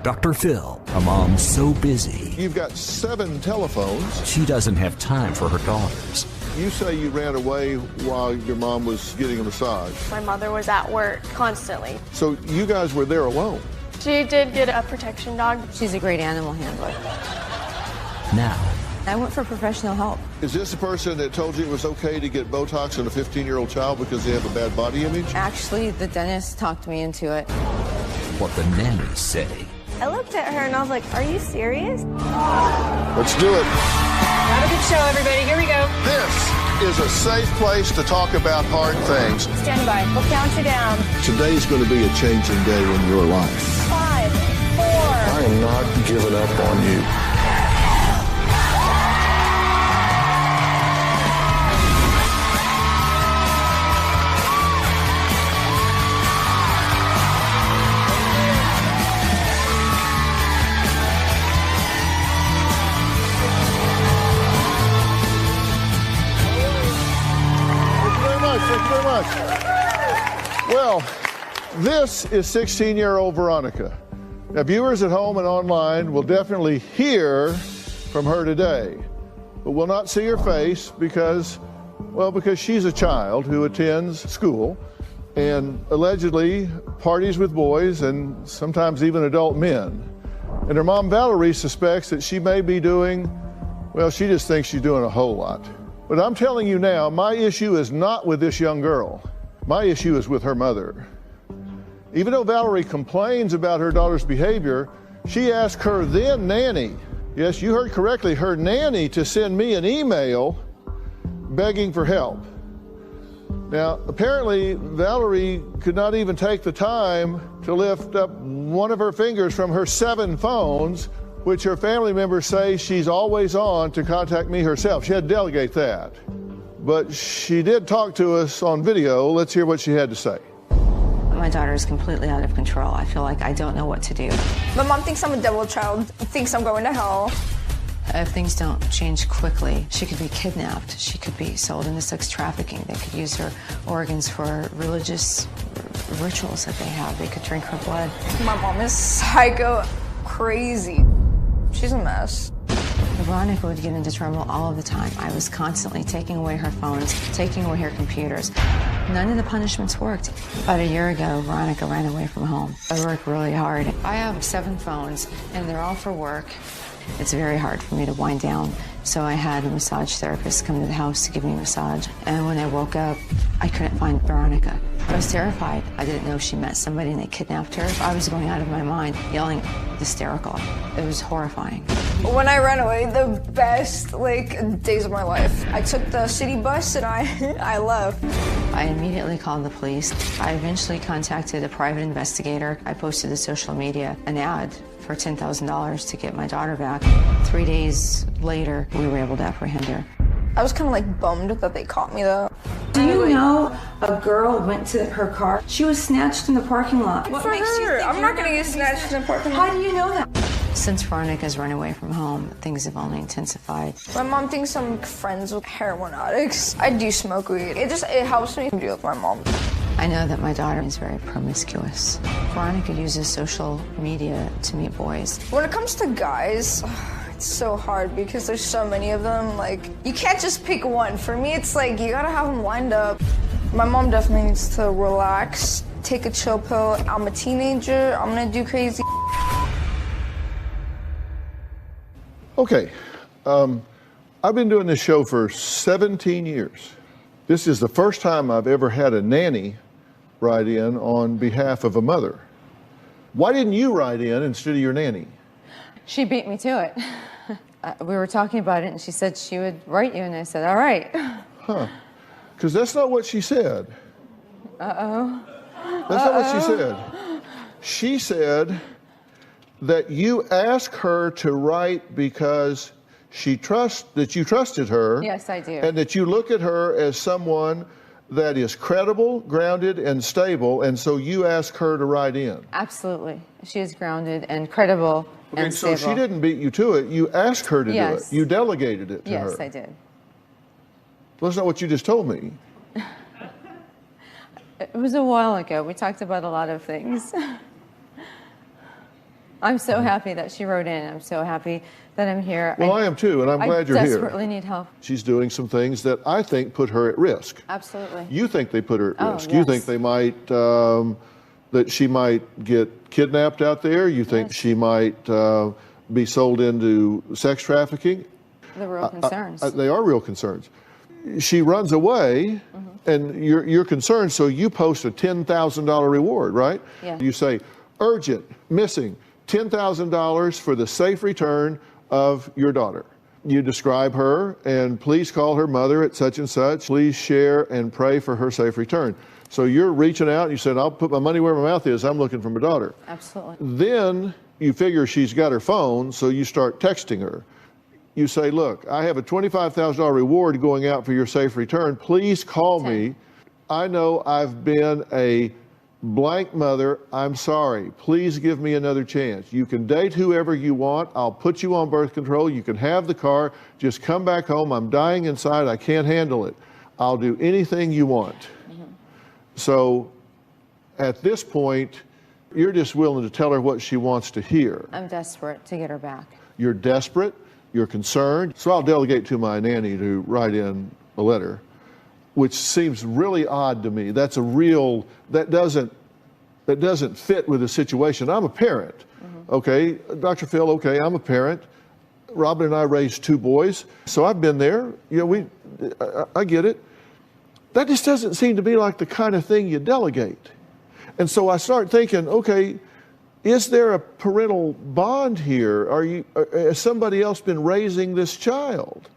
Dr. Phil, a mom so busy. You've got 7 telephones. She doesn't have time for her daughters. You say you ran away while your mom was getting a massage. My mother was at work constantly. So you guys were there alone. She did get a protection dog. She's a great animal handler. Now, I went for professional help. Is this the person that told you it was okay to get Botox in a 15-year-old child because they have a bad body image? Actually, the dentist talked me into it. what the nannies say. I looked at her and I was like, are you serious? Let's do it. Have a good show, everybody. Here we go. This is a safe place to talk about hard things. Stand by. We'll count you down. Today's going to be a changing day in your life. 5, 4. I am not giving up on you. Thank you very much. Well, this is 16-year-old Veronica. Now, viewers at home and online will definitely hear from her today, but will not see her face because she's a child who attends school and allegedly parties with boys and sometimes even adult men. And her mom, Valerie, suspects that she may be doing, she just thinks she's doing a whole lot. But I'm telling you now, my issue is not with this young girl. My issue is with her mother. Even though Valerie complains about her daughter's behavior, she asked her then nanny, yes, you heard correctly, her nanny, to send me an email begging for help. Now, apparently, Valerie could not even take the time to lift up one of her fingers from her 7 phones, which her family members say she's always on, to contact me herself. She had to delegate that. But she did talk to us on video. Let's hear what she had to say. My daughter is completely out of control. I feel like I don't know what to do. My mom thinks I'm a devil child, thinks I'm going to hell. If things don't change quickly, she could be kidnapped. She could be sold into sex trafficking. They could use her organs for religious rituals that they have. They could drink her blood. My mom is psycho crazy. She's a mess. Veronica would get into trouble all of the time. I was constantly taking away her phones, taking away her computers. None of the punishments worked. About a year ago, Veronica ran away from home. I work really hard. I have 7 phones, and they're all for work. It's very hard for me to wind down, so I had a massage therapist come to the house to give me a massage. And when I woke up, I couldn't find Veronica. I was terrified. I didn't know if she met somebody and they kidnapped her. I was going out of my mind, yelling, hysterical. It was horrifying. When I ran away, the best days of my life. I took the city bus and I left. I immediately called the police. I eventually contacted a private investigator. I posted to social media an ad for $10,000 to get my daughter back. 3 days later, we were able to apprehend her. I was kind of bummed that they caught me though. Do you know a girl went to her car? She was snatched in the parking lot. What makes you think I'm not going to get snatched in the parking lot? How do you know that? Since Veronica's run away from home, things have only intensified. My mom thinks I'm friends with heroin addicts. I do smoke weed. It helps me deal with my mom. I know that my daughter is very promiscuous. Veronica uses social media to meet boys. When it comes to guys, it's so hard because there's so many of them. You can't just pick one. For me, it's you gotta have them lined up. My mom definitely needs to relax, take a chill pill. I'm a teenager. I'm gonna do crazy. Okay, I've been doing this show for 17 years. This is the first time I've ever had a nanny write in on behalf of a mother. Why didn't you write in instead of your nanny? She beat me to it. We were talking about it, and she said she would write you, and I said, all right. Huh. Because that's not what she said. Uh-oh. That's not what she said. She said that you asked her to write because you trusted her. Yes, I do. And that you look at her as someone that is credible, grounded, and stable, and so you asked her to write in. Absolutely. She is grounded and credible and so stable. she didn't beat you to it. You asked her to do it. Yes. You delegated it to her. Yes, I did. Well, that's not what you just told me. It was a while ago. We talked about a lot of things. I'm so happy that she wrote in. I'm so happy that I'm here. Well, I am too, and I'm glad you're here. I here. desperately need help. She's doing some things that I think put her at risk. Absolutely. You think they put her at risk. Yes. You think they might, that she might get kidnapped out there. You think she might be sold into sex trafficking. The real concerns. They are real concerns. She runs away, and you're concerned, so you post a $10,000 reward, right? Yeah. You say, urgent, missing, $10,000 for the safe return of your daughter. You describe her, and please call her mother at such and such. Please share and pray for her safe return. So you're reaching out, and you said, I'll put my money where my mouth is. I'm looking for my daughter. Absolutely. Then you figure she's got her phone, so you start texting her. You say, look, I have a $25,000 reward going out for your safe return. Please call me. I know I've been a blank mother. I'm sorry. Please give me another chance. You can date whoever you want. I'll put you on birth control. You can have the car. Just come back home. I'm dying inside. I can't handle it. I'll do anything you want. So at this point, you're just willing to tell her what she wants to hear. I'm desperate to get her back. You're desperate. You're concerned. So I'll delegate to my nanny to write in a letter, which seems really odd to me. That's a real, that doesn't fit with the situation. I'm a parent, okay? Dr. Phil, okay, I'm a parent. Robin and I raised 2 boys, so I've been there. You know, I get it. That just doesn't seem to be like the kind of thing you delegate. And so I start thinking, okay, is there a parental bond here? Has somebody else been raising this child?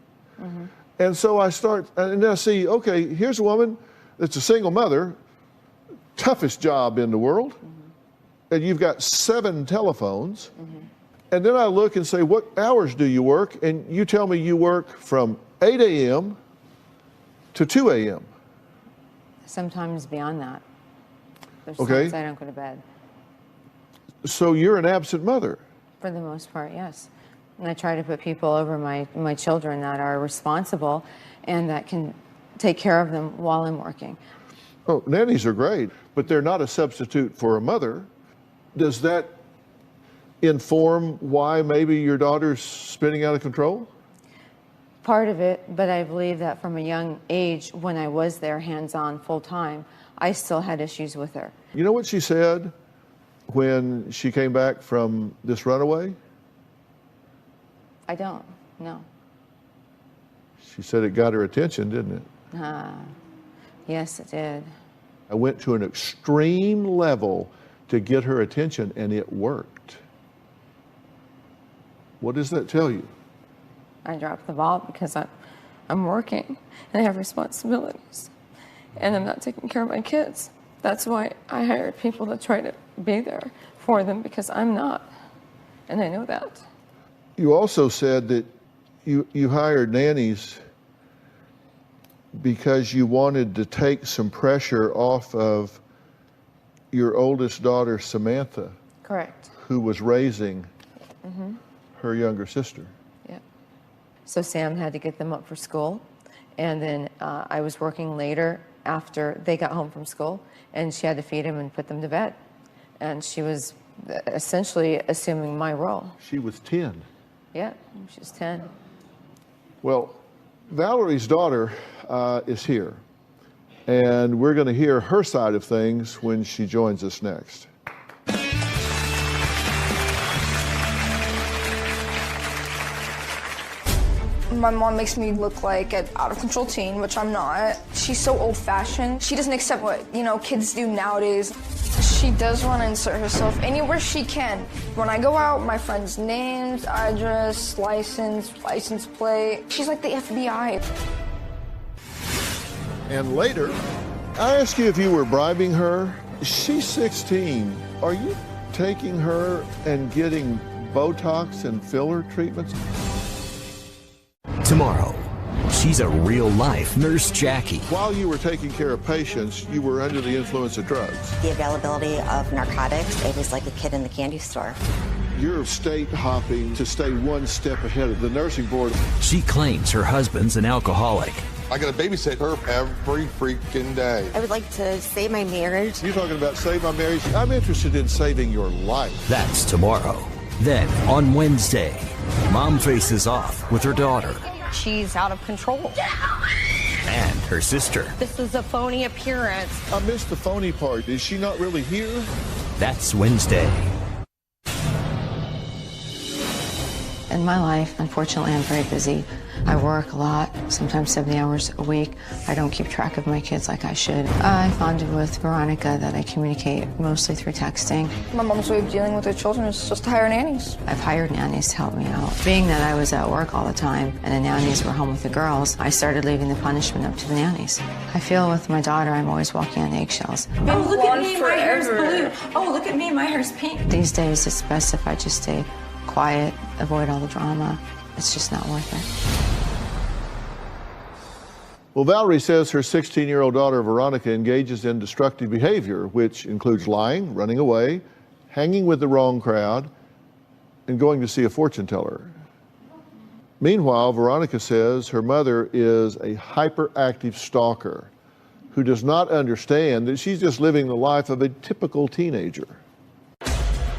And so I start, and I see, okay, here's a woman that's a single mother, toughest job in the world, and you've got 7 telephones. And then I look and say, what hours do you work? And you tell me you work from 8 a.m. to 2 a.m. Sometimes beyond that. There's Okay. times I don't go to bed. So you're an absent mother. For the most part, yes. And I try to put people over my children that are responsible and that can take care of them while I'm working. Oh, nannies are great, but they're not a substitute for a mother. Does that inform why maybe your daughter's spinning out of control? Part of it, but I believe that from a young age, when I was there hands-on full-time, I still had issues with her. You know what she said when she came back from this runaway? I don't, no. She said it got her attention, didn't it? Yes, it did. I went to an extreme level to get her attention, and it worked. What does that tell you? I dropped the ball because I'm working and I have responsibilities and I'm not taking care of my kids. That's why I hired people to try to be there for them because I'm not, and I know that. You also said that you hired nannies because you wanted to take some pressure off of your oldest daughter, Samantha. Correct. Who was raising her younger sister. Yeah. So Sam had to get them up for school, and then I was working later after they got home from school, and she had to feed them and put them to bed. And she was essentially assuming my role. She was 10. Yeah, she was 10. Well, Valerie's daughter is here, and we're going to hear her side of things when she joins us next. My mom makes me look like an out-of-control teen, which I'm not. She's so old-fashioned. She doesn't accept what, kids do nowadays. She does want to insert herself anywhere she can. When I go out, my friends' names, address, license plate. She's like the FBI. And later, I asked you if you were bribing her. She's 16. Are you taking her and getting Botox and filler treatments? Tomorrow, she's a real-life Nurse Jackie. While you were taking care of patients, you were under the influence of drugs. The availability of narcotics, it was like a kid in the candy store. You're state hopping to stay one step ahead of the nursing board. She claims her husband's an alcoholic. I gotta babysit her every freaking day. I would like to save my marriage. You're talking about save my marriage? I'm interested in saving your life. That's tomorrow. Then, on Wednesday, Mom faces off with her daughter She's out of control. and her sister. This is a phony appearance. I missed the phony part. Is she not really here? That's Wednesday. In my life, unfortunately, I'm very busy. I work a lot, sometimes 70 hours a week. I don't keep track of my kids like I should. I bonded with Veronica that I communicate mostly through texting. My mom's way of dealing with her children is just to hire nannies. I've hired nannies to help me out. Being that I was at work all the time and the nannies were home with the girls, I started leaving the punishment up to the nannies. I feel with my daughter, I'm always walking on eggshells. Oh, look at me, my hair's blue. Oh, look at me, my hair's pink. These days, it's best if I just stay quiet, avoid all the drama. It's just not worth it. Well, Valerie says her 16-year-old daughter, Veronica, engages in destructive behavior, which includes lying, running away, hanging with the wrong crowd, and going to see a fortune teller. Meanwhile, Veronica says her mother is a hyperactive stalker who does not understand that she's just living the life of a typical teenager.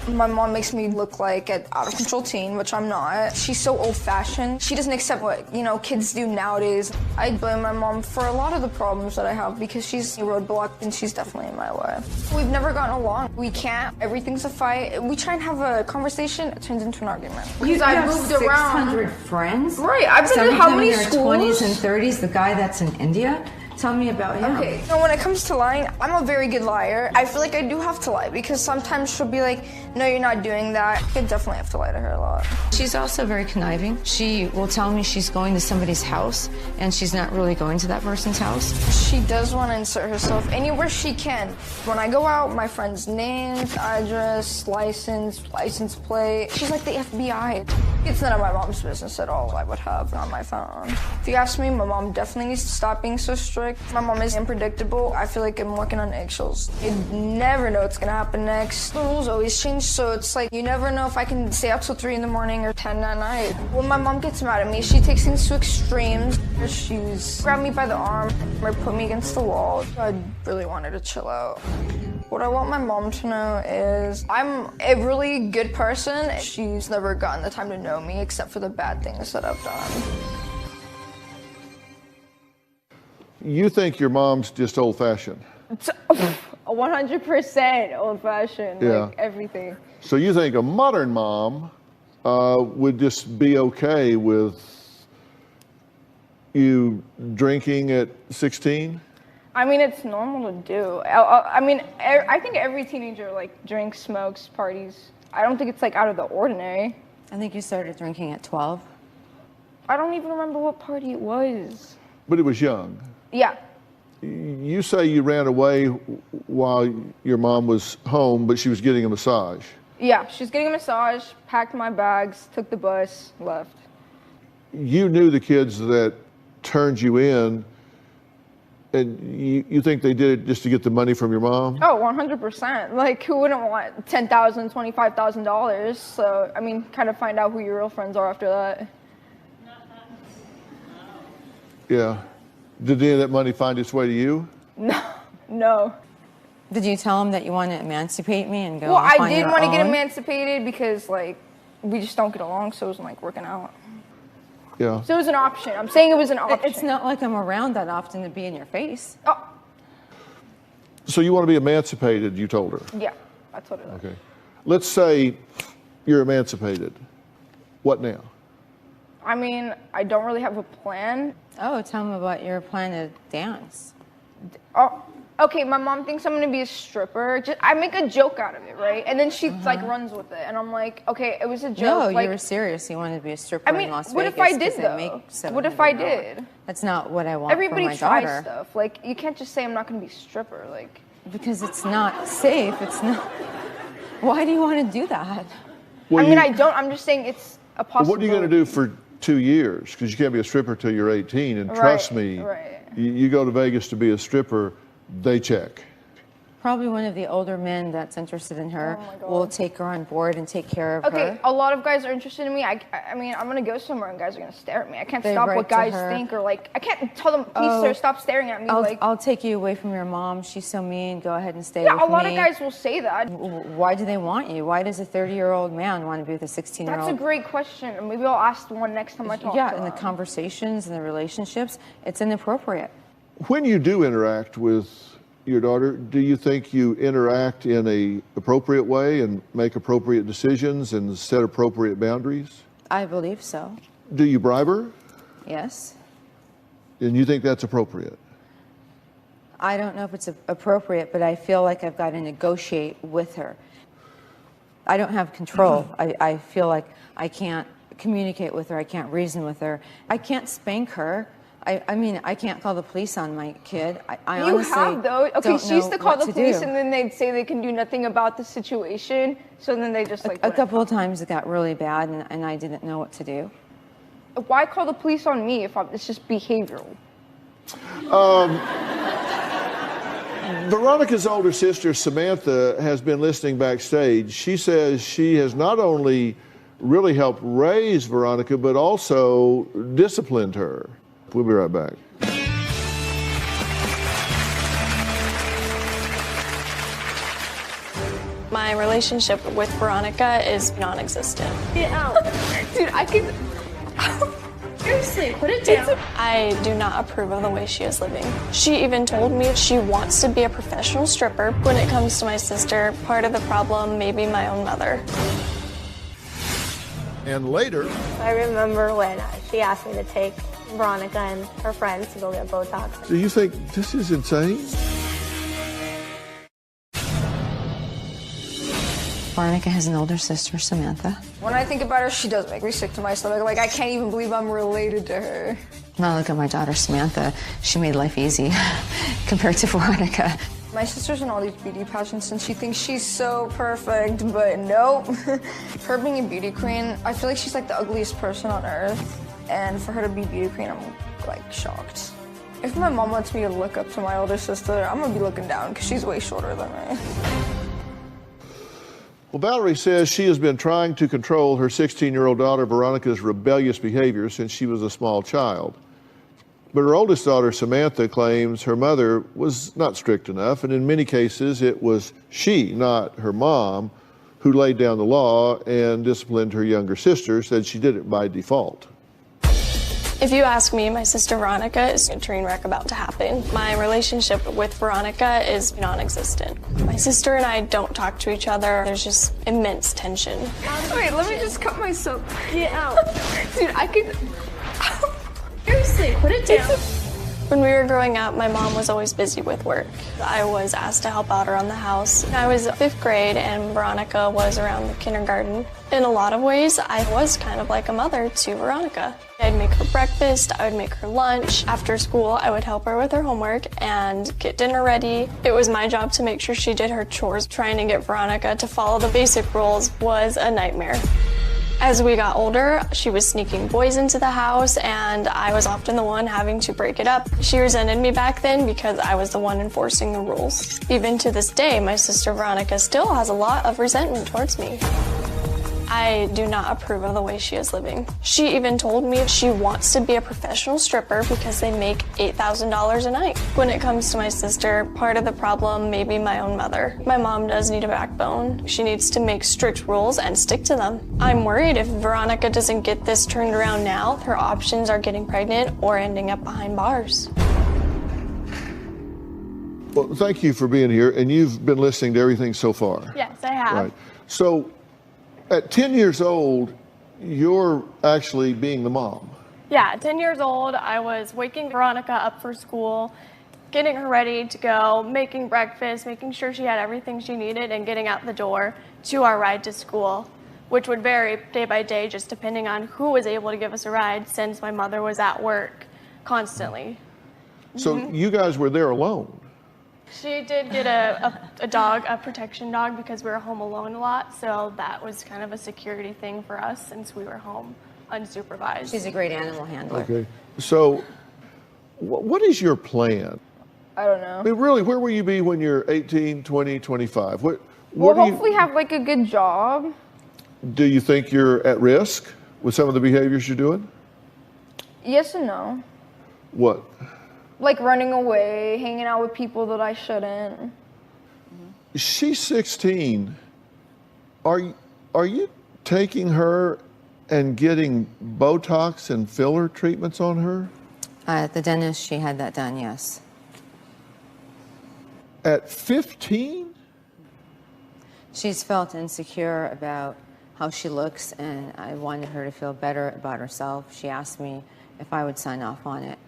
My mom makes me look like an out-of-control teen, which I'm not. She's so old-fashioned. She doesn't accept what, kids do nowadays. I blame my mom for a lot of the problems that I have because she's a roadblock and she's definitely in my way. We've never gotten along. We can't. Everything's a fight. We try and have a conversation, it turns into an argument. Because I moved around. 600 friends? Right, I've been to how many schools? 20s and 30s, the guy that's in India? Tell me about him. Okay, when it comes to lying, I'm a very good liar. I feel like I do have to lie because sometimes she'll be like, no, you're not doing that. I definitely have to lie to her a lot. She's also very conniving. She will tell me she's going to somebody's house and she's not really going to that person's house. She does want to insert herself anywhere she can. When I go out, my friend's name, address, license plate. She's like the FBI. It's none of my mom's business at all. I would have on my phone. If you ask me, my mom definitely needs to stop being so strict. My mom is unpredictable. I feel like I'm walking on eggshells. You never know what's gonna happen next. The rules always change, so it's like you never know if I can stay up till 3 in the morning or 10 at night. When my mom gets mad at me, she takes things to extremes. She's grabbed me by the arm or put me against the wall. I really wanted to chill out. What I want my mom to know is I'm a really good person. She's never gotten the time to know me except for the bad things that I've done. You think your mom's just old-fashioned? 100% old-fashioned, like everything. So you think a modern mom would just be okay with you drinking at 16? I mean, it's normal to do. I think every teenager drinks, smokes, parties. I don't think it's out of the ordinary. I think you started drinking at 12. I don't even remember what party it was. But it was young. Yeah. You say you ran away while your mom was home, but she was getting a massage. Yeah, she was getting a massage, packed my bags, took the bus, left. You knew the kids that turned you in, and you think they did it just to get the money from your mom? Oh, 100%. Who wouldn't want $10,000, $25,000? So, kind of find out who your real friends are after that. Yeah. Did any of that money find its way to you? No. Did you tell him that you want to emancipate me and go Well, off on I did your want to get own? emancipated because, we just don't get along, so it wasn't, working out. Yeah. So it was an option. I'm saying it was an option. It's not like I'm around that often to be in your face. Oh, So you want to be emancipated, you told her? yeah, I told her that. Okay. Let's say you're emancipated. What now? I don't really have a plan. Oh, tell me about your plan to dance. Oh, okay, my mom thinks I'm gonna be a stripper. I make a joke out of it, right? And then she runs with it, and I'm like, okay, it was a joke. No, you were serious. You wanted to be a stripper in Las Vegas. What if I did though? What if I did? That's not what I want Everybody for my daughter. tries stuff. You can't just say I'm not gonna be a stripper. Because it's not safe. It's not. Why do you want to do that? Well, I don't. I'm just saying it's a possibility. What are you going to do for 2 years? Because you can't be a stripper till you're 18. And trust me, you go to Vegas to be a stripper, they check. Probably one of the older men that's interested in her will take her on board and take care of her. Okay, a lot of guys are interested in me. I mean, I'm gonna go somewhere and guys are gonna stare at me. I can't stop what guys think, or like, I can't tell them, please sir, stop staring at me. I'll take you away from your mom. She's so mean. Go ahead and stay with me. Yeah, a lot of guys will say that. Why do they want you? Why does a 30-year-old man want to be with a 16-year-old? That's a great question. Maybe I'll ask one next time I talk to Yeah, them. in the conversations and the relationships, it's inappropriate. When you do interact with your daughter, do you think you interact in a appropriate way and make appropriate decisions and set appropriate boundaries? I believe so. Do you bribe her? Yes. And you think that's appropriate? I don't know if it's appropriate, but I feel like I've got to negotiate with her. I don't have control. I feel like I can't communicate with her. I can't reason with her. I can't spank her. I mean, I can't call the police on my kid. I You honestly have, though. Okay, don't she used to know call what the to police do. and then they'd say they can do nothing about the situation. So then they just like... A couple of times it got really bad and I didn't know what to do. Why call the police on me if it's just behavioral? Veronica's older sister, Samantha, has been listening backstage. She says she has not only really helped raise Veronica, but also disciplined her. We'll be right back. My relationship with Veronica is non-existent. Get out. Dude, I can... Seriously, put it down. I do not approve of the way she is living. She even told me she wants to be a professional stripper. When it comes to my sister, part of the problem may be my own mother. And later... I remember when she asked me to take Veronica and her friends to go get Botox. Do you think this is insane? Veronica has an older sister, Samantha. When I think about her, she does make me sick to my stomach. Like, I can't even believe I'm related to her. Now look at my daughter, Samantha. She made life easy compared to Veronica. My sister's in all these beauty pageants and she thinks she's so perfect, but nope. Her being a beauty queen, I feel like she's like the ugliest person on earth. And for her to be beauty queen, I'm like shocked. If my mom wants me to look up to my older sister, I'm gonna be looking down because she's way shorter than me. Well, Valerie says she has been trying to control her 16-year-old daughter Veronica's rebellious behavior since she was a small child. But her oldest daughter, Samantha, claims her mother was not strict enough, and in many cases it was she, not her mom, who laid down the law and disciplined her younger sister, said she did it by default. If you ask me, my sister Veronica is a train wreck about to happen. My relationship with Veronica is non-existent. My sister and I don't talk to each other. There's just immense tension. Wait, let me just cut myself. Get out. Dude, I can... Seriously, put it down. When we were growing up, my mom was always busy with work. I was asked to help out around the house. I was 5th grade and Veronica was around the kindergarten. In a lot of ways, I was kind of like a mother to Veronica. I'd make her breakfast, I would make her lunch. After school, I would help her with her homework and get dinner ready. It was my job to make sure she did her chores. Trying to get Veronica to follow the basic rules was a nightmare. As we got older, she was sneaking boys into the house, and I was often the one having to break it up. She resented me back then because I was the one enforcing the rules. Even to this day, my sister Veronica still has a lot of resentment towards me. I do not approve of the way she is living. She even told me she wants to be a professional stripper because they make $8,000 a night. When it comes to my sister, part of the problem may be my own mother. My mom does need a backbone. She needs to make strict rules and stick to them. I'm worried if Veronica doesn't get this turned around now, her options are getting pregnant or ending up behind bars. Well, thank you for being here, and you've been listening to everything so far. Yes, I have. Right. So, at 10 years old, you're actually being the mom. Yeah, 10 years old, I was waking Veronica up for school, getting her ready to go, making breakfast, making sure she had everything she needed, and getting out the door to our ride to school, which would vary day by day just depending on who was able to give us a ride since my mother was at work constantly. So you guys were there alone? She did get a dog, a protection dog, because we were home alone a lot, so that was kind of a security thing for us since we were home unsupervised. She's a great animal handler. Okay. So what is your plan? I don't know. I mean, really, where will you be when you're 18, 20, 25? What We'll do you, hopefully have like a good job. do you think you're at risk with some of the behaviors you're doing? Yes and no. What? Like running away, hanging out with people that I shouldn't. She's 16. Are you taking her and getting Botox and filler treatments on her? At the dentist, she had that done, yes. At 15? She's felt insecure about how she looks, and I wanted her to feel better about herself. She asked me if I would sign off on it,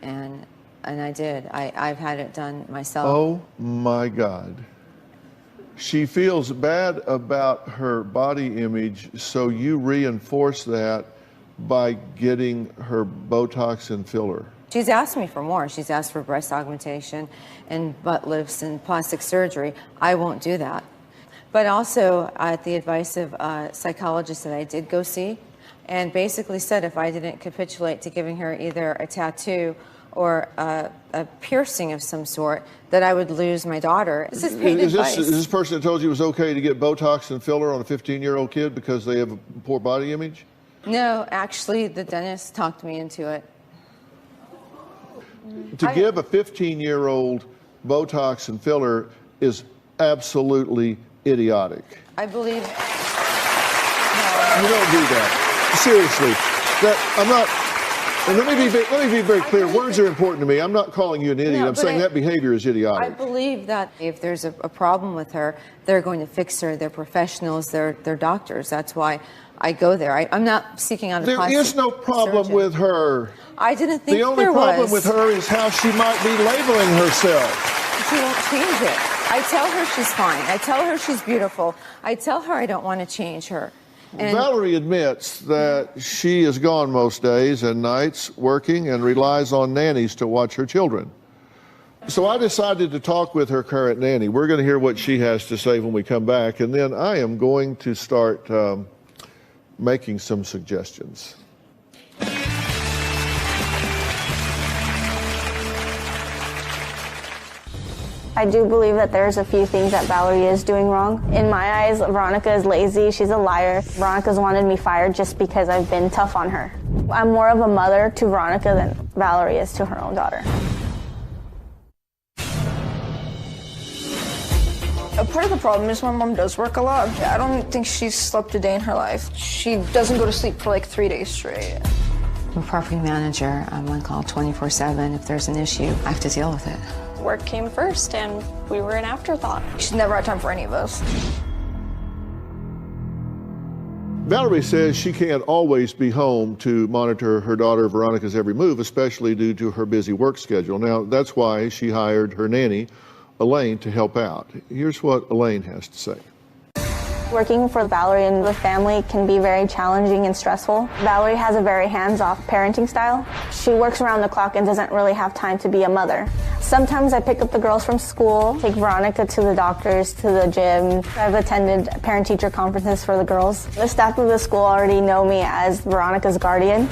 and I did. I've had it done myself. Oh my God. She feels bad about her body image, so you reinforce that by getting her Botox and filler. She's asked me for more. She's asked for breast augmentation and butt lifts and plastic surgery. I won't do that. But also, at the advice of a psychologist that I did go see, and basically said if I didn't capitulate to giving her either a tattoo or a piercing of some sort, that I would lose my daughter. This is paid advice. Is this person that told you it was okay to get Botox and filler on a 15-year-old kid because they have a poor body image? No, actually, the dentist talked me into it. To give a 15-year-old Botox and filler is absolutely idiotic. I believe... You don't do that. Seriously. I'm not... And let me be very clear. Words are important to me. I'm not calling you an idiot. I'm saying that behavior is idiotic. I believe that if there's a problem with her, they're going to fix her. They're professionals. They're doctors. That's why I go there. I'm not seeking out a plastic There is no problem surgeon. with her. I didn't think there was. The only problem with her is how she might be labeling herself. She won't change it. I tell her she's fine. I tell her she's beautiful. I tell her I don't want to change her. And Valerie admits that she is gone most days and nights working and relies on nannies to watch her children. So I decided to talk with her current nanny. We're going to hear what she has to say when we come back, and then I am going to start making some suggestions. I do believe that there's a few things that Valerie is doing wrong. In my eyes, Veronica is lazy. She's a liar. Veronica's wanted me fired just because I've been tough on her. I'm more of a mother to Veronica than Valerie is to her own daughter. A part of the problem is my mom does work a lot. I don't think she's slept a day in her life. She doesn't go to sleep for like 3 days straight. I'm a property manager. I'm on call 24/7. If there's an issue, I have to deal with it. Work came first, and we were an afterthought. She's never had time for any of us. Valerie says she can't always be home to monitor her daughter Veronica's every move, especially due to her busy work schedule. Now, that's why she hired her nanny, Elaine, to help out. Here's what Elaine has to say. Working for Valerie and the family can be very challenging and stressful. Valerie has a very hands-off parenting style. She works around the clock and doesn't really have time to be a mother. Sometimes I pick up the girls from school, take Veronica to the doctors, to the gym. I've attended parent-teacher conferences for the girls. The staff of the school already know me as Veronica's guardian.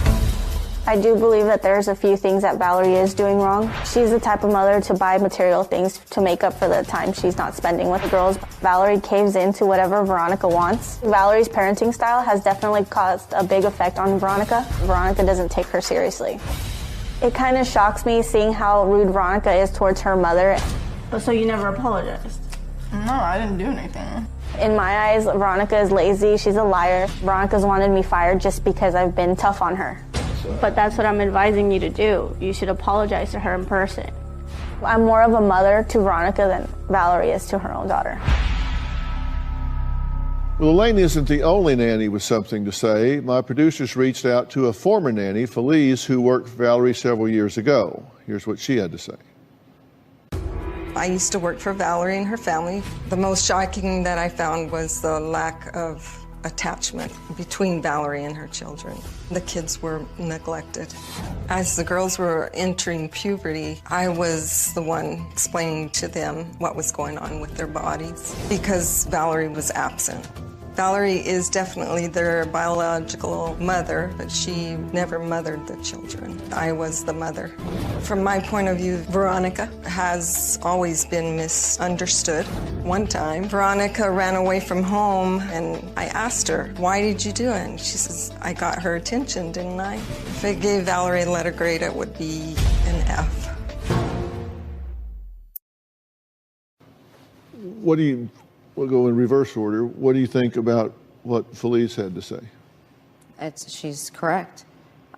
I do believe that there's a few things that Valerie is doing wrong. She's the type of mother to buy material things to make up for the time she's not spending with the girls. Valerie caves into whatever Veronica wants. Valerie's parenting style has definitely caused a big effect on Veronica. Veronica doesn't take her seriously. It kind of shocks me seeing how rude Veronica is towards her mother. So you never apologized? No, I didn't do anything. In my eyes, Veronica is lazy. She's a liar. Veronica's wanted me fired just because I've been tough on her. But that's what I'm advising you to do. You should apologize to her in person. I'm more of a mother to Veronica than Valerie is to her own daughter. Well, Elaine isn't the only nanny with something to say. My producers reached out to a former nanny, Felice, who worked for Valerie several years ago. Here's what she had to say. I used to work for Valerie and her family. The most shocking that I found was the lack of attachment between Valerie and her children. The kids were neglected. As the girls were entering puberty, I was the one explaining to them what was going on with their bodies because Valerie was absent. Valerie is definitely their biological mother, but she never mothered the children. I was the mother. From my point of view, Veronica has always been misunderstood. One time, Veronica ran away from home, and I asked her, "Why did you do it?" And she says, "I got her attention, didn't I?" If I gave Valerie a letter grade, it would be an F. What do you, we'll go in reverse order. What do you think about what Felice had to say? She's correct.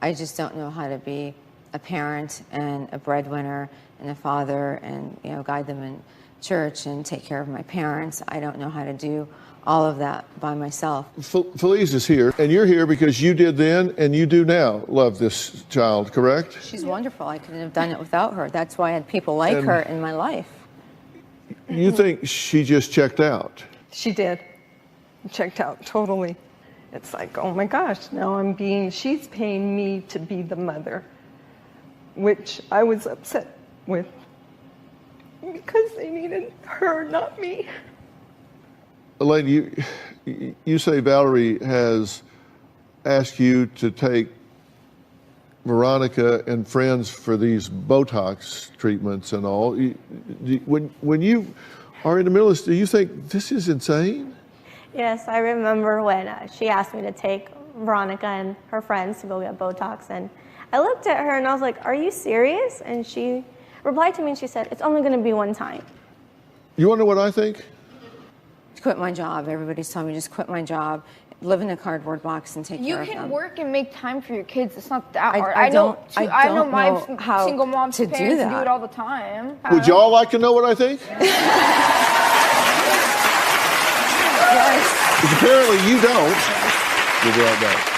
I just don't know how to be a parent and a breadwinner and a father and, you know, guide them in church and take care of my parents. I don't know how to do all of that by myself. Felice is here, and you're here because you did then and you do now love this child, correct? She's wonderful. I couldn't have done it without her. That's why I had people like her in my life. You think she just checked out? She did. Checked out totally. It's like, oh my gosh, now she's paying me to be the mother, which I was upset with because they needed her, not me. Elaine, you say Valerie has asked you to take Veronica and friends for these Botox treatments and all. When you are in the middle of this, do you think this is insane? Yes, I remember when she asked me to take Veronica and her friends to go get Botox, and I looked at her and I was like, "Are you serious?" And she replied to me and she said, "It's only going to be one time." You want to know what I think? Quit my job. Everybody's telling me just quit my job, live in a cardboard box and take care of them. You can work and make time for your kids. It's not that hard. I know my how single moms to parents do that. do it all the time. Would you all like to know what I think? Yes. Because apparently you don't. You'll be right back.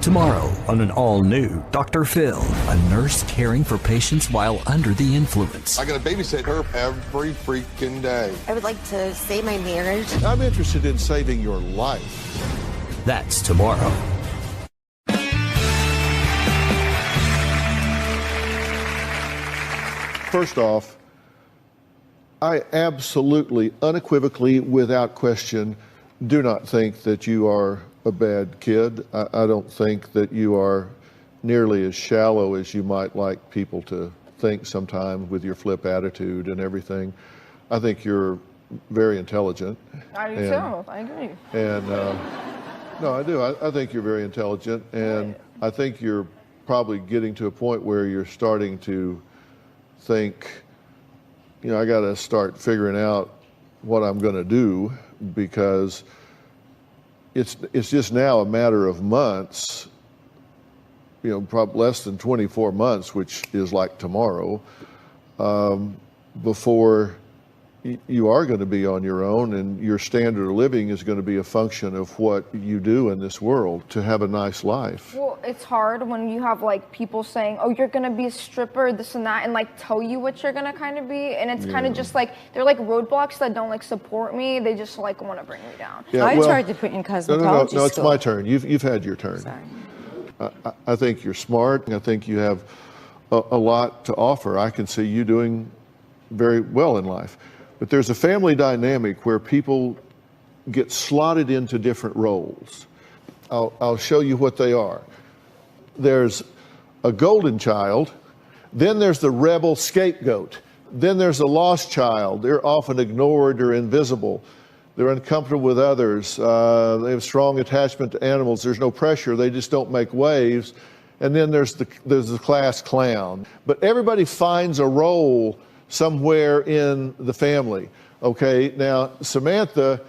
Tomorrow on an all-new Dr. Phil, a nurse caring for patients while under the influence. I got to babysit her every freaking day. I would like to save my marriage. I'm interested in saving your life. That's tomorrow. First off, I absolutely, unequivocally, without question, do not think that you are a bad kid. I don't think that you are nearly as shallow as you might like people to think sometimes with your flip attitude and everything. I think you're very intelligent. I do too. I agree. And no, I do. I think you're very intelligent, and I think you're probably getting to a point where you're starting to think, you know, I got to start figuring out what I'm going to do, because it's just now a matter of months, you know, probably less than 24 months, which is like tomorrow, before you are going to be on your own, and your standard of living is going to be a function of what you do in this world to have a nice life. Well, it's hard when you have like people saying, "Oh, you're gonna be a stripper, this and that," and like tell you what you're gonna kind of be, and it's kind of just like they're like roadblocks that don't like support me. They just like want to bring me down. Yeah, I tried to put in cosmetology No, it's school. my turn. You've had your turn. Sorry. I think you're smart. I think you have a lot to offer. I can see you doing very well in life. But there's a family dynamic where people get slotted into different roles. I'll show you what they are. There's a golden child, then there's the rebel scapegoat, then there's a lost child. They're often ignored or invisible. They're uncomfortable with others. They have strong attachment to animals. There's no pressure. They just don't make waves. And then there's the class clown. But everybody finds a role somewhere in the family. Okay, now Samantha,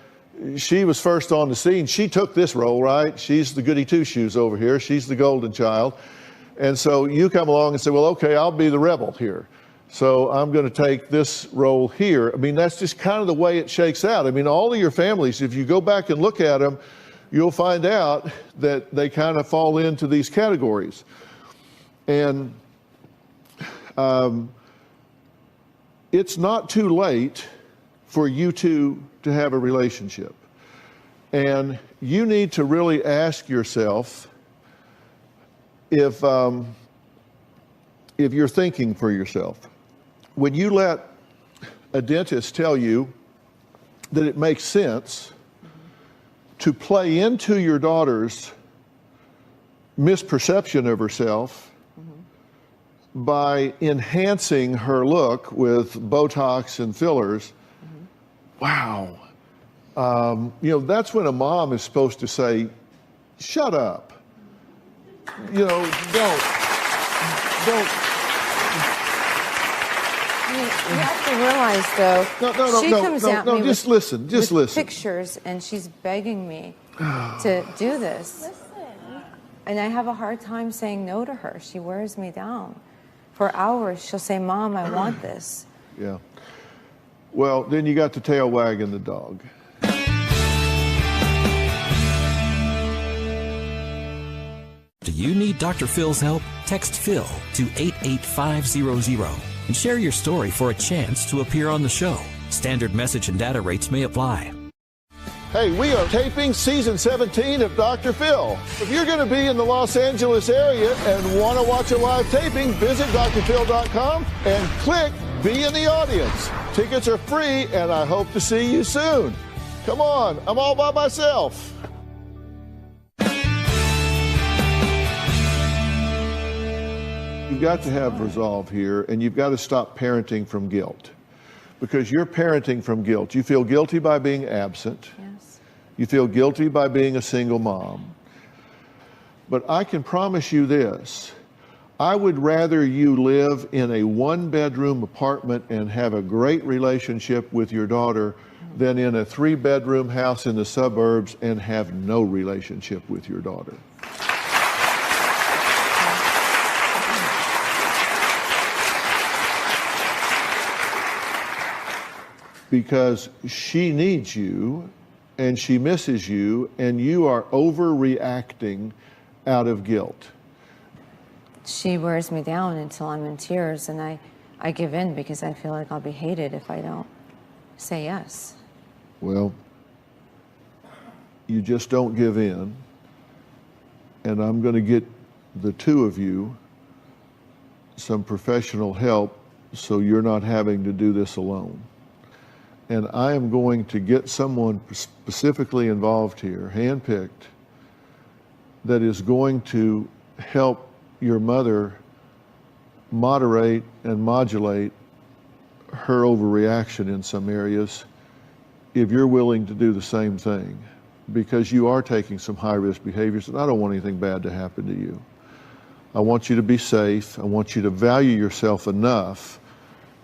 she was first on the scene. She took this role, right? She's the goody two-shoes over here. She's the golden child. And so you come along and say, well, okay, I'll be the rebel here. So I'm going to take this role here. I mean, that's just kind of the way it shakes out. I mean, all of your families, if you go back and look at them, you'll find out that they kind of fall into these categories. And it's not too late for you two to have a relationship. And you need to really ask yourself if you're thinking for yourself. When you let a dentist tell you that it makes sense to play into your daughter's misperception of herself by enhancing her look with Botox and fillers. Wow. You know, that's when a mom is supposed to say, shut up. You know, don't. You have to realize, though, she comes at me just with, listen, just with listen. pictures, and she's begging me to do this. And I have a hard time saying no to her. She wears me down. For hours, she'll say, Mom, I want this. Yeah. Well, then you got the tail wagging the dog. Do you need Dr. Phil's help? Text Phil to 88500 and share your story for a chance to appear on the show. Standard message and data rates may apply. Hey, we are taping season 17 of Dr. Phil. If you're going to be in the Los Angeles area and want to watch a live taping, visit drphil.com and click Be in the Audience. Tickets are free, and I hope to see you soon. Come on, I'm all by myself. You've got to have resolve here, and you've got to stop parenting from guilt. Because you're parenting from guilt. You feel guilty by being absent. Yes. You feel guilty by being a single mom. But I can promise you this. I would rather you live in a one-bedroom apartment and have a great relationship with your daughter than in a three-bedroom house in the suburbs and have no relationship with your daughter. Because she needs you and she misses you, and you are overreacting out of guilt. She wears me down until I'm in tears, and I give in because I feel like I'll be hated if I don't say yes. Well, you just don't give in, and I'm going to get the two of you some professional help so you're not having to do this alone. And I am going to get someone specifically involved here, handpicked, that is going to help your mother moderate and modulate her overreaction in some areas if you're willing to do the same thing, because you are taking some high-risk behaviors, and I don't want anything bad to happen to you. I want you to be safe. I want you to value yourself enough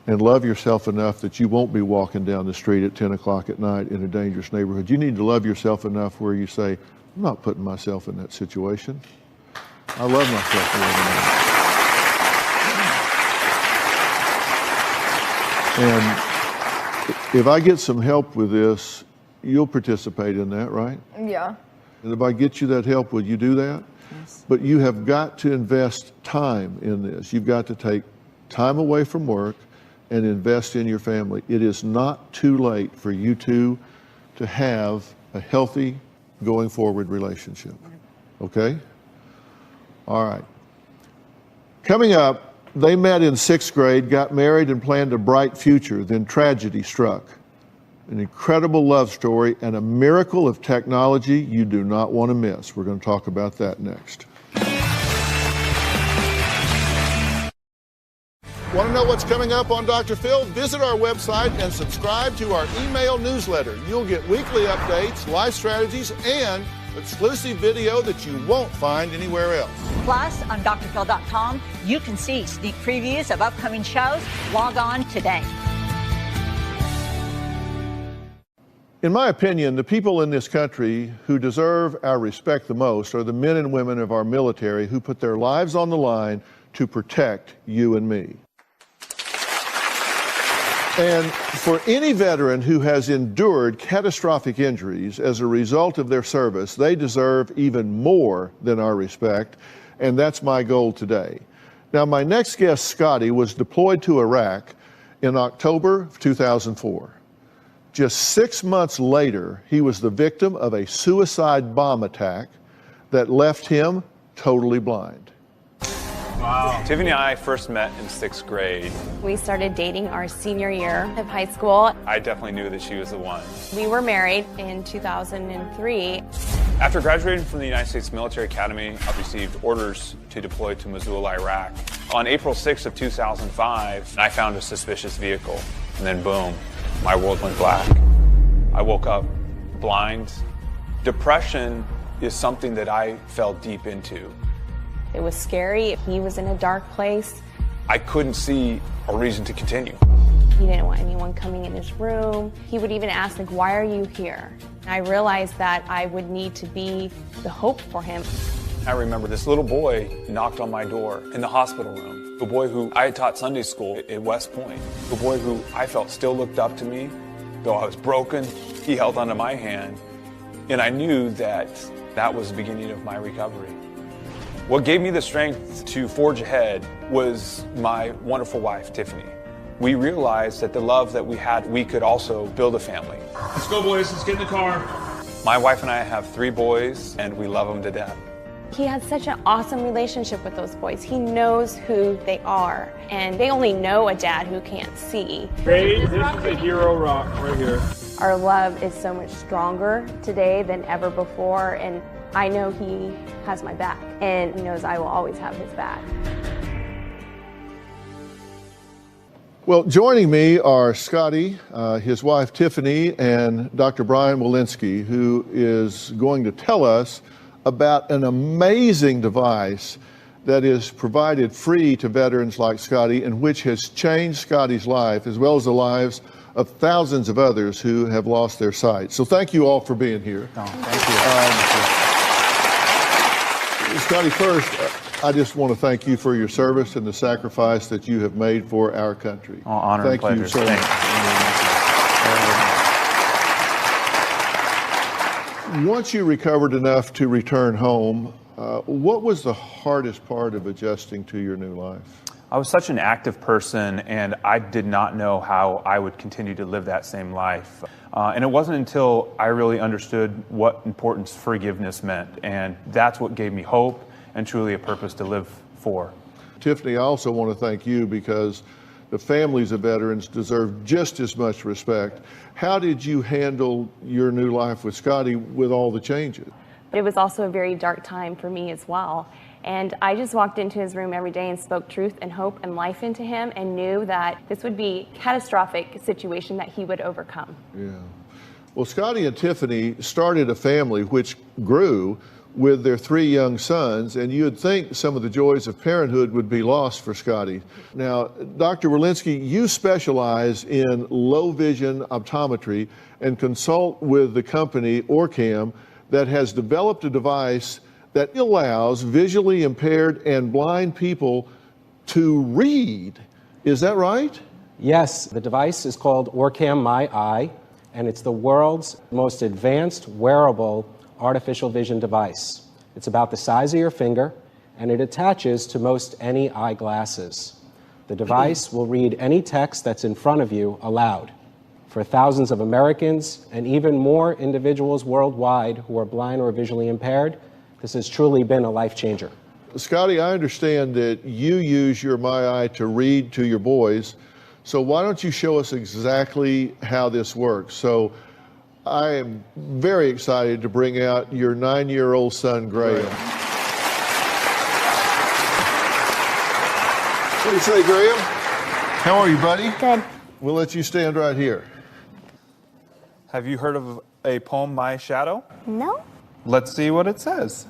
and love yourself enough that you won't be walking down the street at 10 o'clock at night in a dangerous neighborhood. You need to love yourself enough where you say, I'm not putting myself in that situation. I love myself more than that. And if I get some help with this, you'll participate in that, right? Yeah. And if I get you that help, will you do that? Yes. But you have got to invest time in this. You've got to take time away from work and invest in your family. It is not too late for you two to have a healthy, going forward relationship. Okay? All right. Coming up, they met in 6th grade, got married, and planned a bright future. Then tragedy struck. An incredible love story and a miracle of technology you do not want to miss. We're going to talk about that next. Want to know what's coming up on Dr. Phil? Visit our website and subscribe to our email newsletter. You'll get weekly updates, life strategies, and exclusive video that you won't find anywhere else. Plus, on drphil.com, you can see sneak previews of upcoming shows. Log on today. In my opinion, the people in this country who deserve our respect the most are the men and women of our military who put their lives on the line to protect you and me. And for any veteran who has endured catastrophic injuries as a result of their service, they deserve even more than our respect, and that's my goal today. Now, my next guest, Scotty, was deployed to Iraq in October of 2004. Just 6 months later, he was the victim of a suicide bomb attack that left him totally blind. Wow. Tiffany and I first met in 6th grade. We started dating our senior year of high school. I definitely knew that she was the one. We were married in 2003. After graduating from the United States Military Academy, I received orders to deploy to Mosul, Iraq. On April 6th of 2005, I found a suspicious vehicle. And then boom, my world went black. I woke up blind. Depression is something that I fell deep into. It was scary. He was in a dark place. I couldn't see a reason to continue. He didn't want anyone coming in his room. He would even ask, like, why are you here? And I realized that I would need to be the hope for him. I remember this little boy knocked on my door in the hospital room. A boy who I had taught Sunday school at West Point. A boy who I felt still looked up to me. Though I was broken, he held onto my hand. And I knew that that was the beginning of my recovery. What gave me the strength to forge ahead was my wonderful wife, Tiffany. We realized that the love that we had, we could also build a family. Let's go, boys. Let's get in the car. My wife and I have 3 boys, and we love them to death. He had such an awesome relationship with those boys. He knows who they are, and they only know a dad who can't see. Hey, this is a hero rock right here. Our love is so much stronger today than ever before, and I know he has my back, and he knows I will always have his back. Well, joining me are Scotty, his wife Tiffany, and Dr. Brian Walensky, who is going to tell us about an amazing device that is provided free to veterans like Scotty, and which has changed Scotty's life as well as the lives of thousands of others who have lost their sight. So thank you all for being here. Oh, thank you. Scotty, first, I just want to thank you for your service and the sacrifice that you have made for our country. Oh, honor thank and pleasure. You so much. Once you recovered enough to return home, what was the hardest part of adjusting to your new life? I was such an active person, and I did not know how I would continue to live that same life. And it wasn't until I really understood what importance forgiveness meant, and that's what gave me hope and truly a purpose to live for. Tiffany, I also want to thank you because the families of veterans deserve just as much respect. How did you handle your new life with Scotty with all the changes? It was also a very dark time for me as well. And I just walked into his room every day and spoke truth and hope and life into him, and knew that this would be a catastrophic situation that he would overcome. Yeah. Well, Scotty and Tiffany started a family which grew with their 3 young sons, and you'd think some of the joys of parenthood would be lost for Scotty. Now, Dr. Walensky, you specialize in low vision optometry and consult with the company Orcam that has developed a device that allows visually impaired and blind people to read. Is that right? Yes, the device is called Orcam MyEye, and it's the world's most advanced wearable artificial vision device. It's about the size of your finger, and it attaches to most any eyeglasses. The device will read any text that's in front of you aloud. For thousands of Americans and even more individuals worldwide who are blind or visually impaired, this has truly been a life changer. Scotty, I understand that you use your MyEye to read to your boys, so why don't you show us exactly how this works? So I am very excited to bring out your 9-year-old son, Graham. What do you say, Graham? How are you, buddy? Good. We'll let you stand right here. Have you heard of a poem, My Shadow? No. Let's see what it says.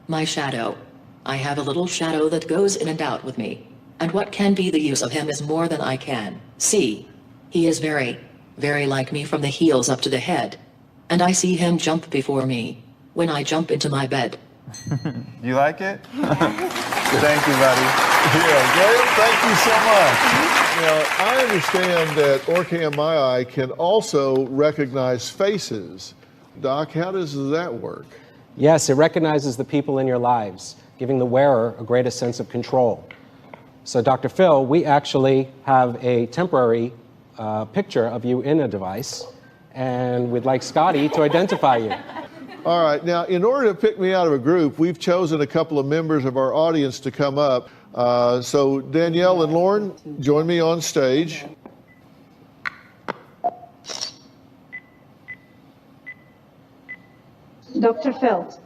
My shadow. I have a little shadow that goes in and out with me. And what can be the use of him is more than I can see. He is very, very like me from the heels up to the head. And I see him jump before me when I jump into my bed. You like it? Thank you, buddy. Yeah, Graham, thank you so much. Now, I understand that Orcam MyEye can also recognize faces. Doc, how does that work? Yes, it recognizes the people in your lives, giving the wearer a greater sense of control. So, Dr. Phil, we actually have a temporary picture of you in a device, and we'd like Scotty to identify you. All right, now in order to pick me out of a group, we've chosen a couple of members of our audience to come up. So Danielle and Lauren, join me on stage. Dr. Phil.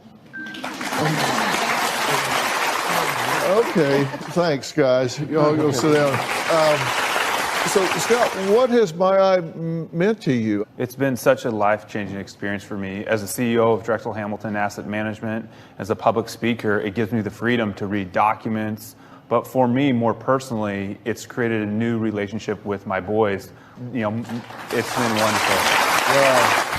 Okay, thanks, guys. Y'all go sit down. So, Scott, what has My Eye meant to you? It's been such a life-changing experience for me. As a CEO of Drexel Hamilton Asset Management, as a public speaker, it gives me the freedom to read documents. But for me, more personally, it's created a new relationship with my boys. You know, it's been wonderful. Yeah.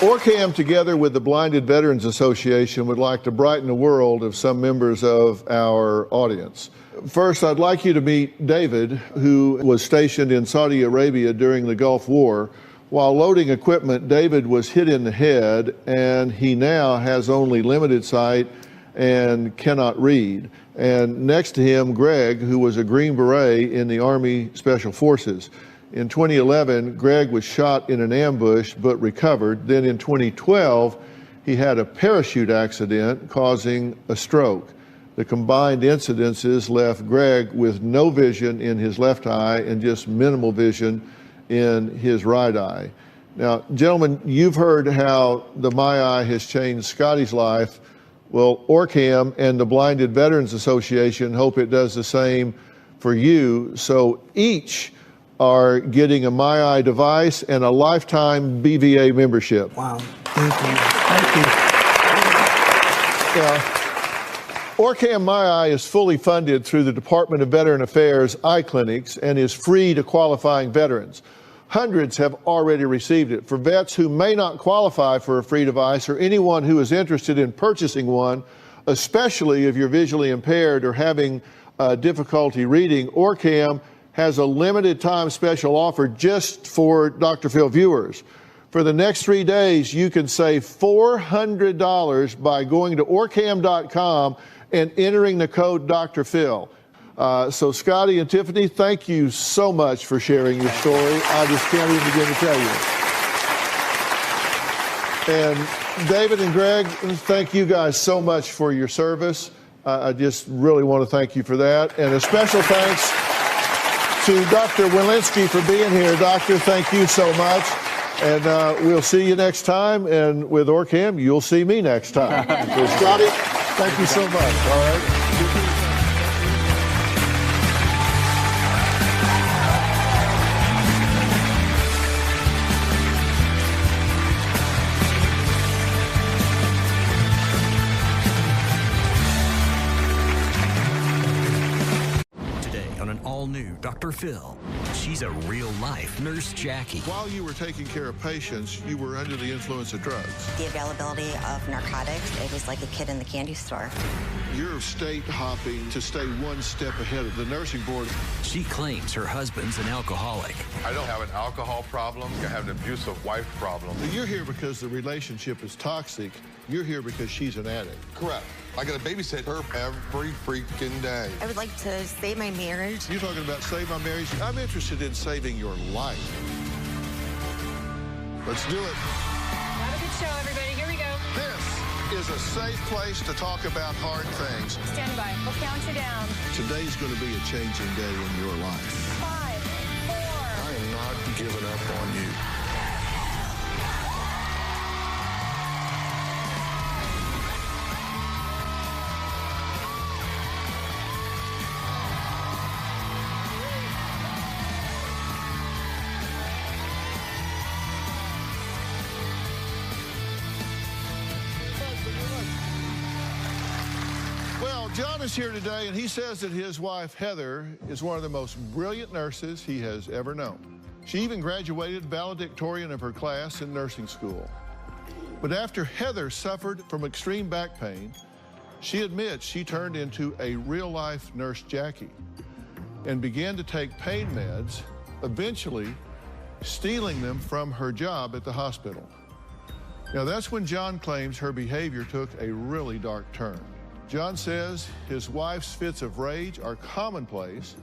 OrCam, together with the Blinded Veterans Association, would like to brighten the world of some members of our audience. First, I'd like you to meet David, who was stationed in Saudi Arabia during the Gulf War. While loading equipment, David was hit in the head, and he now has only limited sight and cannot read. And next to him, Greg, who was a Green Beret in the Army Special Forces. In 2011, Greg was shot in an ambush but recovered. Then in 2012, he had a parachute accident causing a stroke. The combined incidences left Greg with no vision in his left eye and just minimal vision in his right eye. Now, gentlemen, you've heard how the My Eye has changed Scotty's life. Well, OrCam and the Blinded Veterans Association hope it does the same for you. So each are getting a My Eye device and a lifetime BVA membership. Wow. Thank you. Thank you. OrCam My Eye is fully funded through the Department of Veteran Affairs eye clinics and is free to qualifying veterans. Hundreds have already received it. For vets who may not qualify for a free device, or anyone who is interested in purchasing one, especially if you're visually impaired or having difficulty reading, OrCam has a limited time special offer just for Dr. Phil viewers. For the next 3 days, you can save $400 by going to orcam.com and entering the code Dr. Phil. So Scotty and Tiffany, thank you so much for sharing your story. I just can't even begin to tell you. And David and Greg, thank you guys so much for your service. I just really want to thank you for that. And a special thanks to Dr. Walensky for being here. Doctor, thank you so much. And we'll see you next time. And with OrCam, you'll see me next time. So Scotty, thank you so much. All right. Dr. Phil. She's a real-life Nurse Jackie. While you were taking care of patients, you were under the influence of drugs. The availability of narcotics, it was like a kid in the candy store. You're state hopping to stay one step ahead of the nursing board. She claims her husband's an alcoholic. I don't have an alcohol problem. I have an abusive wife problem. You're here because the relationship is toxic. You're here because she's an addict. Correct. I got to babysit her every freaking day. I would like to save my marriage. You're talking about save my marriage? I'm interested in saving your life. Let's do it. Have a good show, everybody. Here we go. This is a safe place to talk about hard things. Stand by. We'll count you down. Today's going to be a changing day in your life. 5, 4. I am not giving up on you. John is here today, and he says that his wife, Heather, is one of the most brilliant nurses he has ever known. She even graduated valedictorian of her class in nursing school. But after Heather suffered from extreme back pain, she admits she turned into a real-life Nurse Jackie and began to take pain meds, eventually stealing them from her job at the hospital. Now, that's when John claims her behavior took a really dark turn. John says his wife's fits of rage are commonplace,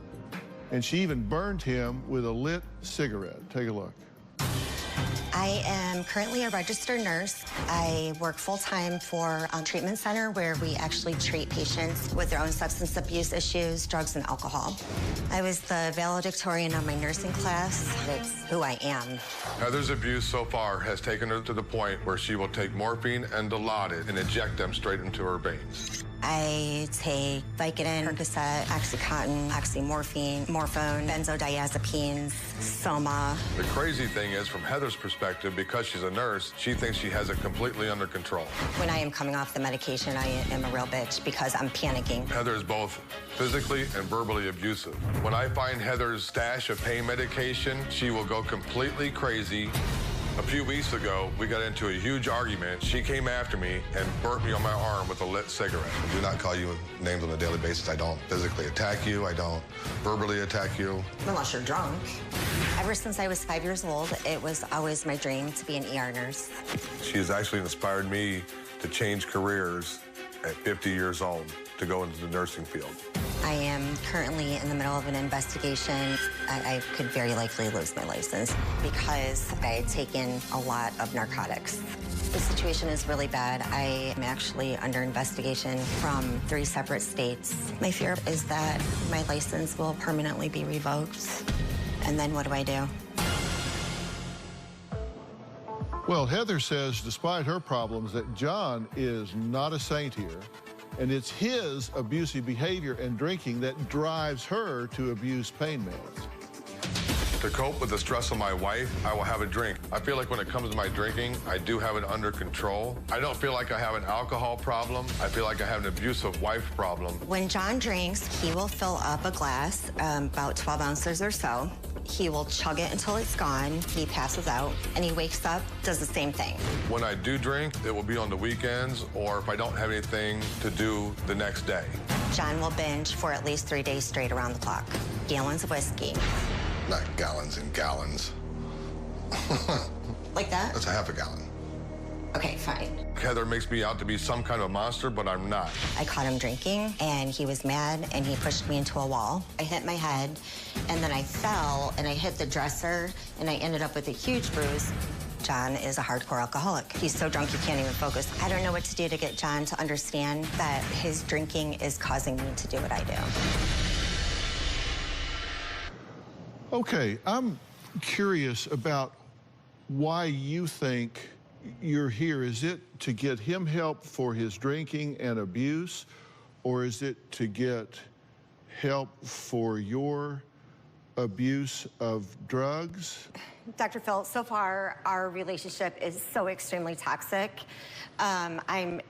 and she even burned him with a lit cigarette. Take a look. I am I'm currently a registered nurse. I work full-time for a treatment center where we actually treat patients with their own substance abuse issues, drugs, and alcohol. I was the valedictorian on my nursing class. That's who I am. Heather's abuse so far has taken her to the point where she will take morphine and Dilaudid and inject them straight into her veins. I take Vicodin, Percocet, Oxycontin, oxymorphine, Morphone, benzodiazepines, Soma. The crazy thing is, from Heather's perspective, because she's a nurse, she thinks she has it completely under control. When I am coming off the medication, I am a real bitch because I'm panicking. Heather is both physically and verbally abusive. When I find Heather's stash of pain medication, she will go completely crazy. A few weeks ago, we got into a huge argument. She came after me and burnt me on my arm with a lit cigarette. I do not call you names on a daily basis. I don't physically attack you. I don't verbally attack you. Unless you're drunk. Ever since I was 5 years old, it was always my dream to be an ER nurse. She has actually inspired me to change careers at 50 years old to go into the nursing field. I am currently in the middle of an investigation. I could very likely lose my license because I had taken a lot of narcotics. The situation is really bad. I am actually under investigation from 3 separate states. My fear is that my license will permanently be revoked. And then what do I do? Well, Heather says, despite her problems, that John is not a saint here. And it's his abusive behavior and drinking that drives her to abuse pain meds. To cope with the stress of my wife, I will have a drink. I feel like when it comes to my drinking, I do have it under control. I don't feel like I have an alcohol problem. I feel like I have an abusive wife problem. When John drinks, he will fill up a glass, about 12 ounces or so. He will chug it until it's gone. He passes out, and he wakes up, does the same thing. When I do drink, it will be on the weekends or if I don't have anything to do the next day. John will binge for at least 3 days straight around the clock. Gallons of whiskey. Not gallons and gallons. Like that? That's a half a gallon. Okay, fine. Heather makes me out to be some kind of monster, but I'm not. I caught him drinking, and he was mad, and he pushed me into a wall. I hit my head, and then I fell, and I hit the dresser, and I ended up with a huge bruise. John is a hardcore alcoholic. He's so drunk he can't even focus. I don't know what to do to get John to understand that his drinking is causing me to do what I do. Okay, I'm curious about why you think you're here. Is it to get him help for his drinking and abuse, or is it to get help for your abuse of drugs? Dr. Phil, so far our relationship is so extremely toxic. I'm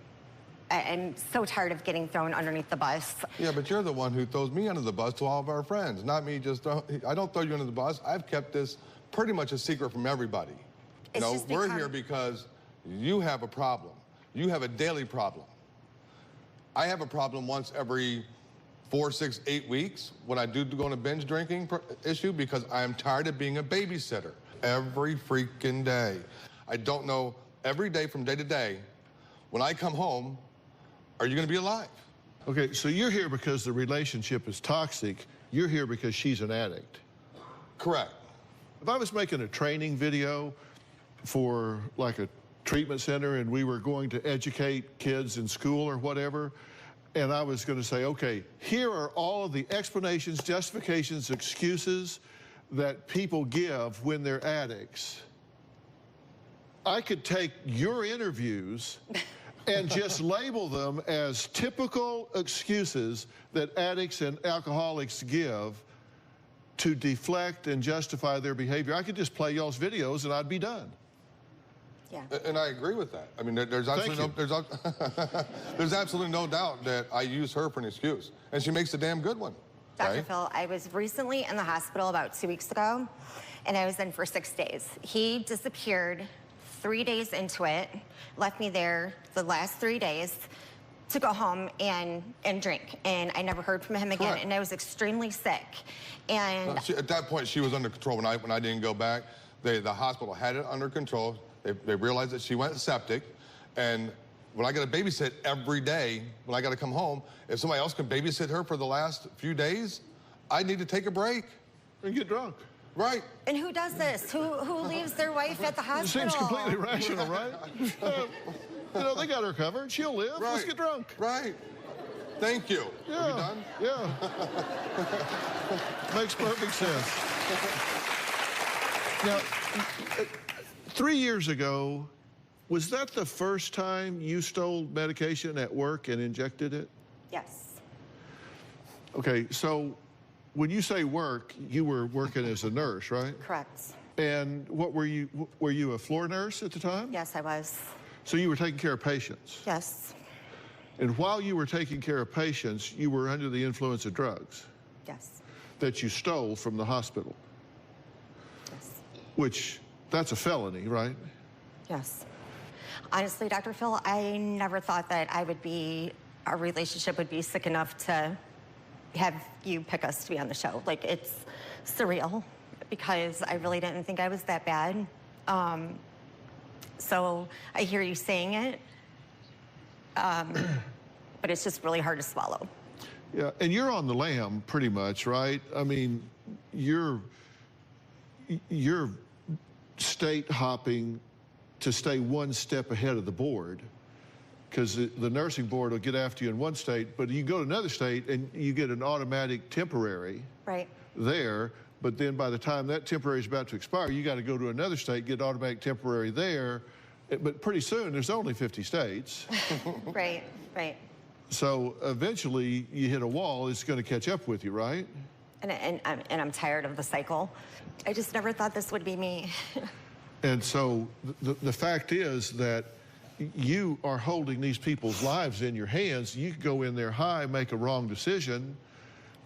so tired of getting thrown underneath the bus. Yeah, but you're the one who throws me under the bus to all of our friends, not me just I don't throw you under the bus. I've kept this pretty much a secret from everybody. You know, we're here because you have a problem. You have a daily problem. I have a problem once every 4, 6, 8 weeks when I do go on a binge drinking issue because I am tired of being a babysitter every freaking day. I don't know every day from day to day, when I come home, are you going to be alive? Okay, so you're here because the relationship is toxic. You're here because she's an addict. Correct. If I was making a training video for like a treatment center and we were going to educate kids in school or whatever, and I was going to say, okay, here are all of the explanations, justifications, excuses that people give when they're addicts. I could take your interviews and just label them as typical excuses that addicts and alcoholics give to deflect and justify their behavior. I could just play y'all's videos and I'd be done. Yeah. And I agree with that. I mean, there's absolutely no doubt that I use her for an excuse, and she makes a damn good one. Dr. Phil, I was recently in the hospital about 2 weeks ago, and I was in for 6 days. He disappeared 3 days into it, left me there the last 3 days to go home and drink, and I never heard from him again. Correct. And I was extremely sick. And at that point, she was under control. When I didn't go back, the hospital had it under control. They realized that she went septic, and when I got to babysit every day, when I got to come home, if somebody else can babysit her for the last few days, I need to take a break. And get drunk. Right. And who does this? Who leaves their wife at the hospital? It seems completely rational, right? You know, they got her covered. She'll live. Right. Let's get drunk. Right. Thank you. Yeah. Are we done? Yeah. Makes perfect sense. Now, 3 years ago, was that the first time you stole medication at work and injected it? Yes. Okay, so when you say work, you were working as a nurse, right? Correct. And what were you a floor nurse at the time? Yes, I was. So you were taking care of patients? Yes. And while you were taking care of patients, you were under the influence of drugs? Yes. That you stole from the hospital? Yes. Which, that's a felony, right? Yes. Honestly, Dr. Phil, I never thought that our relationship would be sick enough to have you pick us to be on the show. Like, it's surreal because I really didn't think I was that bad. So I hear you saying it, but it's just really hard to swallow. Yeah, and you're on the lam pretty much, right? I mean, you're state hopping to stay one step ahead of the board, because the nursing board will get after you in one state, but you go to another state and you get an automatic temporary right there, but then by the time that temporary is about to expire, you got to go to another state, get automatic temporary there, but pretty soon there's only 50 states. Right. So eventually you hit a wall, it's going to catch up with you, right? And I'm tired of the cycle. I just never thought this would be me. And so the fact is that you are holding these people's lives in your hands. You could go in there high, make a wrong decision,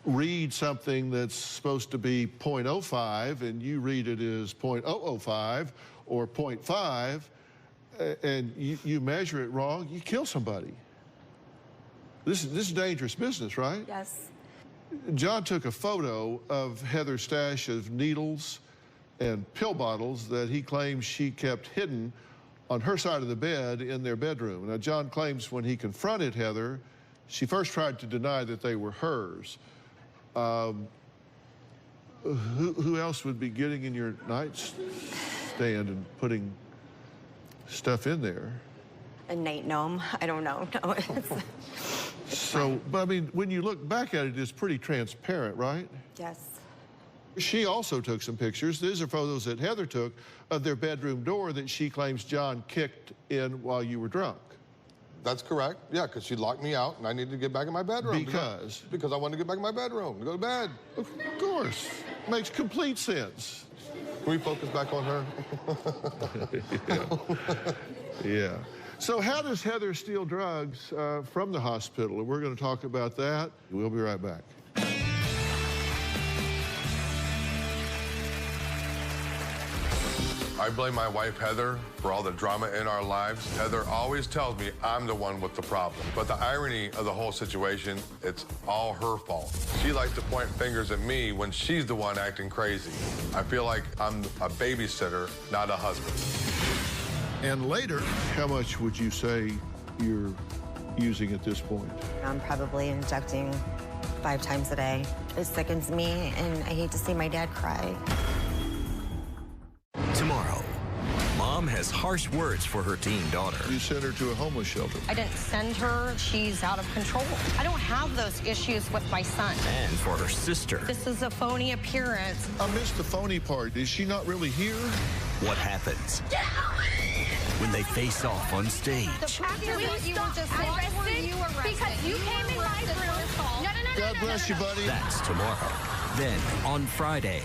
read something that's supposed to be 0.05, and you read it as 0.005 or 0.5, and you measure it wrong, you kill somebody. This is dangerous business, right? Yes. John took a photo of Heather's stash of needles and pill bottles that he claims she kept hidden on her side of the bed in their bedroom. Now, John claims when he confronted Heather, she first tried to deny that they were hers. Who else would be getting in your nightstand and putting stuff in there? A night gnome? I don't know. No, so, but I mean, when you look back at it, it's pretty transparent, right? Yes. She also took some pictures. These are photos that Heather took of their bedroom door that she claims John kicked in while you were drunk. That's correct. Yeah, because she locked me out and I needed to get back in my bedroom. Because? Because I wanted to get back in my bedroom to go to bed. Of course. Makes complete sense. Can we focus back on her? Yeah. So how does Heather steal drugs from the hospital? And we're going to talk about that. We'll be right back. I blame my wife, Heather, for all the drama in our lives. Heather always tells me I'm the one with the problem. But the irony of the whole situation, it's all her fault. She likes to point fingers at me when she's the one acting crazy. I feel like I'm a babysitter, not a husband. And later, how much would you say you're using at this point? I'm probably injecting 5 times a day. It sickens me, and I hate to see my dad cry. Tomorrow, mom has harsh words for her teen daughter. You sent her to a homeless shelter. I didn't send her. She's out of control. I don't have those issues with my son. And for her sister. This is a phony appearance. I missed the phony part. Is she not really here? What happens when they face off on stage? After what you were just arrested because you came in my room. No. God bless you, buddy. That's tomorrow. Then, on Friday,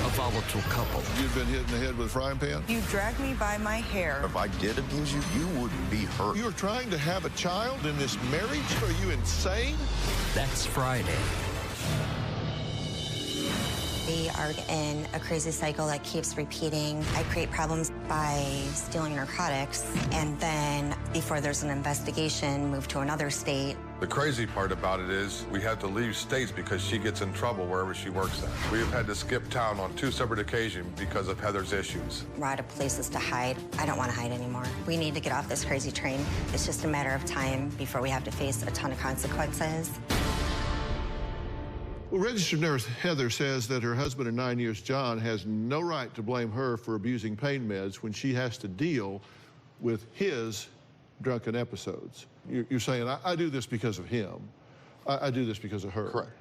a volatile couple. You've been hit in the head with a frying pan? You dragged me by my hair. If I did abuse you, you wouldn't be hurt. You're trying to have a child in this marriage? Are you insane? That's Friday. We are in a crazy cycle that keeps repeating. I create problems by stealing narcotics, and then before there's an investigation, move to another state. The crazy part about it is we have to leave states because she gets in trouble wherever she works at. We have had to skip town on 2 separate occasions because of Heather's issues. We're out of places to hide. I don't want to hide anymore. We need to get off this crazy train. It's just a matter of time before we have to face a ton of consequences. Well, registered nurse Heather says that her husband of 9 years, John, has no right to blame her for abusing pain meds when she has to deal with his drunken episodes. You're saying, I do this because of him. I do this because of her. Correct.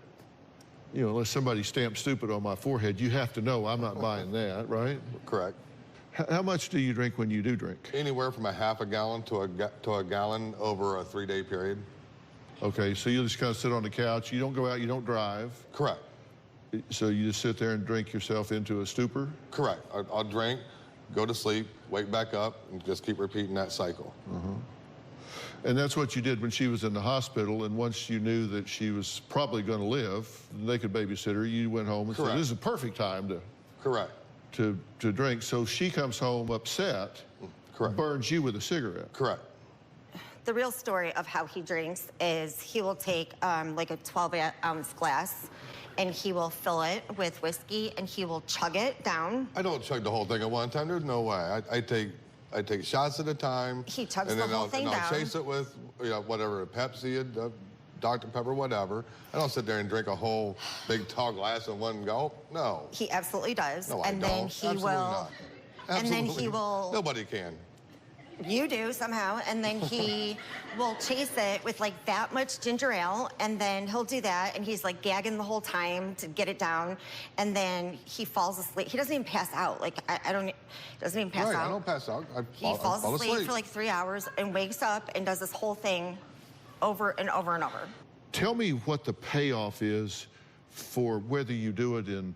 You know, unless somebody stamps stupid on my forehead, you have to know I'm not buying that, right? Correct. How much do you drink when you do drink? Anywhere from a half a gallon to a gallon over a 3-day period. Okay, so you just kind of sit on the couch. You don't go out, you don't drive. Correct. So you just sit there and drink yourself into a stupor? Correct. I'll drink, go to sleep, wake back up, and just keep repeating that cycle. And that's what you did when she was in the hospital, and once you knew that she was probably going to live, they could babysit her, you went home and said, this is a perfect time to... Correct. To drink. So she comes home upset, burns you with a cigarette. Correct. The real story of how he drinks is he will take like a 12-ounce glass and he will fill it with whiskey and he will chug it down. I don't chug the whole thing at one time. There's no way. I take shots at a time. He chugs and the then whole thing down. I'll chase it with whatever, Pepsi, Dr. Pepper, whatever. I don't sit there and drink a whole big tall glass in one gulp. No. He absolutely does. No, and I then don't. he Absolutely will. not. And then Absolutely he will. Nobody can. You do somehow, and then he will chase it with like that much ginger ale, and then he'll do that, and he's like gagging the whole time to get it down, and then he falls asleep. He doesn't even pass out. Like doesn't even pass out. I don't pass out. He falls asleep for like 3 hours and wakes up and does this whole thing over and over and over. Tell me what the payoff is for whether you do it in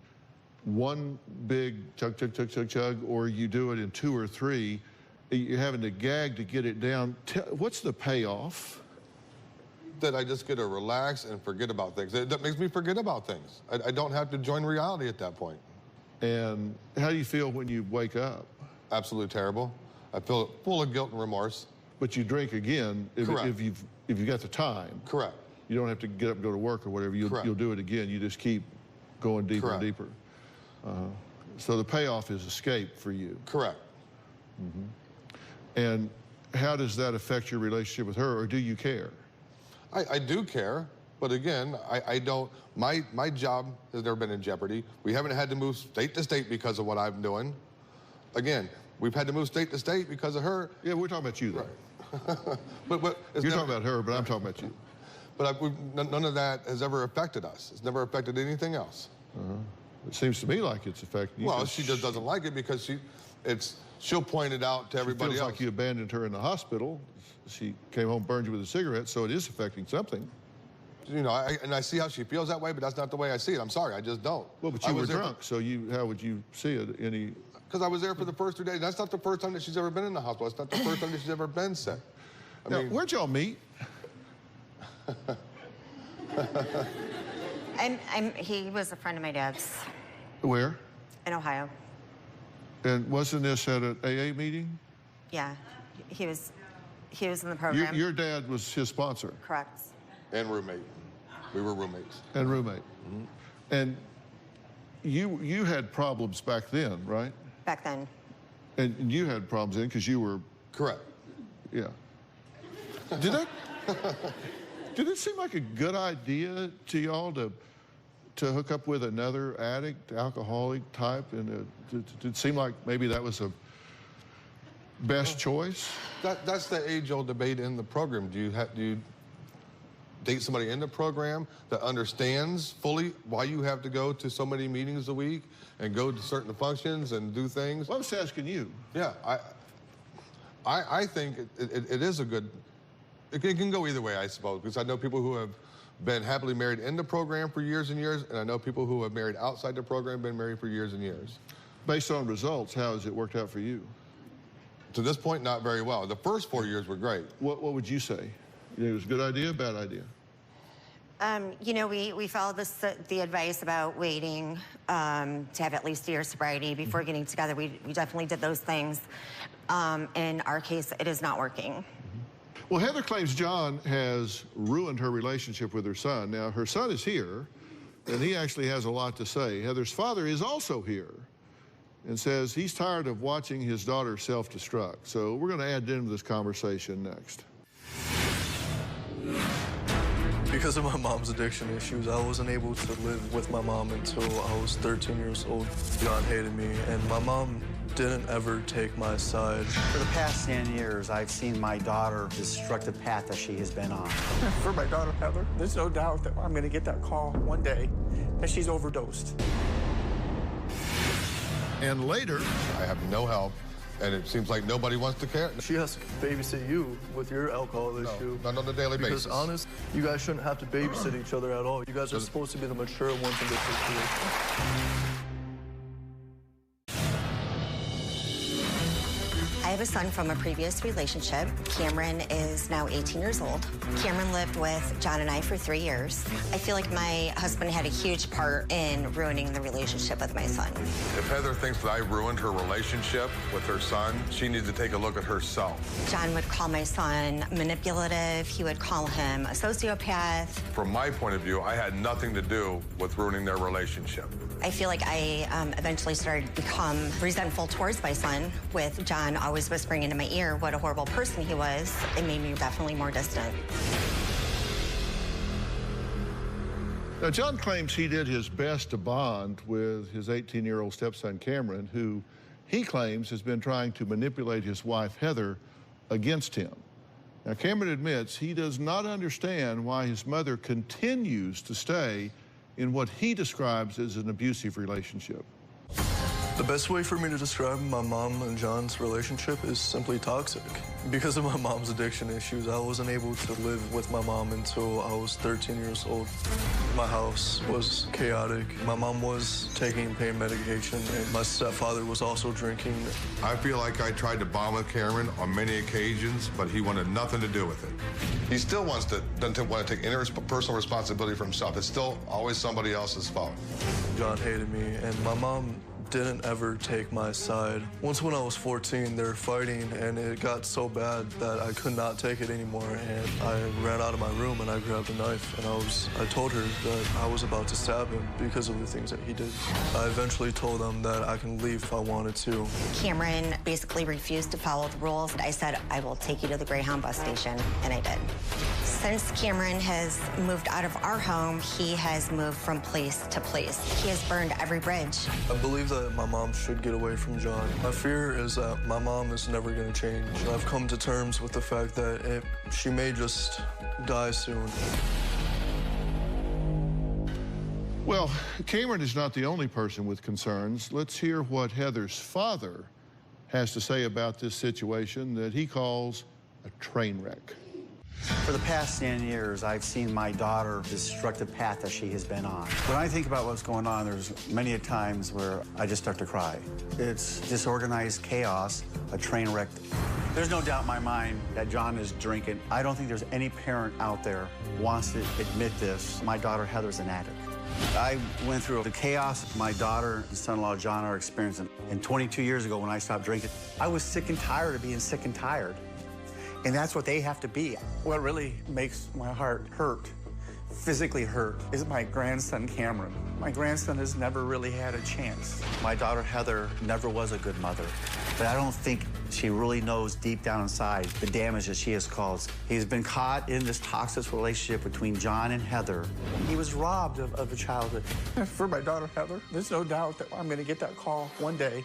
one big chug, chug, chug, chug, chug, or you do it in 2 or 3. You're having to gag to get it down. What's the payoff? That I just get to relax and forget about things. That makes me forget about things. I don't have to join reality at that point. And how do you feel when you wake up? Absolutely terrible. I feel full of guilt and remorse. But you drink again if you've got the time. Correct. You don't have to get up and go to work or whatever. You'll do it again. You just keep going deeper and deeper. So the payoff is escape for you. Correct. And how does that affect your relationship with her, or do you care? I do care, but again, I don't. My job has never been in jeopardy. We haven't had to move state to state because of what I'm doing. Again, we've had to move state to state because of her. Yeah, we're talking about you, though. But you're talking about her, but I'm talking about you. But none of that has ever affected us. It's never affected anything else. It seems to me like it's affecting you. Well, she just doesn't like it because she'll point it out to everybody else. Like you abandoned her in the hospital. She came home, burned you with a cigarette, so it is affecting something. You know, I see how she feels that way, but that's not the way I see it. I'm sorry, I just don't. Well, but you were drunk, so how would you see it? Because I was there for the first 3 days. That's not the first time that she's ever been in the hospital. It's not the first time that she's ever been sick. Now, where'd y'all meet? He was a friend of my dad's. Where? In Ohio. And wasn't this at an AA meeting? Yeah, he was in the program. Your dad was his sponsor? Correct. And roommate. We were roommates. And roommate. And you had problems back then, right? Back then. And you had problems then because you were... Correct. Yeah. Did it seem like a good idea to y'all to hook up with another addict, alcoholic type, and did it seem like maybe that was a best choice? That's the age-old debate in the program. Do you date somebody in the program that understands fully why you have to go to so many meetings a week and go to certain functions and do things? Well, I'm just asking you. Yeah, I think it is a good. It can go either way, I suppose, because I know people who have been happily married in the program for years and years, and I know people who have married outside the program, been married for years and years. Based on results, how has it worked out for you? To this point, not very well. The first 4 years were great. What would you say? You think it was a good idea, bad idea? You know, we followed the advice about waiting to have at least a year sobriety before getting together. We definitely did those things. In our case, it is not working. Well, Heather claims John has ruined her relationship with her son. Now, her son is here, and he actually has a lot to say. Heather's father is also here and says he's tired of watching his daughter self-destruct. So we're going to add into this conversation next. Because of my mom's addiction issues, I wasn't able to live with my mom until I was 13 years old. John hated me, and my mom didn't ever take my side. For the past 10 years, I've seen my daughter the destructive path that she has been on. For my daughter, Heather, there's no doubt that I'm going to get that call one day that she's overdosed. And later, I have no help, and it seems like nobody wants to care. She has to babysit you with your alcohol issue. Not on a daily basis. Because honest, you guys shouldn't have to babysit each other at all. You guys are supposed to be the mature ones in this situation. I have a son from a previous relationship. Cameron is now 18 years old. Cameron lived with John and I for 3 years. I feel like my husband had a huge part in ruining the relationship with my son. If Heather thinks that I ruined her relationship with her son, she needs to take a look at herself. John would call my son manipulative. He would call him a sociopath. From my point of view, I had nothing to do with ruining their relationship. I feel like I eventually started to become resentful towards my son, with John always whispering into my ear what a horrible person he was. It made me definitely more distant. Now, John claims he did his best to bond with his 18-year-old stepson, Cameron, who he claims has been trying to manipulate his wife, Heather, against him. Now, Cameron admits he does not understand why his mother continues to stay in what he describes as an abusive relationship. The best way for me to describe my mom and John's relationship is simply toxic. Because of my mom's addiction issues, I wasn't able to live with my mom until I was 13 years old. My house was chaotic. My mom was taking pain medication, and my stepfather was also drinking. I feel like I tried to bond with Cameron on many occasions, but he wanted nothing to do with it. He still doesn't want to take any personal responsibility for himself. It's still always somebody else's fault. John hated me, and my mom didn't ever take my side. Once when I was 14, they were fighting, and it got so bad that I could not take it anymore, and I ran out of my room and I grabbed a knife, and I told her that I was about to stab him because of the things that he did. I eventually told them that I can leave if I wanted to. Cameron basically refused to follow the rules. I said, I will take you to the Greyhound bus station, and I did. Since Cameron has moved out of our home, he has moved from place to place. He has burned every bridge. I believe that my mom should get away from John. My fear is that my mom is never going to change. I've come to terms with the fact that she may just die soon. Well, Cameron is not the only person with concerns. Let's hear what Heather's father has to say about this situation that he calls a train wreck. For the past 10 years, I've seen my daughter the destructive path that she has been on. When I think about what's going on, there's many a times where I just start to cry. It's disorganized chaos, a train wreck. There's no doubt in my mind that John is drinking. I don't think there's any parent out there who wants to admit this. My daughter Heather's an addict. I went through the chaos my daughter and son-in-law John are experiencing. And 22 years ago when I stopped drinking, I was sick and tired of being sick and tired. And that's what they have to be. What really makes my heart hurt, physically hurt, is my grandson, Cameron. My grandson has never really had a chance. My daughter, Heather, never was a good mother. But I don't think she really knows deep down inside the damage that she has caused. He's been caught in this toxic relationship between John and Heather. He was robbed of a childhood. For my daughter, Heather, there's no doubt that I'm going to get that call one day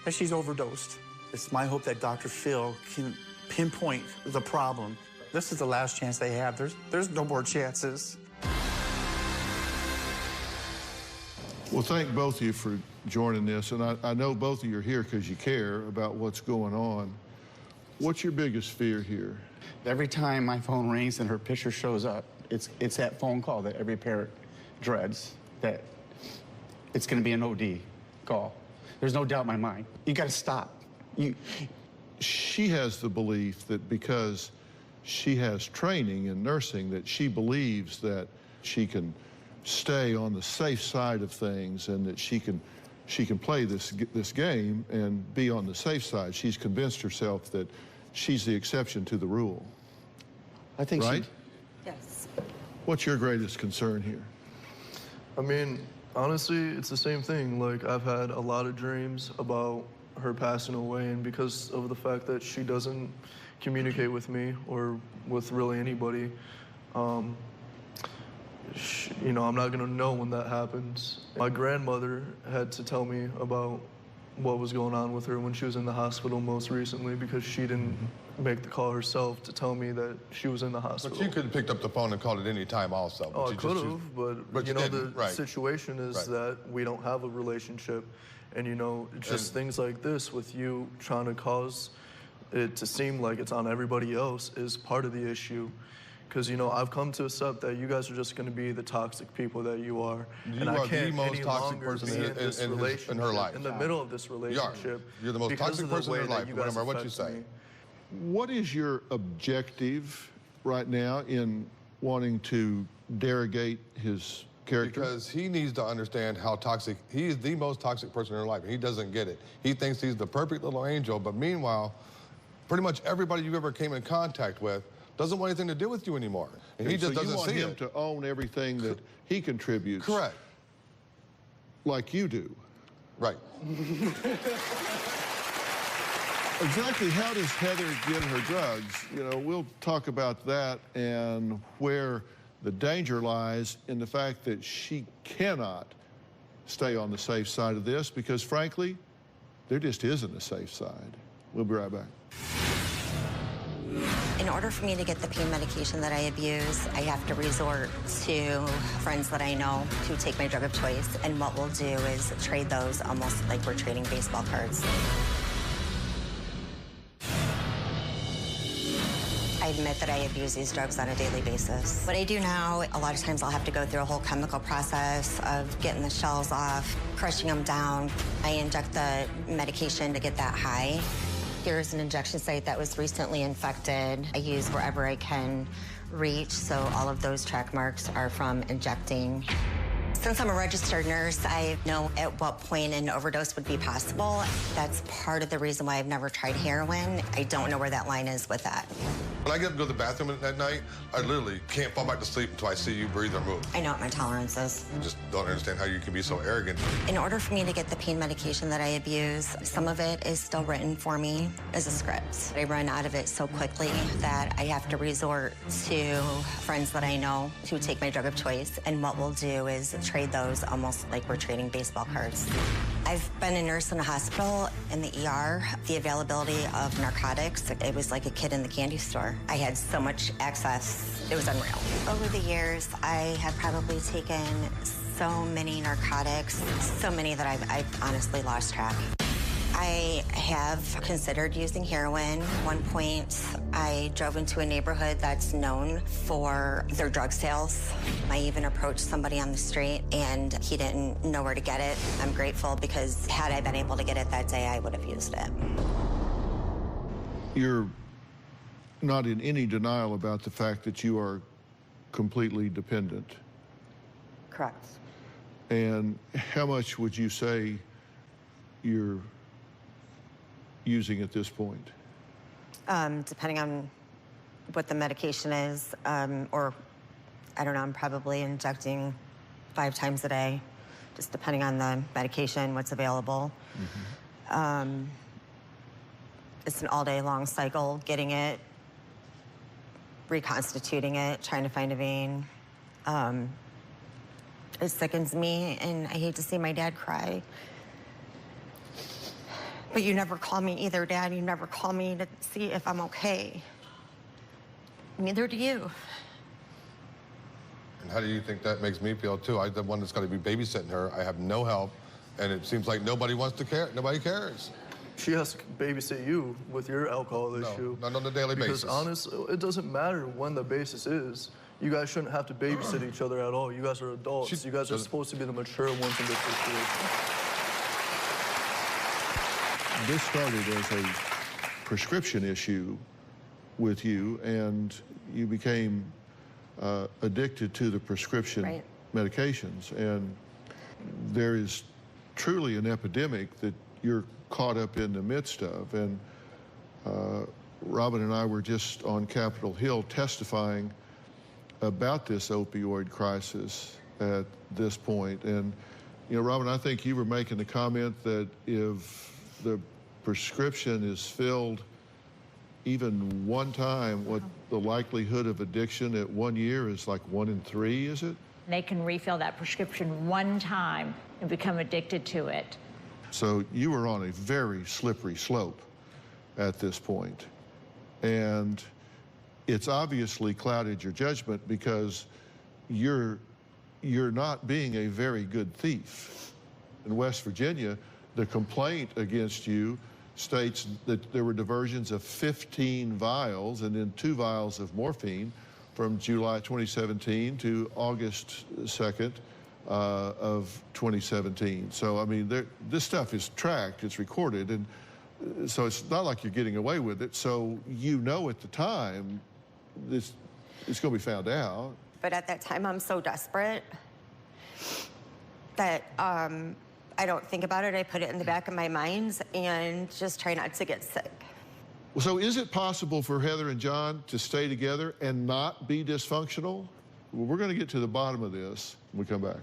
that she's overdosed. It's my hope that Dr. Phil can pinpoint the problem. This is the last chance they have. There's no more chances. Well, thank both of you for joining this, and I know both of you are here because you care about what's going on. What's your biggest fear here? Every time my phone rings and her picture shows up, it's that phone call that every parent dreads, that it's going to be an OD call. There's no doubt in my mind. You got to stop. She has the belief that because she has training in nursing, that she believes that she can stay on the safe side of things and that she can play this game and be on the safe side. She's convinced herself that she's the exception to the rule. I think right? Yes. What's your greatest concern here? I mean, honestly, it's the same thing. Like, I've had a lot of dreams about her passing away, and because of the fact that she doesn't communicate with me or with really anybody, you know, I'm not gonna know when that happens. My grandmother had to tell me about what was going on with her when she was in the hospital most recently because she didn't make the call herself to tell me that she was in the hospital. But you could have picked up the phone and called at any time also. Oh, I could have, but you know, the situation is Right. that we don't have a relationship. And you know, just things like this with you trying to cause it to seem like it's on everybody else is part of the issue. Because, you know, I've come to accept that you guys are just going to be the toxic people that you are. You and are I can't the most any toxic longer person be in this relationship, in her life. in the middle of this relationship. You're the most because toxic of the person in way her that life, you no guys matter what you affect say. me. What is your objective right now in wanting to derogate his character? Because he needs to understand how toxic, he is the most toxic person in her life. He doesn't get it. He thinks he's the perfect little angel, but meanwhile, pretty much everybody you ever came in contact with doesn't want anything to do with you anymore. And he just doesn't see it. So you want him to own everything that he contributes. Correct. Like you do. Right. Exactly how does Heather get her drugs? You know, we'll talk about that and where the danger lies in the fact that she cannot stay on the safe side of this because, frankly, there just isn't a safe side. We'll be right back. In order for me to get the pain medication that I abuse, I have to resort to friends that I know who take my drug of choice, and what we'll do is trade those almost like we're trading baseball cards. I admit that I abuse these drugs on a daily basis. What I do now, a lot of times I'll have to go through a whole chemical process of getting the shells off, crushing them down. I inject the medication to get that high. Here's an injection site that was recently infected. I use wherever I can reach, so all of those track marks are from injecting. Since I'm a registered nurse, I know at what point an overdose would be possible. That's part of the reason why I've never tried heroin. I don't know where that line is with that. When I get up to go to the bathroom at night, I literally can't fall back to sleep until I see you breathe or move. I know what my tolerance is. I just don't understand how you can be so arrogant. In order for me to get the pain medication that I abuse, some of it is still written for me as a script. I run out of it so quickly that I have to resort to friends that I know who take my drug of choice, and what we'll do is trade those almost like we're trading baseball cards. I've been a nurse in a hospital in the ER. The availability of narcotics, it was like a kid in the candy store. I had so much access, it was unreal. Over the years, I have probably taken so many narcotics, so many that I've honestly lost track. I have considered using heroin. At one point, I drove into a neighborhood that's known for their drug sales. I even approached somebody on the street, and he didn't know where to get it. I'm grateful because had I been able to get it that day, I would have used it. You're not in any denial about the fact that you are completely dependent. Correct. And how much would you say you're using at this point? Depending on what the medication is, or I don't know, I'm probably injecting 5 times a day, just depending on the medication, what's available. Mm-hmm. It's an all-day long cycle, getting it, reconstituting it, trying to find a vein. It sickens me, and I hate to see my dad cry. But you never call me either, Dad. You never call me to see if I'm okay. Neither do you. And how do you think that makes me feel, too? I'm the one that's got to be babysitting her. I have no help, and it seems like nobody wants to care. Nobody cares. She has to babysit you with your alcohol issue. Not on a daily basis. Because honestly, it doesn't matter when the basis is. You guys shouldn't have to babysit each other at all. You guys are adults. You guys are supposed to be the mature ones in this situation. This started as a prescription issue with you, and you became addicted to the prescription medications. And there is truly an epidemic that you're caught up in the midst of. And Robin and I were just on Capitol Hill testifying about this opioid crisis at this point. And, you know, Robin, I think you were making the comment that if the prescription is filled even one time, what the likelihood of addiction at 1 year is like 1 in 3, is it? They can refill that prescription one time and become addicted to it. So you were on a very slippery slope at this point. And it's obviously clouded your judgment because you're not being a very good thief. In West Virginia, the complaint against you states that there were diversions of 15 vials and then 2 vials of morphine from July 2017 to August 2nd of 2017. So, I mean, this stuff is tracked, it's recorded, and so it's not like you're getting away with it. So you know at the time it's going to be found out. But at that time, I'm so desperate that I don't think about it. I put it in the back of my mind and just try not to get sick. So is it possible for Heather and John to stay together and not be dysfunctional? Well, we're going to get to the bottom of this when we come back.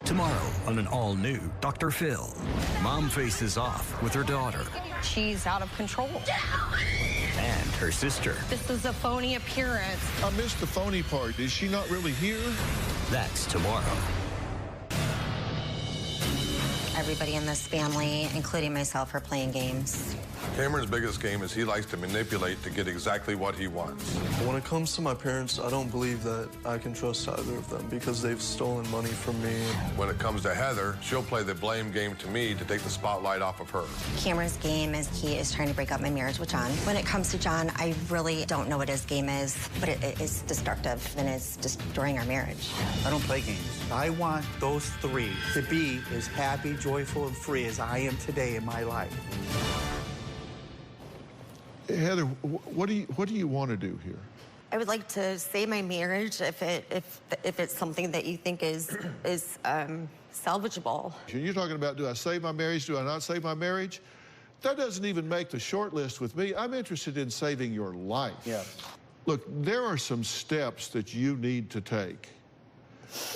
Tomorrow on an all-new Dr. Phil, Mom faces off with her daughter. She's out of control. And her sister. This is a phony appearance. I missed the phony part. Is she not really here? That's tomorrow. Everybody in this family, including myself, are playing games. Cameron's biggest game is he likes to manipulate to get exactly what he wants. When it comes to my parents, I don't believe that I can trust either of them because they've stolen money from me. When it comes to Heather, she'll play the blame game to me to take the spotlight off of her. Cameron's game is trying to break up my marriage with John. When it comes to John, I really don't know what his game is, but it is destructive and it's destroying our marriage. I don't play games. I want those three to be as happy, joyful, and free as I am today in my life. Heather, what do you want to do here? I would like to save my marriage if it's something that you think is salvageable. You're talking about, do I save my marriage? Do I not save my marriage? That doesn't even make the short list with me. I'm interested in saving your life. Yeah. Look, there are some steps that you need to take.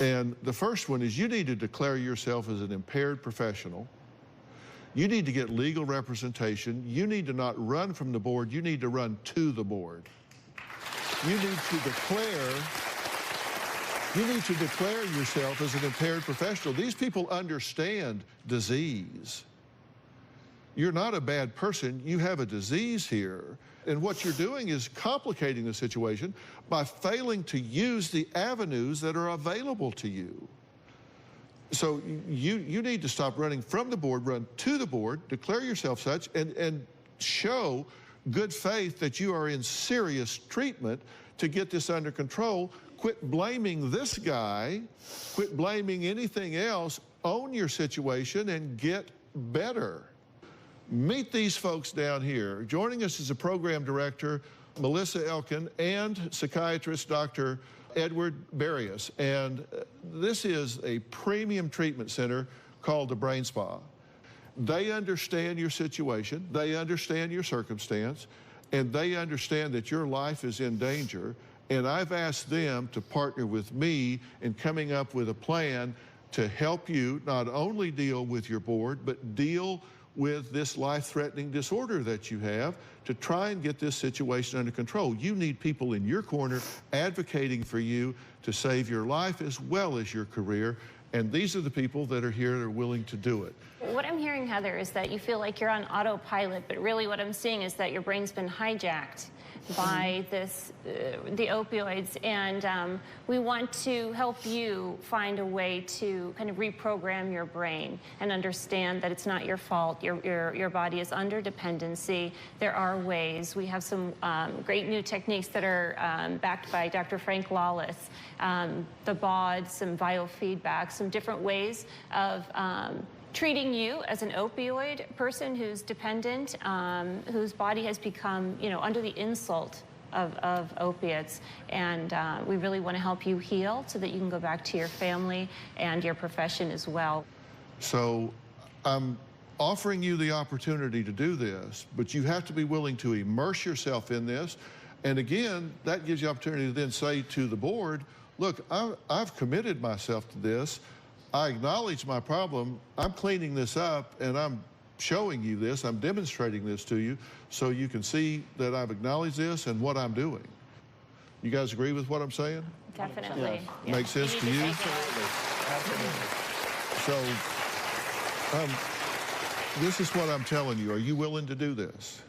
And the first one is you need to declare yourself as an impaired professional. You need to get legal representation. You need to not run from the board. You need to run to the board. You need to declare yourself as an impaired professional. These people understand disease. You're not a bad person. You have a disease here. And what you're doing is complicating the situation by failing to use the avenues that are available to you. So you need to stop running from the board, run to the board, declare yourself such, and show good faith that you are in serious treatment to get this under control. Quit blaming this guy, quit blaming anything else, own your situation and get better. Meet these folks down here. Joining us is a program director, Melissa Elkin, and psychiatrist, Dr. Edward Barrios. And this is a premium treatment center called the Brain Spa. They understand your situation, they understand your circumstance, and they understand that your life is in danger. And I've asked them to partner with me in coming up with a plan to help you not only deal with your board, but deal with this life-threatening disorder that you have to try and get this situation under control. You need people in your corner advocating for you to save your life as well as your career, and these are the people that are here that are willing to do it. What I'm hearing, Heather, is that you feel like you're on autopilot, but really what I'm seeing is that your brain's been hijacked by the opioids, and we want to help you find a way to kind of reprogram your brain and understand that it's not your fault. Your body is under dependency. There are ways. We have some great new techniques that are backed by Dr. Frank Lawless, the BOD, some biofeedback, some different ways of treating you as an opioid person who's dependent, whose body has become, under the insult of opiates. And we really want to help you heal so that you can go back to your family and your profession as well. So I'm offering you the opportunity to do this, but you have to be willing to immerse yourself in this. And again, that gives you opportunity to then say to the board, look, I've committed myself to this. I acknowledge my problem, I'm cleaning this up, and I'm showing you this, I'm demonstrating this to you, so you can see that I've acknowledged this and what I'm doing. You guys agree with what I'm saying? Definitely. Yeah. Makes sense to you? So, this is what I'm telling you. Are you willing to do this?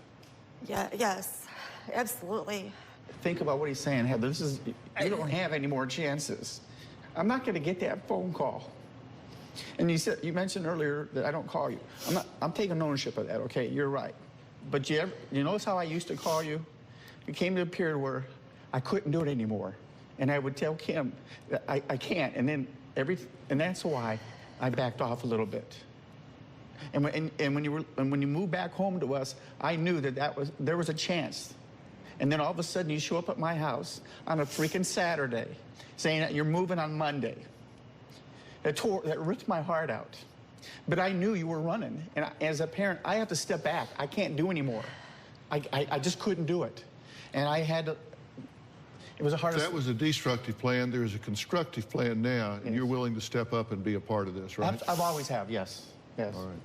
Yeah, yes, absolutely. Think about what he's saying, Heather. You don't have any more chances. I'm not going to get that phone call. And you mentioned earlier that I don't call you. I'm taking ownership of that, okay? You're right. But you notice how I used to call you? It came to a period where I couldn't do it anymore. And I would tell Kim that I can't. And then and that's why I backed off a little bit. And when you moved back home to us, I knew that there was a chance. And then all of a sudden you show up at my house on a freaking Saturday saying that you're moving on Monday. That ripped my heart out. But I knew you were running. And as a parent, I have to step back. I can't do anymore. I just couldn't do it. And I had to, it was a hard. That was a destructive plan. There's a constructive plan now, and you're willing to step up and be a part of this, right? I've always have, yes. Yes. All right.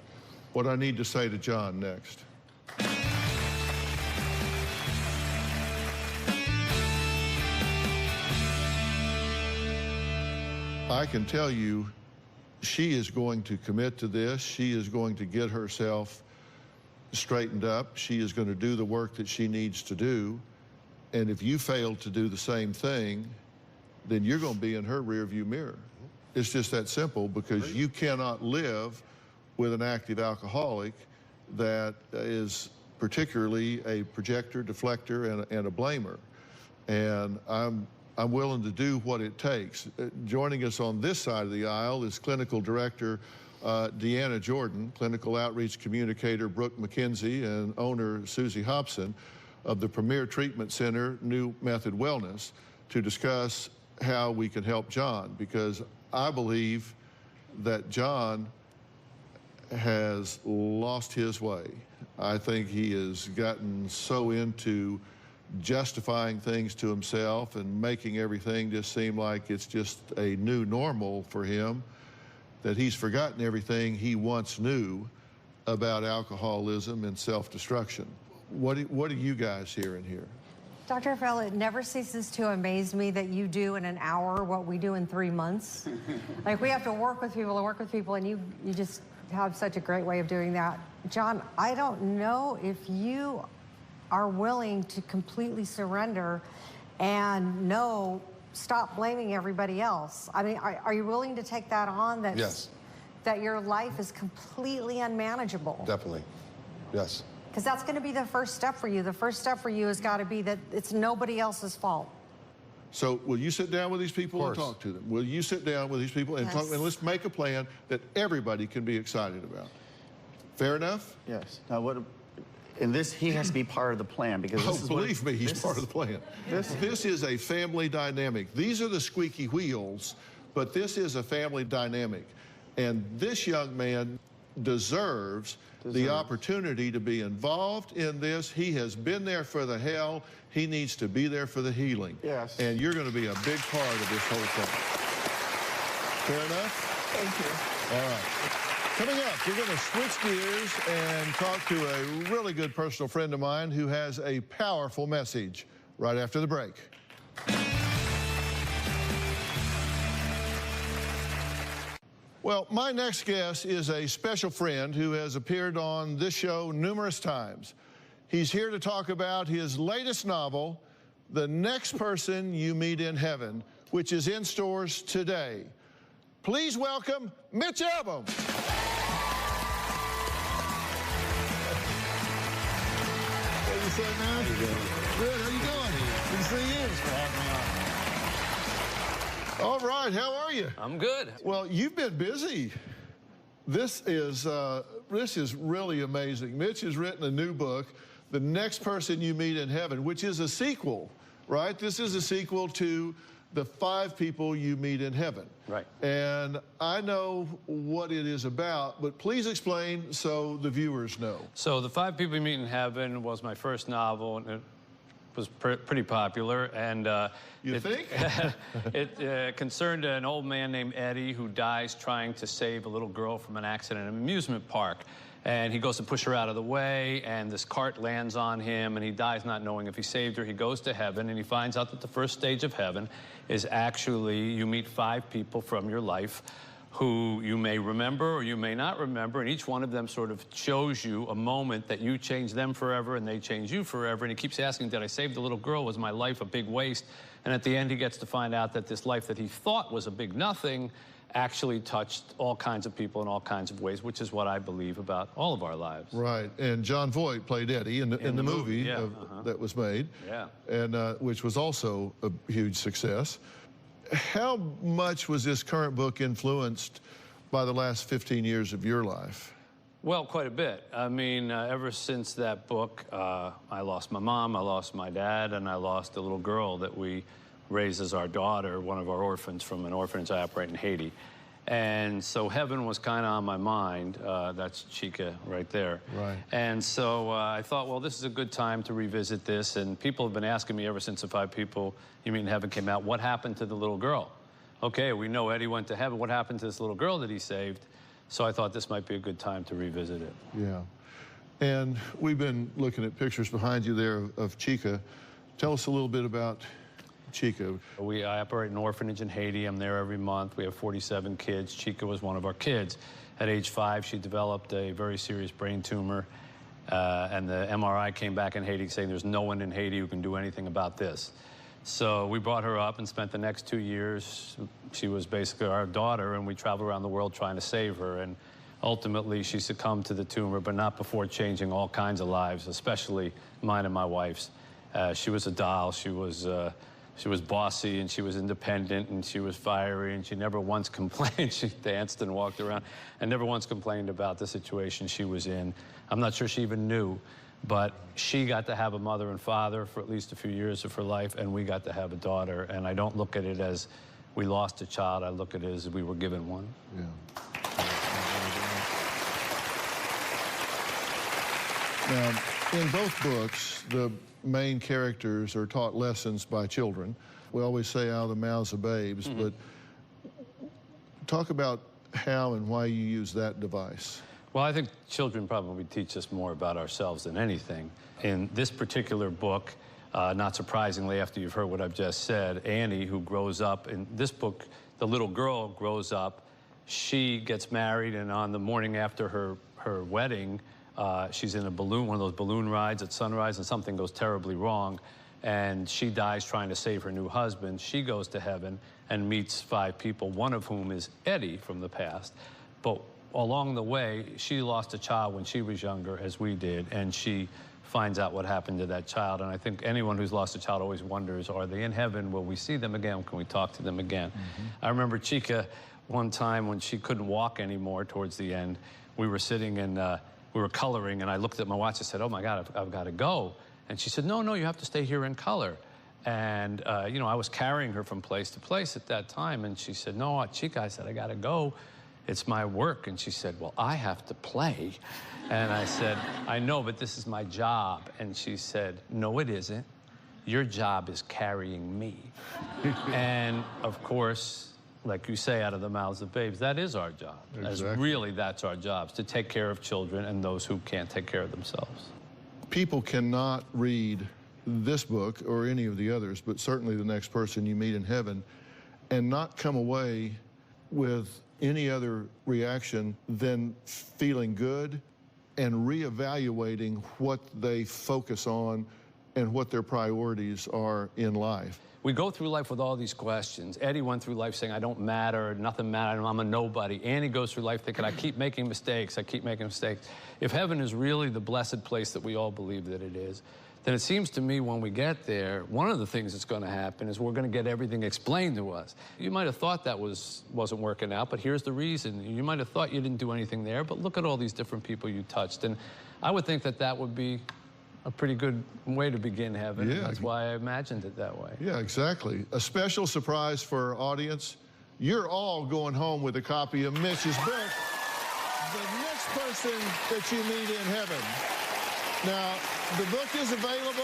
What I need to say to John next. I can tell you, she is going to commit to this. She is going to get herself straightened up. She is going to do the work that she needs to do. And if you fail to do the same thing, then you're going to be in her rearview mirror. It's just that simple, because you cannot live with an active alcoholic that is particularly a projector, deflector, and a blamer. And I'm willing to do what it takes. Joining us on this side of the aisle is Clinical Director Deanna Jordan, Clinical Outreach Communicator Brooke McKenzie, and owner Susie Hobson of the Premier Treatment Center, New Method Wellness, to discuss how we can help John, because I believe that John has lost his way. I think he has gotten so into justifying things to himself and making everything just seem like it's just a new normal for him, that he's forgotten everything he once knew about alcoholism and self-destruction. What are you guys hearing here? Dr. Phil, it never ceases to amaze me that you do in an hour what we do in 3 months. Like, we have to work with people, and you just have such a great way of doing that. John, I don't know if you are willing to completely surrender and stop blaming everybody else. I mean, are you willing to take that on? Yes. That your life is completely unmanageable? Definitely, yes. Because that's going to be the first step for you. The first step for you has got to be that it's nobody else's fault. So will you sit down with these people and talk to them? Will you sit down with these people and talk, and let's make a plan that everybody can be excited about? Fair enough? Yes. Now, and he has to be part of the plan, because believe me, he's part of the plan. This is a family dynamic. These are the squeaky wheels, but this is a family dynamic. And this young man deserves the opportunity to be involved in this. He has been there for the hell. He needs to be there for the healing. Yes. And you're going to be a big part of this whole thing. Fair enough? Thank you. All right. Coming up, we're going to switch gears and talk to a really good personal friend of mine who has a powerful message right after the break. Well, my next guest is a special friend who has appeared on this show numerous times. He's here to talk about his latest novel, The Next Person You Meet in Heaven, which is in stores today. Please welcome Mitch Albom. What you say, man? How you doing? Good, how you doing? Good to see you. Thanks for having me on. All right, how are you? I'm good. Well, you've been busy. This is really amazing. Mitch has written a new book, The Next Person You Meet in Heaven, which is a sequel, right? This is a sequel to The 5 People You Meet in Heaven. Right. And I know what it is about, but please explain so the viewers know. So The 5 People You Meet in Heaven was my first novel, and it was pretty popular, and you think? It concerned an old man named Eddie who dies trying to save a little girl from an accident at an amusement park. And he goes to push her out of the way, and this cart lands on him, and he dies not knowing if he saved her. He goes to heaven, and he finds out that the first stage of heaven is actually you meet 5 people from your life who you may remember or you may not remember, and each one of them sort of shows you a moment that you change them forever and they change you forever. And he keeps asking, did I save the little girl? Was my life a big waste? And at the end, he gets to find out that this life that he thought was a big nothing actually touched all kinds of people in all kinds of ways, which is what I believe about all of our lives. Right, and John Voight played Eddie in the movie yeah. That was made, yeah, and which was also a huge success. How much was this current book influenced by the last 15 years of your life? Well, quite a bit. I mean, ever since that book, I lost my mom, I lost my dad, and I lost a little girl that we raised as our daughter, one of our orphans from an orphanage I operate in Haiti. And so heaven was kind of on my mind. That's Chica right there. Right. And so I thought, well, this is a good time to revisit this. And people have been asking me ever since the 5 People You Meet in Heaven came out, what happened to the little girl? Okay, we know Eddie went to heaven. What happened to this little girl that he saved? So I thought this might be a good time to revisit it. Yeah. And we've been looking at pictures behind you there of Chica. Tell us a little bit about Chica. I operate an orphanage in Haiti. I'm there every month. We have 47 kids. Chica was one of our kids. At age 5, she developed a very serious brain tumor, and the MRI came back in Haiti saying there's no one in Haiti who can do anything about this. So we brought her up and spent the next 2 years. She was basically our daughter, and we traveled around the world trying to save her. And ultimately, she succumbed to the tumor, but not before changing all kinds of lives, especially mine and my wife's. She was a doll. She was bossy, and she was independent, and she was fiery, and she never once complained. She danced and walked around and never once complained about the situation she was in. I'm not sure she even knew, but she got to have a mother and father for at least a few years of her life, and we got to have a daughter. And I don't look at it as we lost a child. I look at it as we were given one. Yeah. Now, in both books, the main characters are taught lessons by children. We always say out of the mouths of babes, but talk about how and why you use that device. Well, I think children probably teach us more about ourselves than anything. In this particular book, not surprisingly, after you've heard what I've just said, Annie, who grows up, in this book, the little girl grows up, she gets married, and on the morning after her wedding, she's in a balloon, one of those balloon rides at sunrise, and something goes terribly wrong, and she dies trying to save her new husband. She goes to heaven and meets 5 people, one of whom is Eddie from the past. But along the way, she lost a child when she was younger, as we did, and she finds out what happened to that child. And I think anyone who's lost a child always wonders, are they in heaven? Will we see them again? Can we talk to them again? I remember Chica, one time when she couldn't walk anymore towards the end, we were sitting and we were coloring, and I looked at my watch and said, oh my God, I've got to go. And she said, no, you have to stay here and color. And, you know, I was carrying her from place to place at that time, and she said, no, Chica, I said, I got to go. It's my work. And she said, well, I have to play. And I said, I know, but this is my job. And she said, no, it isn't. Your job is carrying me. And, of course, like you say, out of the mouths of babes, that is our job. Exactly. Really, that's our job, to take care of children and those who can't take care of themselves. People cannot read this book or any of the others, but certainly The Next Person You Meet in Heaven, and not come away with any other reaction than feeling good and reevaluating what they focus on and what their priorities are in life. We go through life with all these questions. Eddie went through life saying, I don't matter, nothing matters, I'm a nobody. Annie goes through life thinking, I keep making mistakes, I keep making mistakes. If heaven is really the blessed place that we all believe that it is, then it seems to me when we get there, one of the things that's going to happen is we're going to get everything explained to us. You might have thought that wasn't working out, but here's the reason. You might have thought you didn't do anything there, but look at all these different people you touched. And I would think that that would be a pretty good way to begin heaven. Yeah. That's why I imagined it that way. Yeah, exactly. A special surprise for our audience. You're all going home with a copy of Mitch's book, The Next Person That You Meet in Heaven. Now, the book is available,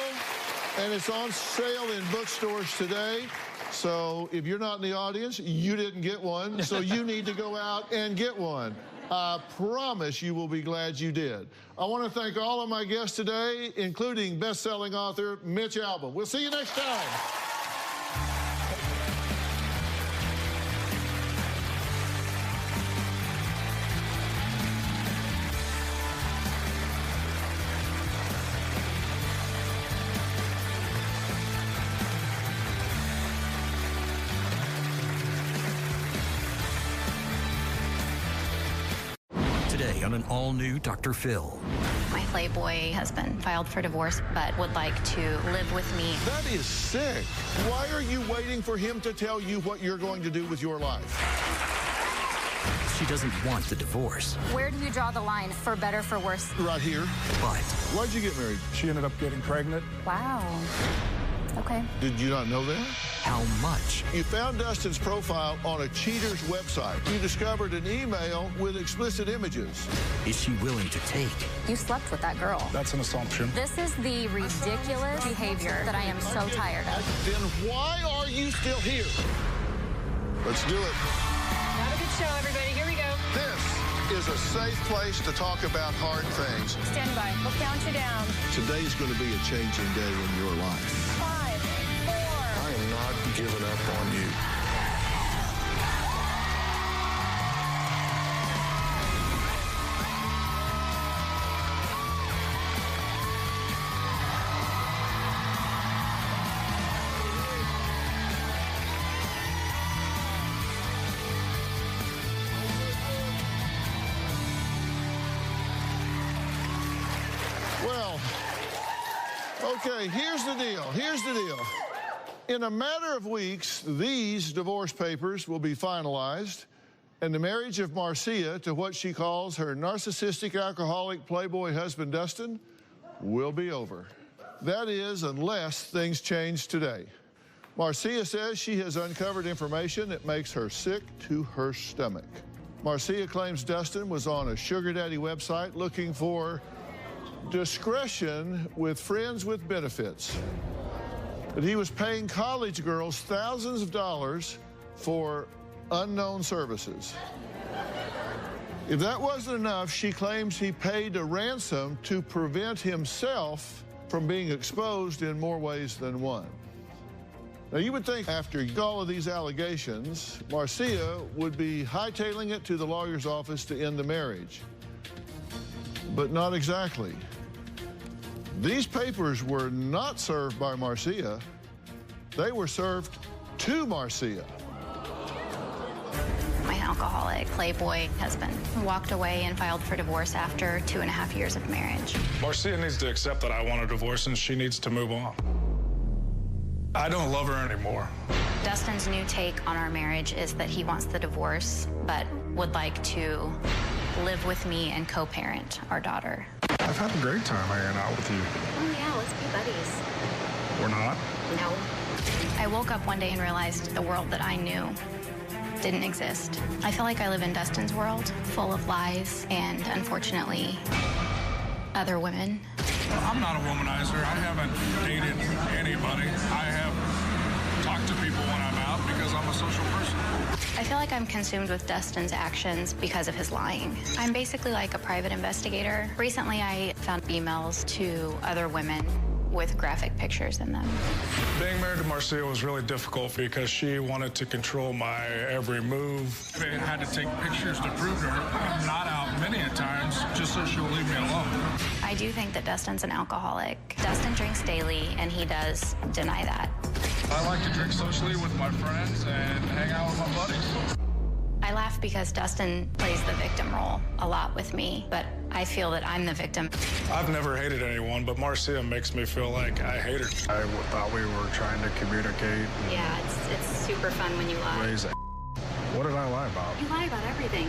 and it's on sale in bookstores today. So if you're not in the audience, you didn't get one, so you need to go out and get one. I promise you will be glad you did. I want to thank all of my guests today, including best-selling author Mitch Albom. We'll see you next time. Today on an all-new Dr. Phil. My Playboy husband filed for divorce, but would like to live with me. That is sick. Why are you waiting for him to tell you what you're going to do with your life? She doesn't want the divorce. Where do you draw the line, for better, for worse? Right here. But why'd you get married? She ended up getting pregnant. Wow. Okay. Did you not know that? How much? You found Dustin's profile on a cheater's website. You discovered an email with explicit images. Is she willing to take? You slept with that girl. That's an assumption. This is the ridiculous behavior that I am so tired of. Then why are you still here? Let's do it. Have a good show, everybody. Here we go. This is a safe place to talk about hard things. Stand by. We'll count you down. Today's going to be a changing day in your life. 5, 4. I am not giving up on you. Well, okay, here's the deal. Here's the deal. In a matter of weeks, these divorce papers will be finalized, and the marriage of Marcia to what she calls her narcissistic, alcoholic Playboy husband, Dustin, will be over. That is, unless things change today. Marcia says she has uncovered information that makes her sick to her stomach. Marcia claims Dustin was on a sugar daddy website looking for discretion with friends with benefits. That he was paying college girls thousands of dollars for unknown services. If that wasn't enough, she claims he paid a ransom to prevent himself from being exposed in more ways than one. Now, you would think after all of these allegations, Marcia would be hightailing it to the lawyer's office to end the marriage. But not exactly. These papers were not served by Marcia. They were served to Marcia. My alcoholic Playboy husband walked away and filed for divorce after 2.5 years of marriage. Marcia needs to accept that I want a divorce and she needs to move on. I don't love her anymore. Dustin's new take on our marriage is that he wants the divorce, but would like to live with me and co-parent our daughter. I've had a great time hanging out with you. Oh yeah, let's be buddies. We're not? No. I woke up one day and realized the world that I knew didn't exist. I feel like I live in Dustin's world, full of lies and, unfortunately, other women. I'm not a womanizer. I haven't dated anybody. I have talked to people when I'm out because I'm a social person. I feel like I'm consumed with Dustin's actions because of his lying. I'm basically like a private investigator. Recently, I found emails to other women with graphic pictures in them. Being married to Marcia was really difficult because she wanted to control my every move. I had to take pictures to prove to her I'm not out many a times just so she'll leave me alone. I do think that Dustin's an alcoholic. Dustin drinks daily, and he does deny that. I like to drink socially with my friends and hang out with my buddies. I laugh because Dustin plays the victim role a lot with me, but I feel that I'm the victim. I've never hated anyone, but Marcia makes me feel like I hate her. I thought we were trying to communicate. Yeah, it's super fun when you lie. Raise a What did I lie about? You lie about everything.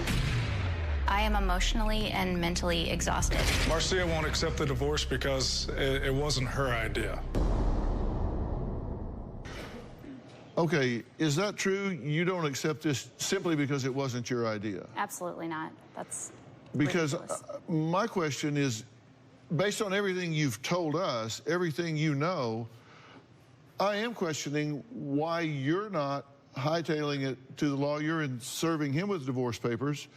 I am emotionally and mentally exhausted. Marcia won't accept the divorce because it wasn't her idea. Okay, is that true? You don't accept this simply because it wasn't your idea? Absolutely not. That's because my question is, based on everything you've told us, everything you know, I am questioning why you're not hightailing it to the lawyer and serving him with divorce papers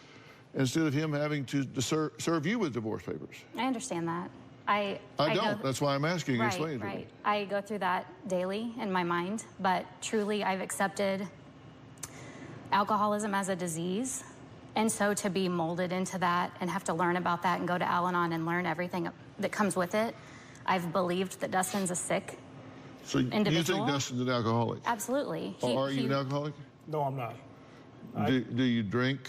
instead of him having to serve you with divorce papers. I understand that. I don't. That's why I'm asking you to explain it to me. I go through that daily in my mind, but truly I've accepted alcoholism as a disease. And so to be molded into that and have to learn about that and go to Al-Anon and learn everything that comes with it, I've believed that Dustin's a sick individual. You think Dustin's an alcoholic? Absolutely. Are you an alcoholic? No, I'm not. Do you drink?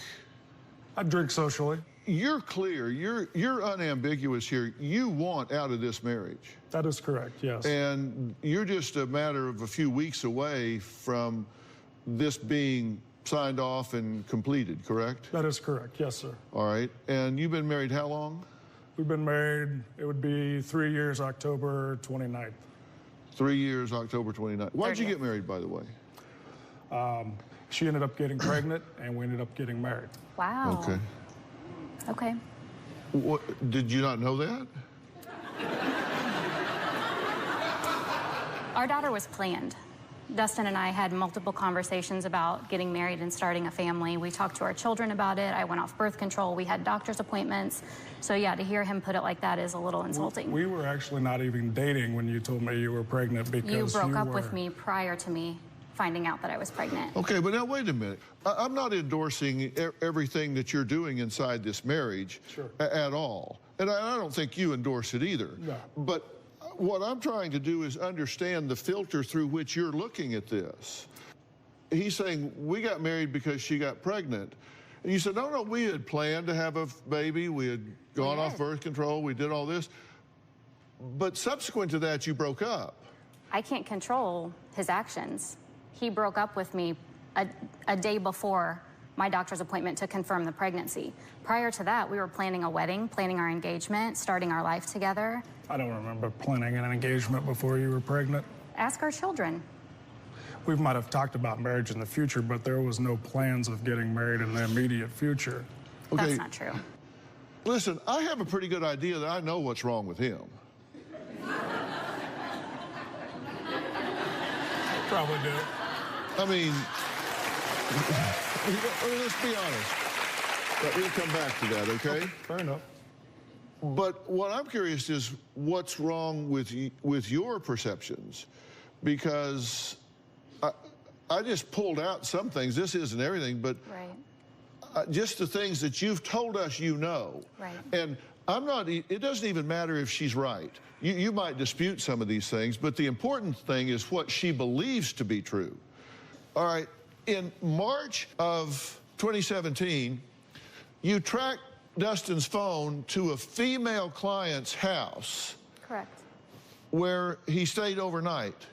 I drink socially. You're clear. You're unambiguous here. You want out of this marriage. That is correct, yes. And you're just a matter of a few weeks away from this being signed off and completed, correct? That is correct, yes, sir. All right. And you've been married how long? We've been married, it would be 3 years, October 29th. 3 years, October 29th. Why'd you get married, by the way? She ended up getting pregnant, and we ended up getting married. Wow. Okay. Okay. What, did you not know that? Our daughter was planned. Dustin and I had multiple conversations about getting married and starting a family. We talked to our children about it. I went off birth control. We had doctor's appointments. So yeah, to hear him put it like that is a little insulting. We were actually not even dating when you told me you were pregnant because you broke up with me prior to me finding out that I was pregnant. Okay, but now wait a minute. I'm not endorsing everything that you're doing inside this marriage at all. And I don't think you endorse it either. No. But what I'm trying to do is understand the filter through which you're looking at this. He's saying, we got married because she got pregnant. And you said, no, we had planned to have a baby. We had gone off birth control. We did all this. But subsequent to that, you broke up. I can't control his actions. He broke up with me a day before my doctor's appointment to confirm the pregnancy. Prior to that, we were planning a wedding, planning our engagement, starting our life together. I don't remember planning an engagement before you were pregnant. Ask our children. We might have talked about marriage in the future, but there was no plans of getting married in the immediate future. Okay. That's not true. Listen, I have a pretty good idea that I know what's wrong with him. Probably do. I mean, let's be honest. But we'll come back to that, okay? Fair enough. But what I'm curious is what's wrong with your perceptions, because I just pulled out some things. This isn't everything, but just the things that you've told us you know. Right. And I'm not. It doesn't even matter if she's right. You might dispute some of these things, but the important thing is what she believes to be true. All right. In March of 2017, you tracked Dustin's phone to a female client's house. Correct. Where he stayed overnight.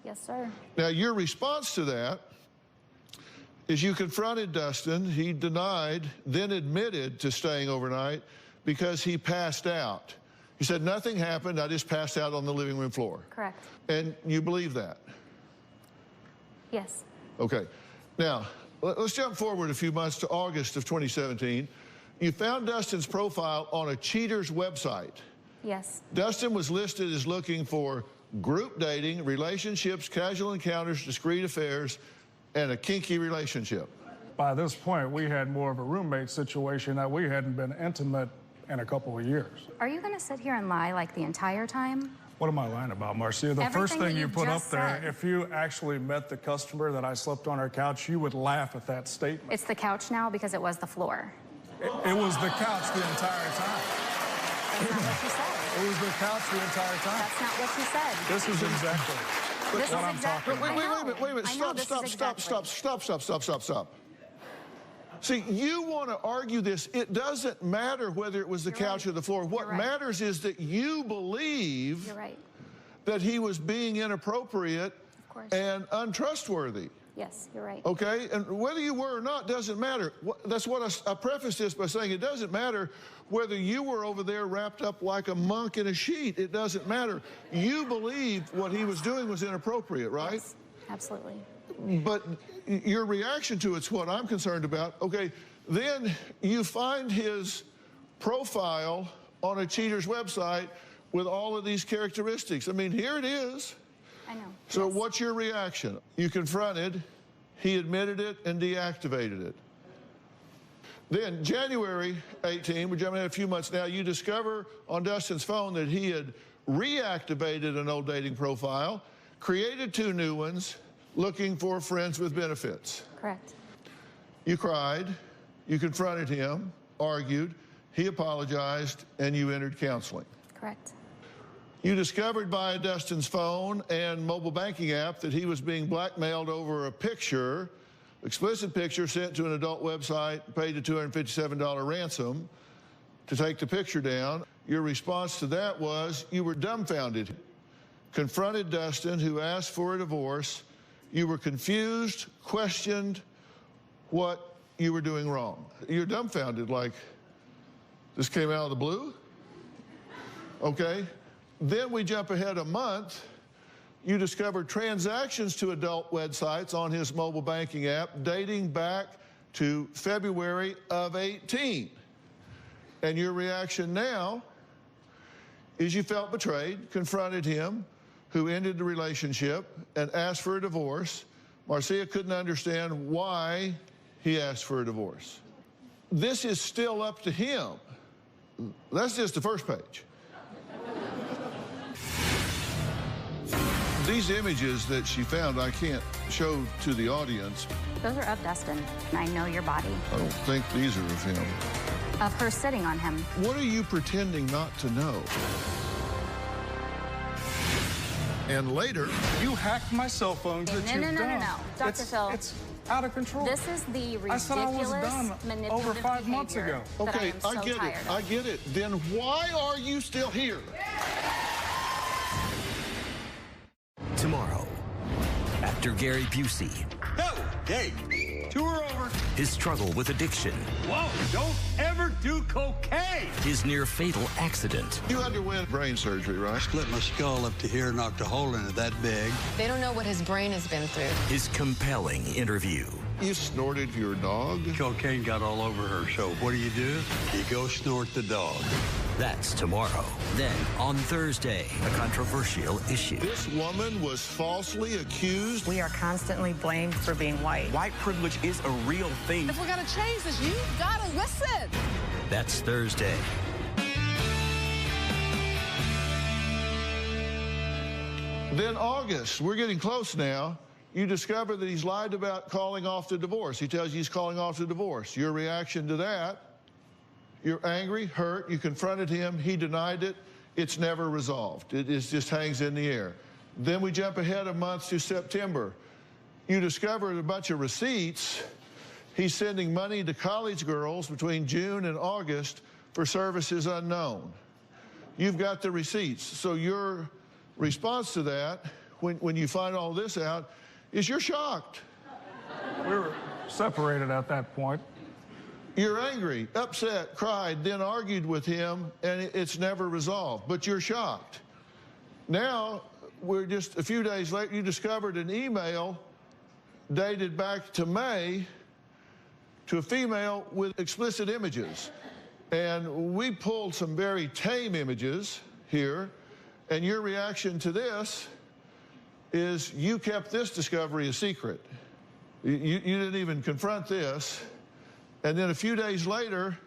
Yes, sir. Now, your response to that is you confronted Dustin. He denied, then admitted to staying overnight because he passed out. He said, nothing happened. I just passed out on the living room floor. Correct. And you believe that? Yes. Okay. Now, let's jump forward a few months to August of 2017. You found Dustin's profile on a cheater's website. Yes. Dustin was listed as looking for group dating, relationships, casual encounters, discreet affairs, and a kinky relationship. By this point, we had more of a roommate situation that we hadn't been intimate in a couple of years. Are you going to sit here and lie like the entire time? What am I lying about, Marcia? The first thing you put up there, if you actually met the customer that I slept on her couch, you would laugh at that statement. It's the couch now because it was the floor. It was the couch the entire time. That's not what you said. It was the couch the entire time. That's not what you said. This is exactly what I'm talking about. Wait a minute. Stop. See, you want to argue this. It doesn't matter whether it was the couch or the floor. What matters is that you believe that he was being inappropriate and untrustworthy. Yes, you're right. Okay? And whether you were or not doesn't matter. That's what I prefaced this by saying. It doesn't matter whether you were over there wrapped up like a monk in a sheet. It doesn't matter. You believed what he was doing was inappropriate, right? Yes, absolutely. But your reaction to it's what I'm concerned about. Okay, then you find his profile on a cheater's website with all of these characteristics. I mean, here it is. I know. So what's your reaction? You confronted, he admitted it and deactivated it. Then January 18, we're jumping ahead a few months now, you discover on Dustin's phone that he had reactivated an old dating profile, created 2 new ones, looking for friends with benefits. Correct. You cried, you confronted him, argued, he apologized, and you entered counseling. Correct. You discovered by Dustin's phone and mobile banking app that he was being blackmailed over a picture, explicit picture sent to an adult website, paid a $257 ransom to take the picture down. Your response to that was you were dumbfounded. Confronted Dustin, who asked for a divorce. You were confused, questioned what you were doing wrong. You're dumbfounded, like, this came out of the blue? Okay. Then we jump ahead a month. You discovered transactions to adult websites on his mobile banking app dating back to February of 18. And your reaction now is you felt betrayed, confronted him, who ended the relationship, and asked for a divorce. Marcia couldn't understand why he asked for a divorce. This is still up to him. That's just the first page. These images that she found, I can't show to the audience. Those are of Dustin. I know your body. I don't think these are of him. Of her sitting on him. What are you pretending not to know? And later, you hacked my cell phone. No. Dr. Phil. It's out of control. This is the ridiculous, I said I was done over 5 months ago. Okay, I get it. I get it. Then why are you still here? Tomorrow, actor Gary Busey. No, hey, tour over. His struggle with addiction. Whoa, don't ever do cocaine. His near-fatal accident. You underwent brain surgery, right? Split my skull up to here, knocked a hole in it that big. They don't know what his brain has been through. His compelling interview. You snorted your dog? Cocaine got all over her, so what do? You go snort the dog. That's tomorrow. Then, on Thursday, a controversial issue. This woman was falsely accused. We are constantly blamed for being white. White privilege is a real thing. If we're going to change this, you got to listen. That's Thursday. Then August, we're getting close now. You discover that he's lied about calling off the divorce. He tells you he's calling off the divorce. Your reaction to that, you're angry, hurt, you confronted him, he denied it, it's never resolved. It just hangs in the air. Then we jump ahead a month to September. You discover a bunch of receipts. He's sending money to college girls between June and August for services unknown. You've got the receipts. So your response to that, when you find all this out, is you're shocked. We were separated at that point. You're angry, upset, cried, then argued with him, and it's never resolved, but you're shocked. Now, we're just a few days later, you discovered an email dated back to May to a female with explicit images. And we pulled some very tame images here, and your reaction to this is you kept this discovery a secret. You didn't even confront this. And then a few days later,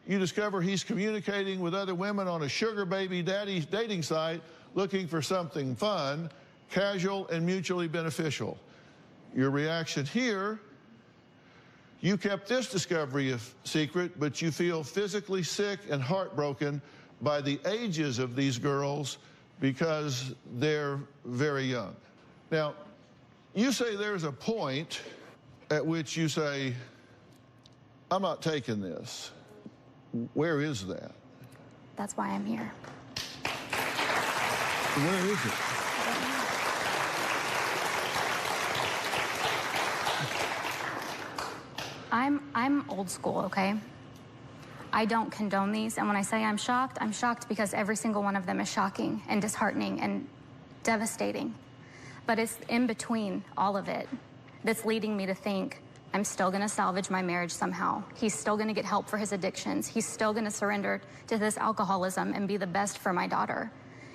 you discover he's communicating with other women on a sugar baby daddy dating site looking for something fun, casual, and mutually beneficial. Your reaction here, you kept this discovery a secret, but you feel physically sick and heartbroken by the ages of these girls because they're very young. Now, you say there's a point at which you say, I'm not taking this. Where is that? That's why I'm here. Where is it? I'm old school, okay? I don't condone these, and when I say I'm shocked because every single one of them is shocking and disheartening and devastating. But it's in between all of it that's leading me to think I'm still gonna salvage my marriage somehow. He's still gonna get help for his addictions. He's still gonna surrender to this alcoholism and be the best for my daughter.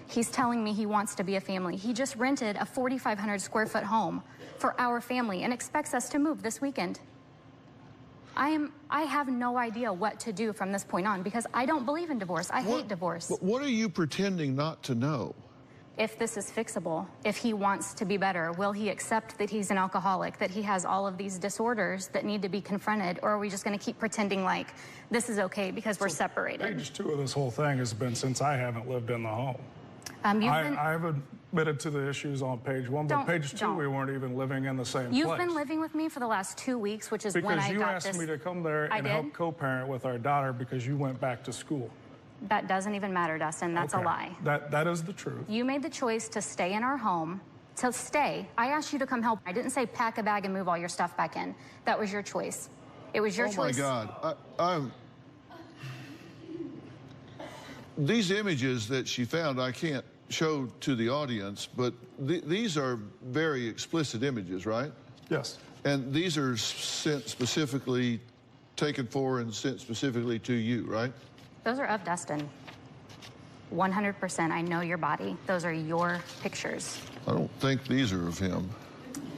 He's telling me he wants to be a family. He just rented a 4,500 square foot home for our family and expects us to move this weekend. I have no idea what to do from this point on because I don't believe in divorce. I hate divorce. What are you pretending not to know? If this is fixable, if he wants to be better, will he accept that he's an alcoholic, that he has all of these disorders that need to be confronted, or are we just going to keep pretending like this is okay because we're separated? Page 2 of this whole thing has been since I haven't lived in the home. I've admitted to the issues on page 1, but page 2 we weren't even living in the same place. You've been living with me for the last 2 weeks, which is when I got this. Because you asked me to come there and help co-parent with our daughter because you went back to school. That doesn't even matter, Dustin. That's a lie. That is the truth. You made the choice to stay in our home, to stay. I asked you to come help. I didn't say pack a bag and move all your stuff back in. That was your choice. It was your choice. Oh, my God. These images that she found, I can't show to the audience, but these are very explicit images, right? Yes. And these are sent specifically, taken for and sent specifically to you, right? Those are of Dustin. 100%. I know your body. Those are your pictures. I don't think these are of him.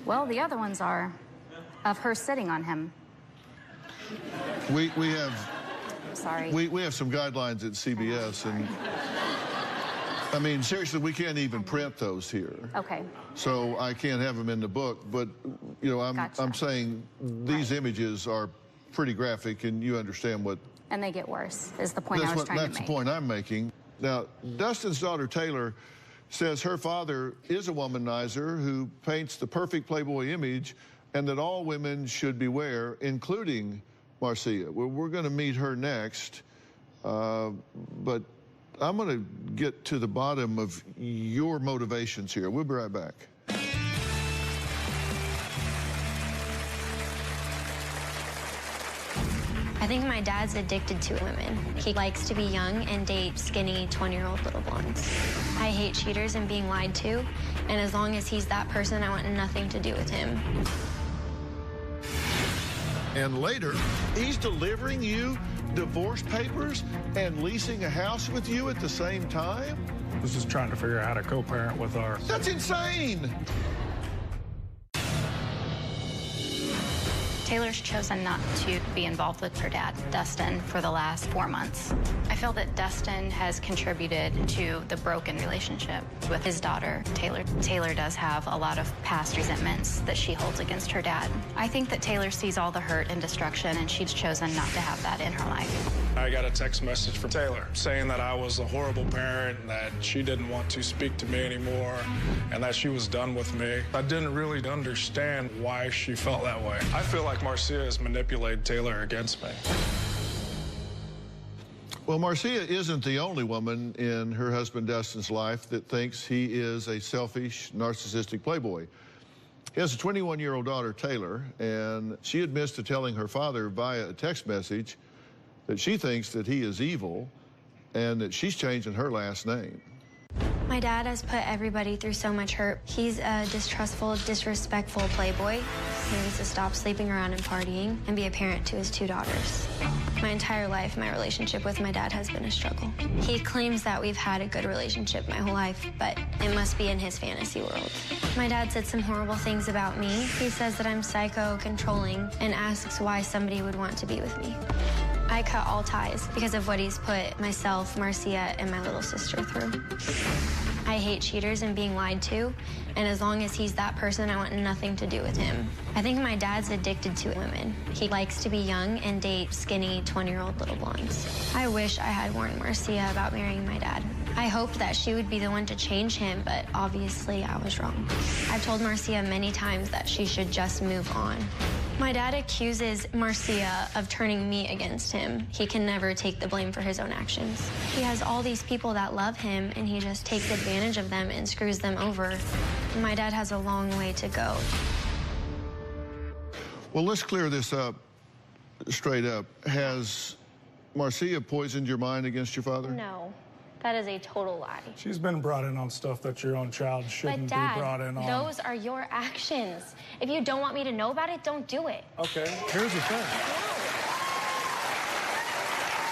Well, the other ones are of her sitting on him. We have... Sorry. We have some guidelines at CBS, and I mean, seriously, we can't even print those here. Okay. So I can't have them in the book, but, you know, I'm saying these images are pretty graphic, and you understand what... And they get worse, is the point I was trying to make. That's the point I'm making. Now, Dustin's daughter, Taylor, says her father is a womanizer who paints the perfect Playboy image and that all women should beware, including Marcia. We're going to meet her next, but I'm going to get to the bottom of your motivations here. We'll be right back. I think my dad's addicted to women. He likes to be young and date skinny 20-year-old little blondes. I hate cheaters and being lied to, and as long as he's that person, I want nothing to do with him. And later, he's delivering you divorce papers and leasing a house with you at the same time? I was just trying to figure out how to co-parent with our... That's insane! Taylor's chosen not to be involved with her dad, Dustin, for the last 4 months. I feel that Dustin has contributed to the broken relationship with his daughter, Taylor. Taylor does have a lot of past resentments that she holds against her dad. I think that Taylor sees all the hurt and destruction, and she's chosen not to have that in her life. I got a text message from Taylor saying that I was a horrible parent, and that she didn't want to speak to me anymore, and that she was done with me. I didn't really understand why she felt that way. I feel like Marcia has manipulated Taylor against me. Well, Marcia isn't the only woman in her husband Dustin's life that thinks he is a selfish, narcissistic playboy. He has a 21-year-old daughter, Taylor, and she admits to telling her father via a text message that she thinks that he is evil and that she's changing her last name. My dad has put everybody through so much hurt. He's a distrustful, disrespectful playboy. He needs to stop sleeping around and partying and be a parent to his 2 daughters. My entire life, my relationship with my dad has been a struggle. He claims that we've had a good relationship my whole life, but it must be in his fantasy world. My dad said some horrible things about me. He says that I'm psycho, controlling, and asks why somebody would want to be with me. I cut all ties because of what he's put myself, Marcia, and my little sister through. I hate cheaters and being lied to, and as long as he's that person, I want nothing to do with him. I think my dad's addicted to women. He likes to be young and date skinny 20-year-old little blondes. I wish I had warned Marcia about marrying my dad. I hoped that she would be the one to change him, but obviously I was wrong. I've told Marcia many times that she should just move on. My dad accuses Marcia of turning me against him. He can never take the blame for his own actions. He has all these people that love him, and he just takes advantage of them and screws them over. My dad has a long way to go. Well, let's clear this up straight up. Has Marcia poisoned your mind against your father? No. That is a total lie. She's been brought in on stuff that your own child shouldn't be brought in on. Those are your actions. If you don't want me to know about it, don't do it. Okay, here's the thing.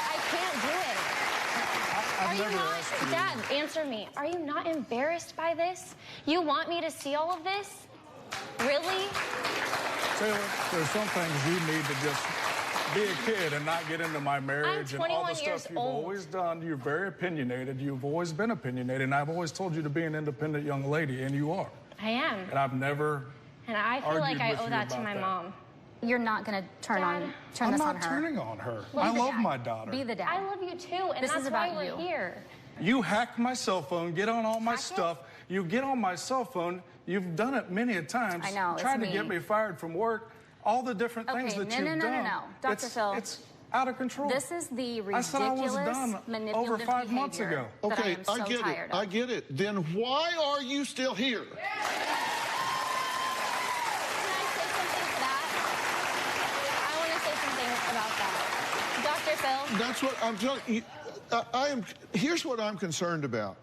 I can't do it. Are you not, Dad, answer me. Are you not embarrassed by this? You want me to see all of this? Really? Taylor, there's some things you need to just be a kid and not get into my marriage and all the 21 years stuff you've old. always done. You're very opinionated. You've always been opinionated, and I've always told you to be an independent young lady, and you are. I am. And I've never And I feel like argued I with owe you that to about my that. mom. You're not going to turn I'm this on not her. turning on her. Be I the love dad. my daughter. Be the dad. I love you too, and This that's is why about we're you. here. You hack my cell phone, get on all my Hack it? stuff. You get on my cell phone. You've done it many a times. I know, it's Tried to me. get me fired from work. All the different things Okay, that no, you've no, done. no. Dr. Phil. It's out of control. This is the I said I was ridiculous, done manipulative over 5 months behavior ago. that I am so get tired it. of. I get it. Then why are you still here? I want to say something about that. Dr. Phil? That's what I'm telling you. Here's what I'm concerned about.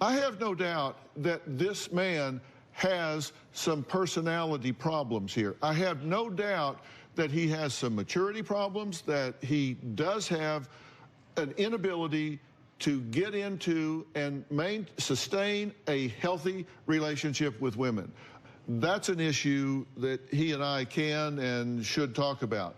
I have no doubt that this man has some personality problems here. I have no doubt that he has some maturity problems, that he does have an inability to get into and sustain a healthy relationship with women. That's an issue that he and I can and should talk about.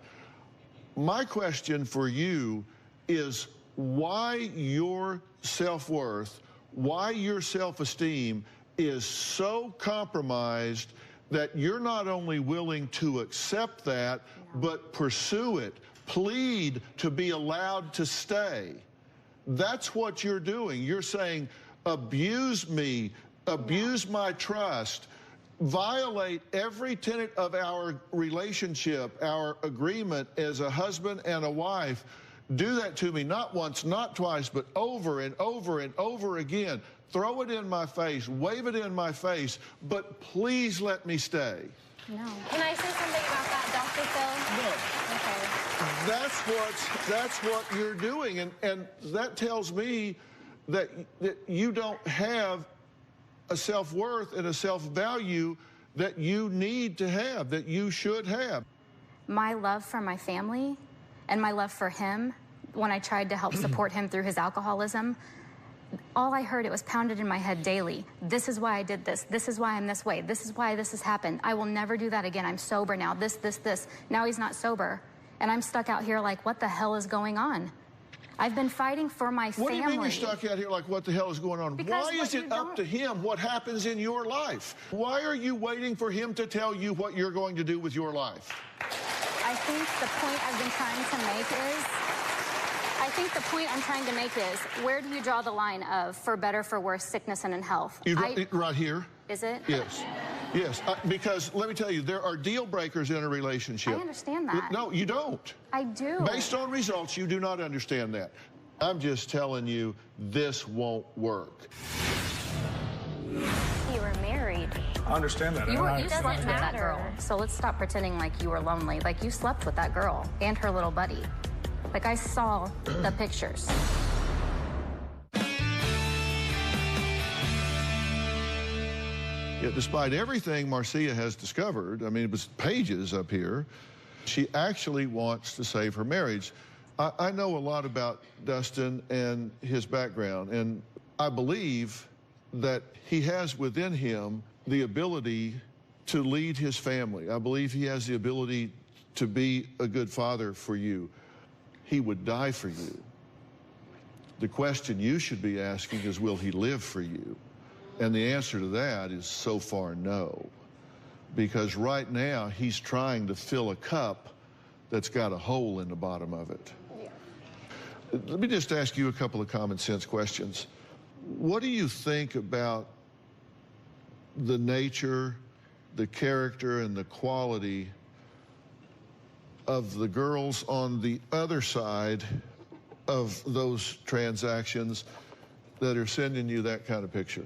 My question for you is why your self-worth, why your self-esteem is so compromised that you're not only willing to accept that, but pursue it, plead to be allowed to stay. That's what you're doing. You're saying, abuse me, abuse my trust, violate every tenet of our relationship, our agreement as a husband and a wife. Do that to me, not once, not twice, but over and over and over again. Throw it in my face, wave it in my face, but please let me stay. No. Can I say something about that, Dr. Phil? No. Okay. That's what you're doing, and that tells me that you don't have a self-worth and a self-value that you need to have, that you should have. My love for my family and my love for him, when I tried to help support him through his alcoholism, all I heard, it was pounded in my head daily. This is why I did this. This is why I'm this way. This is why this has happened. I will never do that again. I'm sober now. This. Now he's not sober. And I'm stuck out here like, what the hell is going on? I've been fighting for my family. What do you mean you're stuck out here like, what the hell is going on? Because why is it up to him what happens in your life? Why are you waiting for him to tell you what you're going to do with your life? I think the point I've been trying to make is, where do you draw the line of for better, for worse, sickness and in health? Right here. Is it? Yes. Yes, because let me tell you, there are deal breakers in a relationship. I understand that. No, you don't. I do. Based on results, you do not understand that. I'm just telling you, this won't work. You were married. I understand that. You It slept doesn't with that matter. girl. So let's stop pretending like you were lonely. Like, you slept with that girl and her little buddy. Like, I saw the pictures. Yet despite everything Marcia has discovered, I mean, it was pages up here, she actually wants to save her marriage. I know a lot about Dustin and his background, and I believe that he has within him the ability to lead his family. I believe he has the ability to be a good father for you. He would die for you. The question you should be asking is, will he live for you? And the answer to that is so far no. Because right now, he's trying to fill a cup that's got a hole in the bottom of it. Yeah. Let me just ask you a couple of common sense questions. What do you think about the nature, the character, and the quality of the girls on the other side of those transactions that are sending you that kind of picture?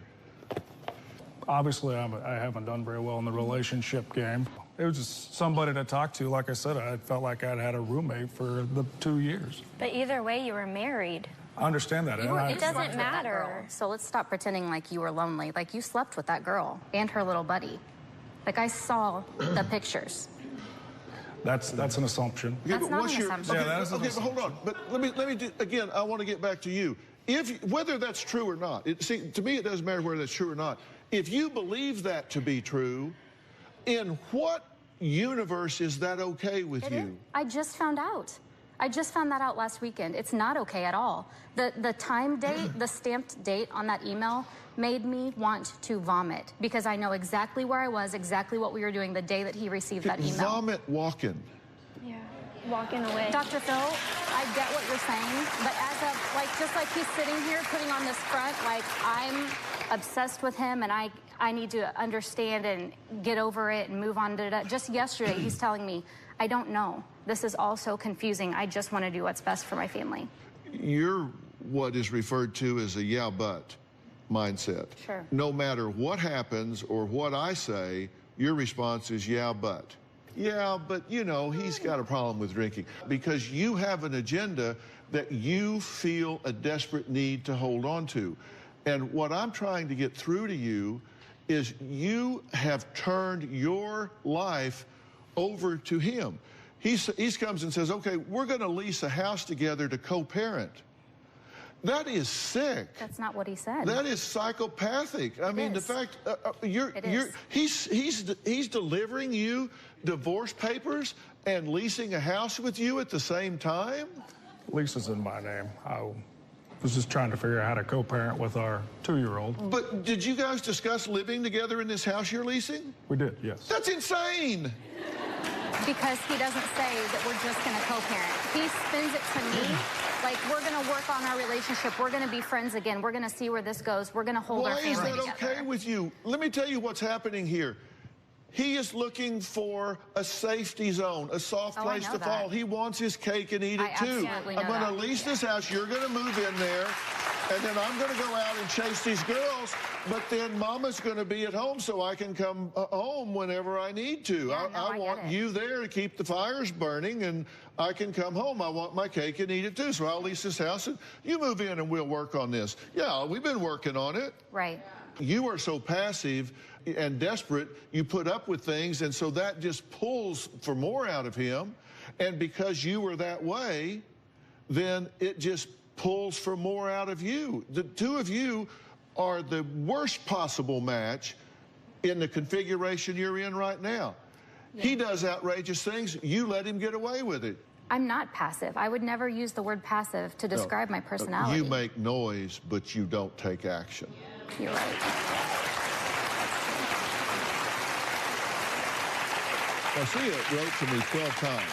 Obviously, I haven't done very well in the relationship game. It was just somebody to talk to. Like I said, I felt like I'd had a roommate for the 2 years. But either way, you were married. I understand that. It doesn't matter. So let's stop pretending like you were lonely. Like, you slept with that girl and her little buddy. Like, I saw the pictures. That's an assumption. Okay, That's but not what's an your, assumption. okay, Yeah, that is an okay, but hold on. But let me do, again, I want to get back to you. Whether that's true or not, see, to me, it doesn't matter whether that's true or not. If you believe that to be true, in what universe is that okay with you? I just found out. I just found that out last weekend. It's not okay at all. The time date, the stamped date on that email made me want to vomit because I know exactly where I was, exactly what we were doing the day that he received that email. Vomit walking. Yeah, walking away. Dr. Phil, I get what you're saying, but as of, like, just like he's sitting here putting on this front, like, I'm obsessed with him and I need to understand and get over it and move on to that. Just yesterday, he's telling me, I don't know. This is all so confusing. I just want to do what's best for my family. You're what is referred to as a yeah, but mindset. Sure. No matter what happens or what I say, your response is yeah, but. Yeah, but, you know, he's got a problem with drinking. Because you have an agenda that you feel a desperate need to hold on to. And what I'm trying to get through to you is you have turned your life over to him. He comes and says, okay, we're going to lease a house together to co-parent. That is sick. That's not what he said. That is psychopathic. I mean, the fact he's delivering you divorce papers and leasing a house with you at the same time? Lisa's in my name. I was just trying to figure out how to co-parent with our 2-year-old. But did you guys discuss living together in this house you're leasing? We did, yes. That's insane. Because he doesn't say that we're just going to co-parent. He spins it to me like we're going to work on our relationship. We're going to be friends again. We're going to see where this goes. We're going to hold our family together. Why is that okay with you? Let me tell you what's happening here. He is looking for a safety zone, a soft place to fall. He wants his cake and eat it too. I'm going to lease this house. You're going to move in there. And then I'm going to go out and chase these girls, but then Mama's going to be at home so I can come home whenever I need to. I want you there to keep the fires burning, and I can come home. I want my cake and eat it too. So I'll lease this house, and you move in, and we'll work on this. Yeah, we've been working on it. Right. You are so passive and desperate, you put up with things, and so that just pulls for more out of him. And because you were that way, then it just pulls for more out of you. The two of you are the worst possible match in the configuration you're in right now. Yeah. He does outrageous things. You let him get away with it. I'm not passive. I would never use the word passive to describe my personality. You make noise, but you don't take action. You're right. Marcia wrote to me 12 times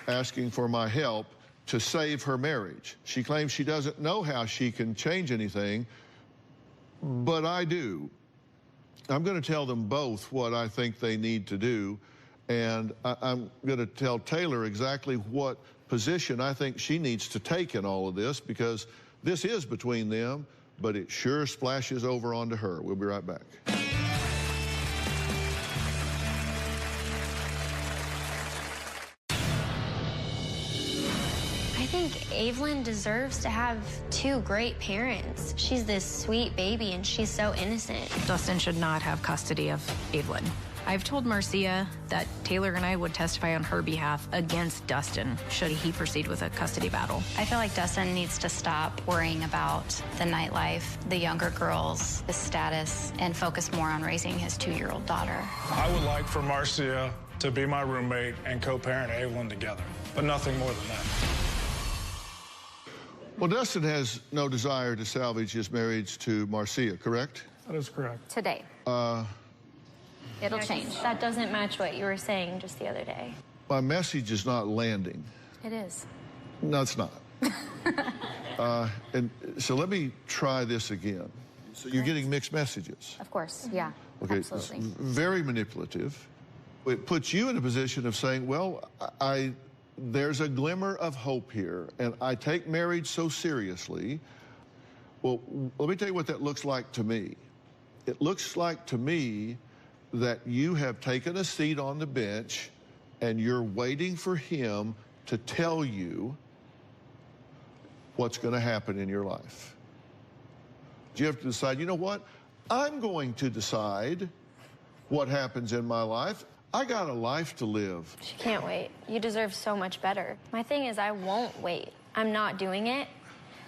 asking for my help to save her marriage. She claims she doesn't know how she can change anything, but I do. I'm going to tell them both what I think they need to do, and I'm going to tell Taylor exactly what position I think she needs to take in all of this, because this is between them, but it sure splashes over onto her. We'll be right back. I think Evelyn deserves to have 2 great parents. She's this sweet baby, and she's so innocent. Dustin should not have custody of Evelyn. I've told Marcia that Taylor and I would testify on her behalf against Dustin should he proceed with a custody battle. I feel like Dustin needs to stop worrying about the nightlife, the younger girls, his status, and focus more on raising his 2-year-old daughter. I would like for Marcia to be my roommate and co-parent Evelyn together, but nothing more than that. Well, Dustin has no desire to salvage his marriage to Marcia, correct? That is correct. Today. It'll change. That doesn't match what you were saying just the other day. My message is not landing. It is. No, it's not. And so let me try this again. So you're getting mixed messages. Of course, yeah. Okay, absolutely. It's very manipulative. It puts you in a position of saying, well, there's a glimmer of hope here, and I take marriage so seriously. Well, let me tell you what that looks like to me. It looks like to me that you have taken a seat on the bench and you're waiting for him to tell you what's going to happen in your life. You have to decide, you know what? I'm going to decide what happens in my life. I got a life to live. She can't wait. You deserve so much better. My thing is, I won't wait. I'm not doing it,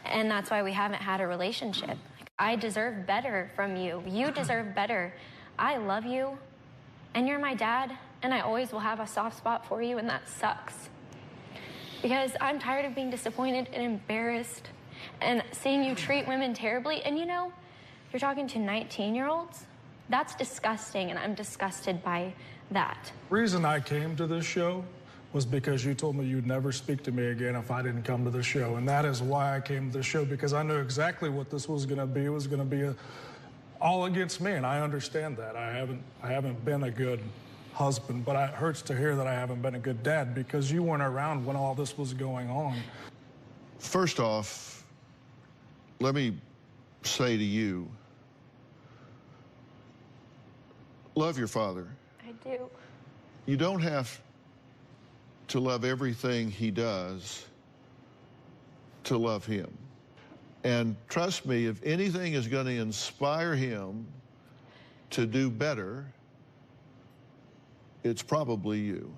and that's why we haven't had a relationship. I deserve better from you. You deserve better. I love you, and you're my dad, and I always will have a soft spot for you, and that sucks. Because I'm tired of being disappointed and embarrassed and seeing you treat women terribly. And you know, you're talking to 19-year-olds? That's disgusting, and I'm disgusted by that. The reason I came to this show was because you told me you'd never speak to me again if I didn't come to the show. And that is why I came to the show, because I knew exactly what this was going to be. It was going to be all against me, and I understand that. I haven't been a good husband, but it hurts to hear that I haven't been a good dad because you weren't around when all this was going on. First off, let me say to you, love your father. I do. You don't have to love everything he does to love him. And trust me, if anything is going to inspire him to do better, it's probably you.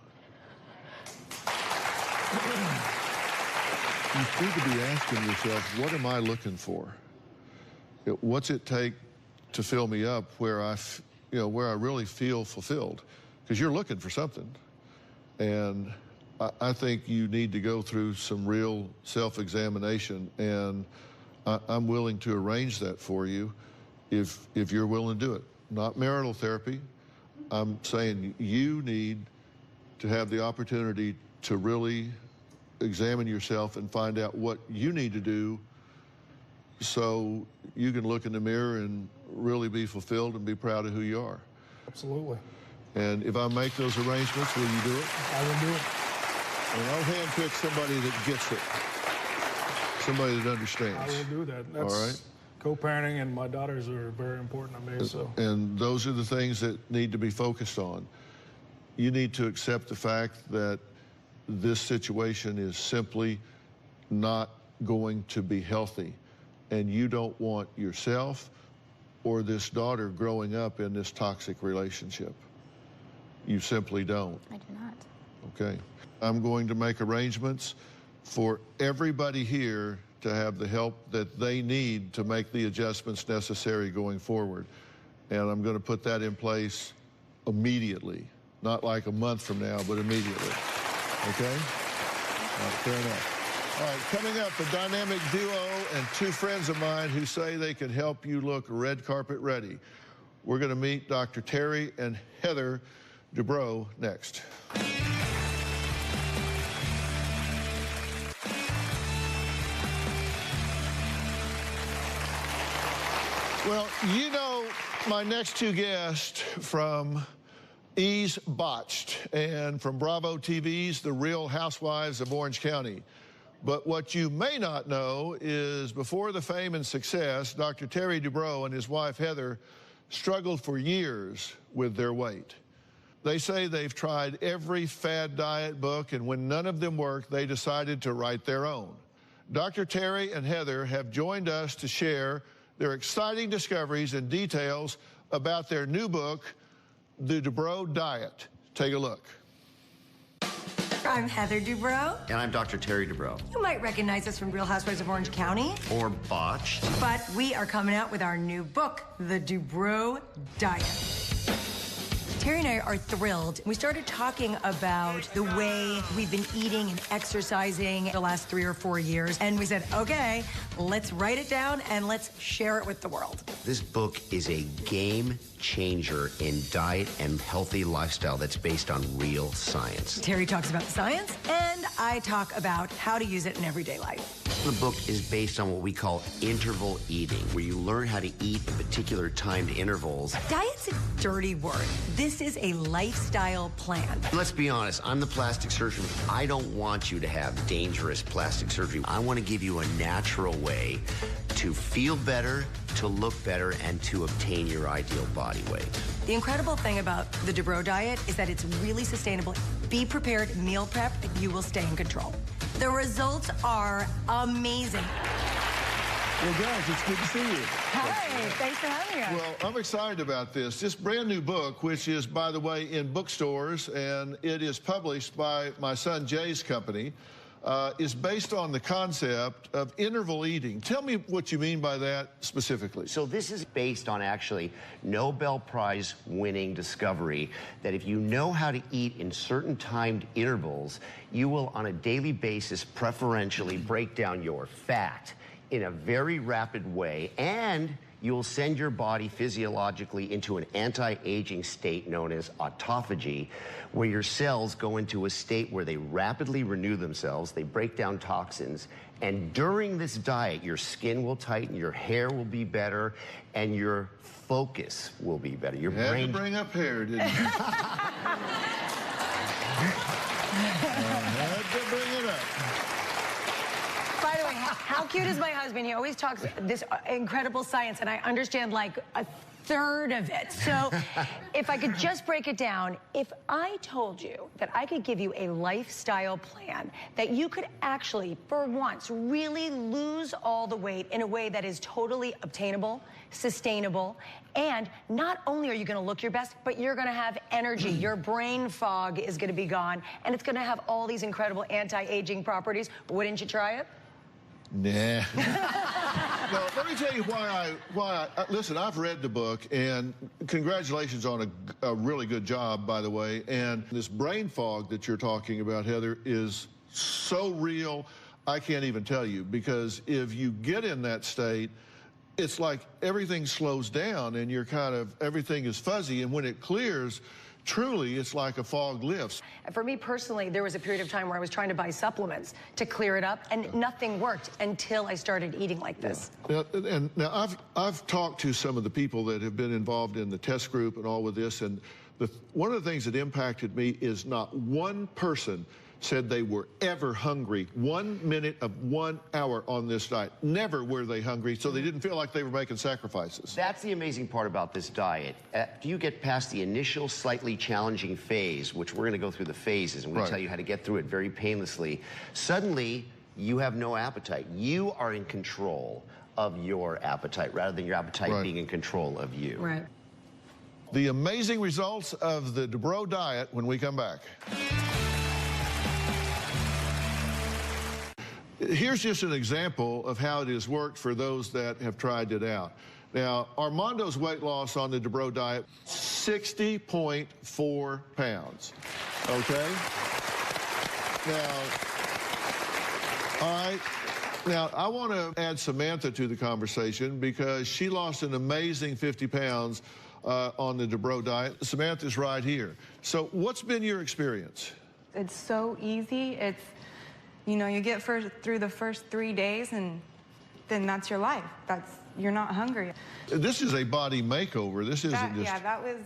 You need to be asking yourself, what am I looking for? What's it take to fill me up where I really feel fulfilled? Because you're looking for something. And I think you need to go through some real self-examination, and I'm willing to arrange that for you if you're willing to do it. Not marital therapy. I'm saying you need to have the opportunity to really examine yourself and find out what you need to do so you can look in the mirror and really be fulfilled and be proud of who you are. Absolutely. And if I make those arrangements, will you do it? I will do it. And I'll handpick somebody that gets it, somebody that understands. I will do that. That's, all right? Co-parenting and my daughters are very important to me. So. And those are the things that need to be focused on. You need to accept the fact that this situation is simply not going to be healthy. And you don't want yourself or this daughter growing up in this toxic relationship. You simply don't. I do not. Okay. I'm going to make arrangements for everybody here to have the help that they need to make the adjustments necessary going forward. And I'm going to put that in place immediately. Not like a month from now, but immediately. Okay? All right, fair enough. All right, coming up, a dynamic duo and two friends of mine who say they can help you look red carpet ready. We're going to meet Dr. Terry and Heather Dubrow next. Well, you know my next two guests from Ease Botched and from Bravo TV's The Real Housewives of Orange County. But what you may not know is before the fame and success, Dr. Terry Dubrow and his wife Heather struggled for years with their weight. They say they've tried every fad diet book, and when none of them worked, they decided to write their own. Dr. Terry and Heather have joined us to share their exciting discoveries and details about their new book, The Dubrow Diet. Take a look. I'm Heather Dubrow. And I'm Dr. Terry Dubrow. You might recognize us from Real Housewives of Orange County. Or Botched. But we are coming out with our new book, The Dubrow Diet. Terry and I are thrilled. We started talking about the way we've been eating and exercising the last 3 or 4 years. And we said, okay, let's write it down and let's share it with the world. This book is a game changer in diet and healthy lifestyle that's based on real science. Terry talks about the science, and I talk about how to use it in everyday life. The book is based on what we call interval eating, where you learn how to eat at particular timed intervals. Diet's a dirty word. This is a lifestyle plan. Let's be honest, I'm the plastic surgeon. I don't want you to have dangerous plastic surgery. I want to give you a natural way to feel better, to look better, and to obtain your ideal body weight. The incredible thing about the Dubrow diet is that it's really sustainable. Be prepared, meal prep, and you will stay in control. The results are amazing. Well, guys, it's good to see you. Hi, thanks for having us. Well, I'm excited about this. This brand new book, which is, by the way, in bookstores, and it is published by my son Jay's company. is based on the concept of interval eating. Tell me what you mean by that specifically. So this is based on actually Nobel Prize winning discovery that if you know how to eat in certain timed intervals, you will on a daily basis preferentially break down your fat in a very rapid way, and you'll send your body physiologically into an anti-aging state known as autophagy, where your cells go into a state where they rapidly renew themselves, they break down toxins, and during this diet, your skin will tighten, your hair will be better, and your focus will be better. Your brain... brain... to bring up hair, didn't you? Had to bring it up. By the way, how cute is my husband? He always talks this incredible science, and I understand like a third of it. So if I could just break it down, if I told you that I could give you a lifestyle plan that you could actually, for once, really lose all the weight in a way that is totally obtainable, sustainable, and not only are you going to look your best, but you're going to have energy. Your brain fog is going to be gone, and it's going to have all these incredible anti-aging properties. Wouldn't you try it? Nah. No, let me tell you why I listen, I've read the book, and congratulations on a really good job, by the way. And this brain fog that you're talking about, Heather, is so real, I can't even tell you, because if you get in that state, it's like everything slows down and you're kind of, everything is fuzzy, and when it clears, truly, it's like a fog lifts. For me personally, there was a period of time where I was trying to buy supplements to clear it up, and nothing worked until I started eating like this. Yeah. Now I've talked to some of the people that have been involved in the test group and all with this, and one of the things that impacted me is not one person said they were ever hungry 1 minute of 1 hour on this diet. Never were they hungry, so they didn't feel like they were making sacrifices. That's the amazing part about this diet. Do you get past the initial slightly challenging phase, which we're going to go through the phases, and we'll tell you how to get through it very painlessly, suddenly you have no appetite. You are in control of your appetite rather than your appetite being in control of you. Right. The amazing results of the Dubrow diet when we come back. Here's just an example of how it has worked for those that have tried it out. Now, Armando's weight loss on the Dubrow diet, 60.4 pounds, okay? Now, all right. Now, I want to add Samantha to the conversation because she lost an amazing 50 pounds on the Dubrow diet. Samantha's right here. So what's been your experience? It's so easy. It's, you know, you get through the first 3 days, and then that's your life. You're not hungry. This is a body makeover. This isn't just... Yeah, that was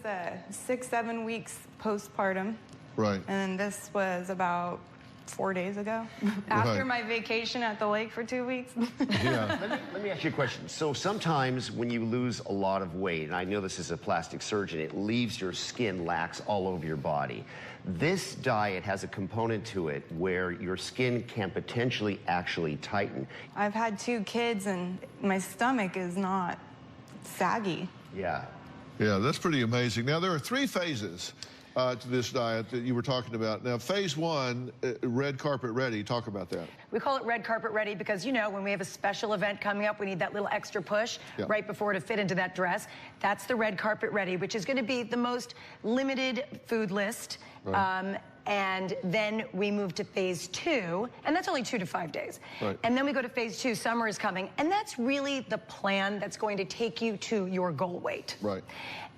6-7 weeks postpartum. Right. And then this was about 4 days ago. After my vacation at the lake for 2 weeks. Yeah. Let me ask you a question. So sometimes when you lose a lot of weight, and I know this as a plastic surgeon, it leaves your skin lax all over your body. This diet has a component to it where your skin can potentially actually tighten. I've had 2 kids, and my stomach is not saggy. Yeah. Yeah, that's pretty amazing. Now, there are 3 phases to this diet that you were talking about. Now, phase 1, red carpet ready. Talk about that. We call it red carpet ready because, you know, when we have a special event coming up, we need that little extra push right before to fit into that dress. That's the red carpet ready, which is going to be the most limited food list. Right. And then we move to phase 2, and that's only 2 to 5 days. Right. And then we go to phase 2, summer is coming, and that's really the plan that's going to take you to your goal weight. Right.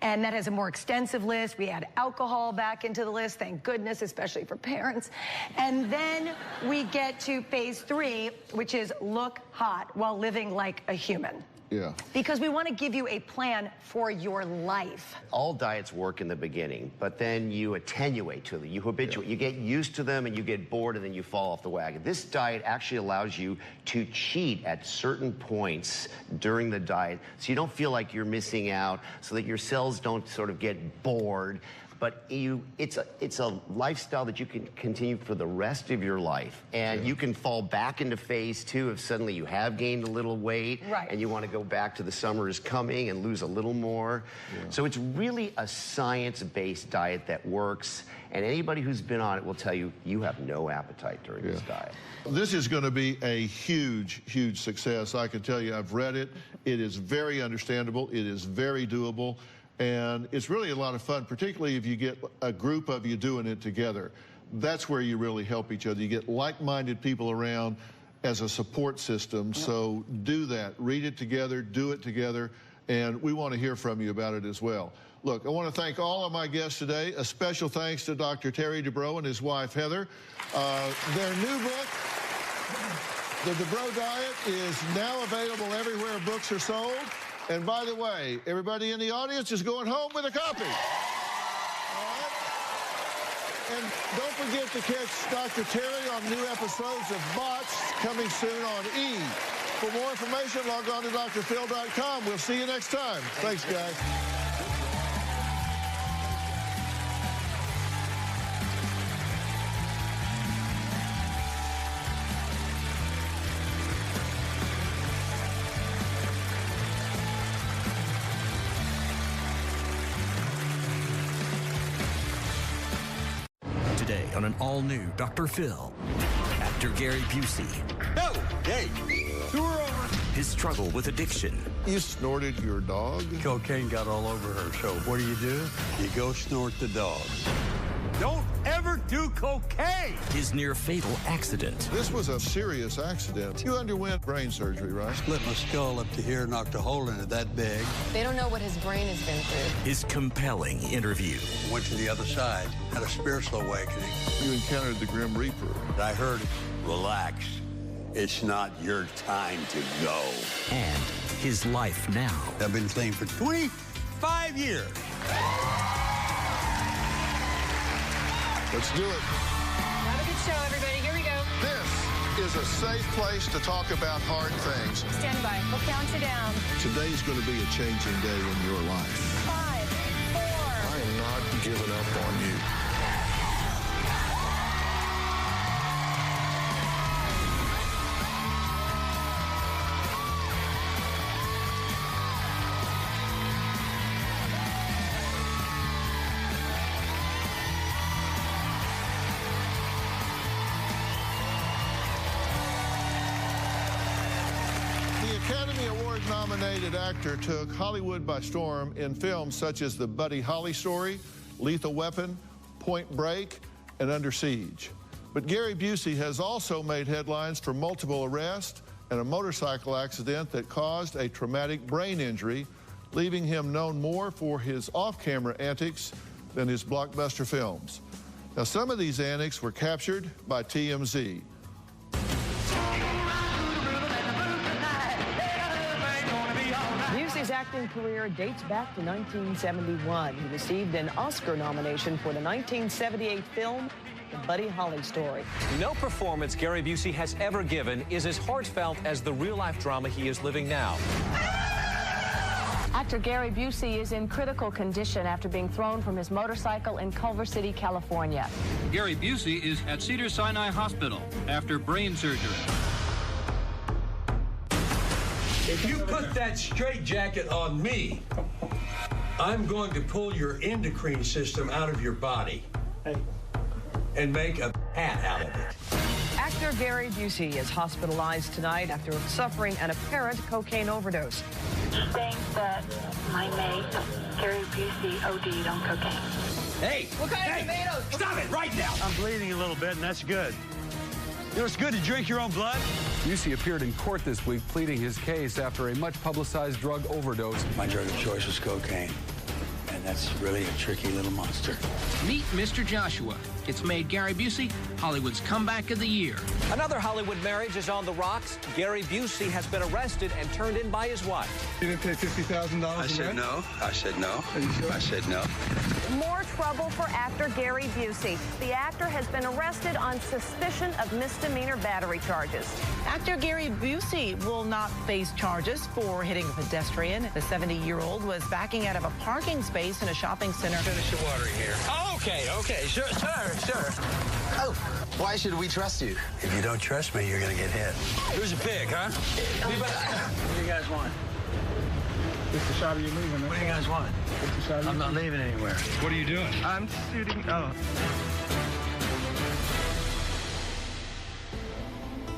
And that has a more extensive list. We add alcohol back into the list, thank goodness, especially for parents. And then we get to phase 3, which is look hot while living like a human. Yeah. Because we want to give you a plan for your life. All diets work in the beginning, but then you attenuate to them, you habituate, you get used to them, and you get bored, and then you fall off the wagon. This diet actually allows you to cheat at certain points during the diet, so you don't feel like you're missing out, so that your cells don't sort of get bored. but it's a lifestyle that you can continue for the rest of your life. And you can fall back into phase 2 if suddenly you have gained a little weight and you want to go back to the summer is coming and lose a little more. So it's really a science-based diet that works. And anybody who's been on it will tell you, you have no appetite during this diet. This is going to be a huge, huge success. I can tell you, I've read it. It is very understandable. It is very doable. And it's really a lot of fun, particularly if you get a group of you doing it together. That's where you really help each other. You get like-minded people around as a support system. So do that. Read it together. Do it together. And we want to hear from you about it as well. Look, I want to thank all of my guests today. A special thanks to Dr. Terry Dubrow and his wife, Heather. Their new book, The Dubrow Diet, is now available everywhere books are sold. And by the way, everybody in the audience is going home with a copy. All right? And don't forget to catch Dr. Terry on new episodes of Botched coming soon on E! For more information, log on to drphil.com. We'll see you next time. Thanks, guys. Today on an all-new Dr. Phil, actor Gary Busey. No! Hey! Tour over! His struggle with addiction. You snorted your dog? Cocaine got all over her, so what do? You go snort the dog. Don't ever do cocaine! His near-fatal accident. This was a serious accident. You underwent brain surgery, right? Split my skull up to here, knocked a hole in it that big. They don't know what his brain has been through. His compelling interview. Went to the other side, had a spiritual awakening. You encountered the Grim Reaper. I heard, relax. It's not your time to go. And his life now. I've been clean for 25 years. Let's do it. Have a good show, everybody. Here we go. This is a safe place to talk about hard things. Stand by. We'll count you down. Today's going to be a changing day in your life. 5, 4. I am not giving up on you. Nominated actor took Hollywood by storm in films such as The Buddy Holly Story, Lethal Weapon, Point Break, and Under Siege. But Gary Busey has also made headlines for multiple arrests and a motorcycle accident that caused a traumatic brain injury, leaving him known more for his off-camera antics than his blockbuster films. Now, some of these antics were captured by TMZ. Busey's acting career dates back to 1971. He received an Oscar nomination for the 1978 film, The Buddy Holly Story. No performance Gary Busey has ever given is as heartfelt as the real-life drama he is living now. Actor Gary Busey is in critical condition after being thrown from his motorcycle in Culver City, California. Gary Busey is at Cedars-Sinai Hospital after brain surgery. If you put that straitjacket on me, I'm going to pull your endocrine system out of your body and make a hat out of it. Actor Gary Busey is hospitalized tonight after suffering an apparent cocaine overdose. Saying that my mate, Gary Busey, OD'd on cocaine. Hey! What kind of tomatoes? Stop it right now! I'm bleeding a little bit, and that's good. You know, it's good to drink your own blood. Busey appeared in court this week pleading his case after a much-publicized drug overdose. My drug of choice was cocaine, and that's really a tricky little monster. Meet Mr. Joshua, It's made Gary Busey Hollywood's comeback of the year. Another Hollywood marriage is on the rocks. Gary Busey has been arrested and turned in by his wife. You didn't pay $50,000? I said no. I said no. Are you sure? I said no. More trouble for actor Gary Busey. The actor has been arrested on suspicion of misdemeanor battery charges. Actor Gary Busey will not face charges for hitting a pedestrian. The 70-year-old was backing out of a parking space in a shopping center. Finish the watering here. Oh, okay. Sure. Oh, why should we trust you? If you don't trust me, you're going to get hit. Who's a pig, huh? What do you guys want? It's the shot of you leaving. Right? What do you guys want? It's the shot of I'm not leaving anywhere. What are you doing? I'm shooting. Oh.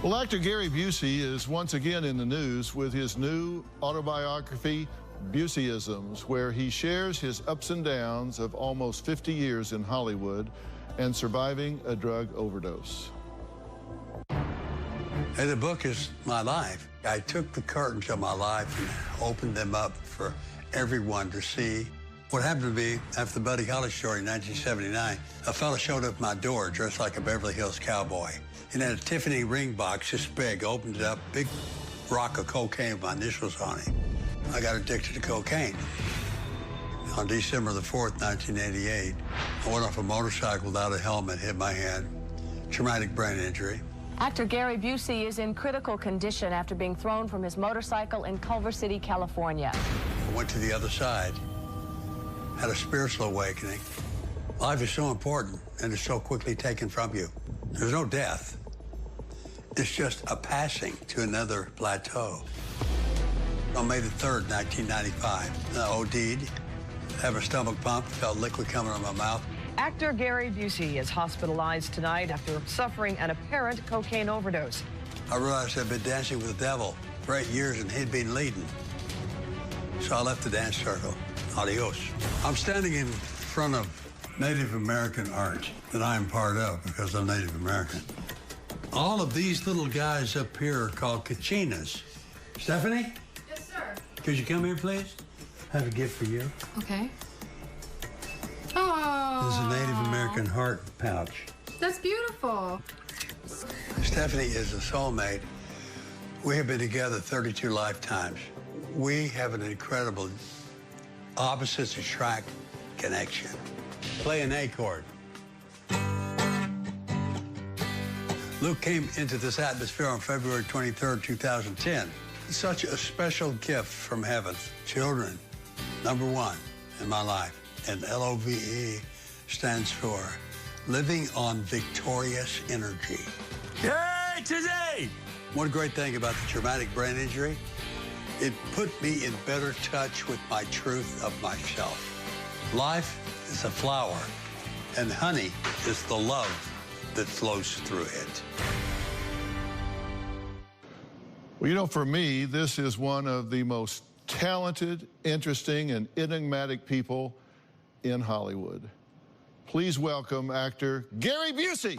Well, actor Gary Busey is once again in the news with his new autobiography, Buseyisms, where he shares his ups and downs of almost 50 years in Hollywood and surviving a drug overdose. And the book is my life. I took the curtains of my life and opened them up for everyone to see. What happened to me after the Buddy Holly story in 1979, a fella showed up at my door dressed like a Beverly Hills cowboy. He had a Tiffany ring box this big, opened it up, big rock of cocaine with my initials on it. I got addicted to cocaine. On December the 4th, 1988, I went off a motorcycle without a helmet, hit my head, traumatic brain injury. Actor Gary Busey is in critical condition after being thrown from his motorcycle in Culver City, California. I went to the other side, had a spiritual awakening. Life is so important, and it's so quickly taken from you. There's no death. It's just a passing to another plateau. On May the 3rd, 1995, I OD'd, have a stomach pump, felt liquid coming out of my mouth. Actor Gary Busey is hospitalized tonight after suffering an apparent cocaine overdose. I realized I'd been dancing with the devil for 8 years and he'd been leading. So I left the dance circle. Adios. I'm standing in front of Native American art that I'm part of because I'm Native American. All of these little guys up here are called kachinas. Stephanie? Yes, sir. Could you come here, please? I have a gift for you. Okay. Oh. This is a Native American heart pouch. That's beautiful. Stephanie is a soulmate. We have been together 32 lifetimes. We have an incredible opposites attract connection. Play an A chord. Luke came into this atmosphere on February 23rd, 2010. Such a special gift from heaven. Children, #1 in my life. And LOVE stands for Living on Victorious Energy. Yay, today! One great thing about the traumatic brain injury, it put me in better touch with my truth of myself. Life is a flower, and honey is the love that flows through it. Well, you know, for me, this is one of the most talented, interesting, and enigmatic people in Hollywood. Please welcome actor Gary Busey.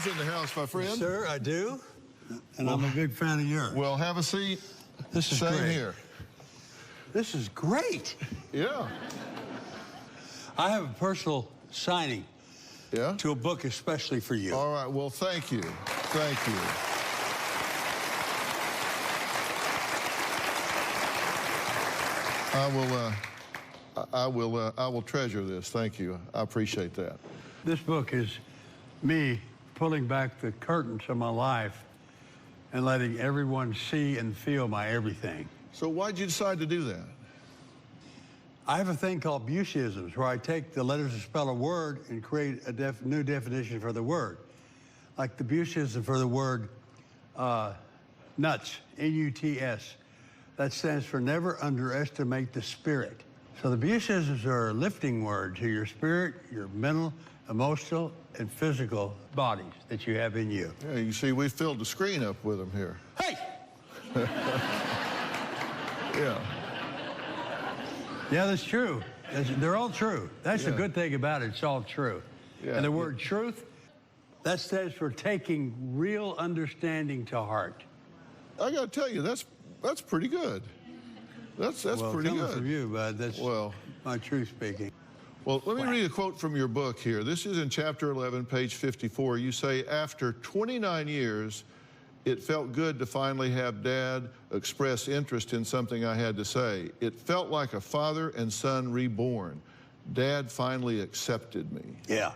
In the house, my friend. Sir, I do. And I'm a big fan of yours. Well, have a seat. This is Same great. here. This is great. Yeah. I have a personal signing Yeah? to a book especially for you. All right. Well, thank you. Thank you. I will treasure this. Thank you. I appreciate that. This book is me pulling back the curtains of my life and letting everyone see and feel my everything. So why'd you decide to do that? I have a thing called Buseyisms, where I take the letters that spell a word and create a new definition for the word. Like the Buseyism for the word nuts, N-U-T-S. That stands for never underestimate the spirit. So the Buses are a lifting word to your spirit, your mental, emotional, and physical bodies that you have in you. Yeah, you see, we filled the screen up with them here. Hey! Yeah. Yeah, that's true. They're all true. That's the good thing about it. It's all true. Yeah. And the word truth, that stands for taking real understanding to heart. I got to tell you, that's pretty good. That's well, pretty coming good. from you, bud. That's my truth speaking. Well, let me read a quote from your book here. This is in chapter 11, page 54. You say, after 29 years, it felt good to finally have Dad express interest in something I had to say. It felt like a father and son reborn. Dad finally accepted me. Yeah.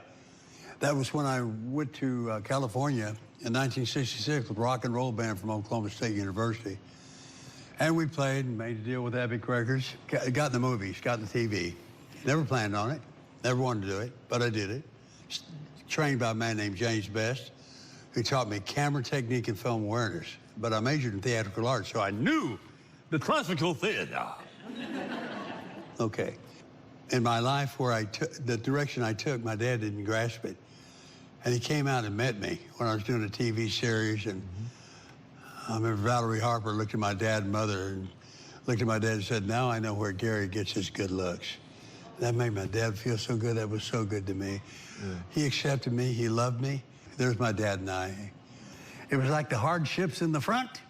That was when I went to California in 1966 with a rock and roll band from Oklahoma State University. And we played and made a deal with Epic Records. Got in the movies, got in the TV. Never planned on it, never wanted to do it, but I did it. Trained by a man named James Best, who taught me camera technique and film awareness. But I majored in theatrical arts, so I knew the classical theater. Okay. In my life, where the direction I took, my dad didn't grasp it. And he came out and met me when I was doing a TV series. And I remember Valerie Harper looked at my dad and mother and looked at my dad and said, now I know where Gary gets his good looks. That made my dad feel so good. That was so good to me. Yeah. He accepted me. He loved me. There's my dad and I. It was like the hardships in the front.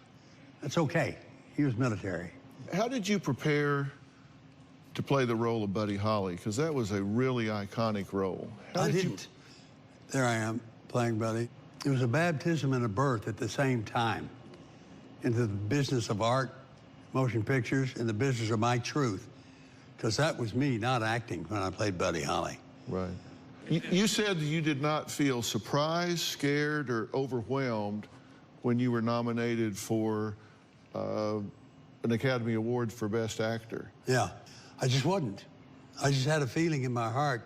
That's okay. He was military. How did you prepare to play the role of Buddy Holly? Because that was a really iconic role. I didn't. There I am, playing Buddy. It was a baptism and a birth at the same time into the business of art, motion pictures, and the business of my truth. Because that was me not acting when I played Buddy Holly. Right. You said you did not feel surprised, scared, or overwhelmed when you were nominated for an Academy Award for Best Actor. Yeah, I just wasn't. I just had a feeling in my heart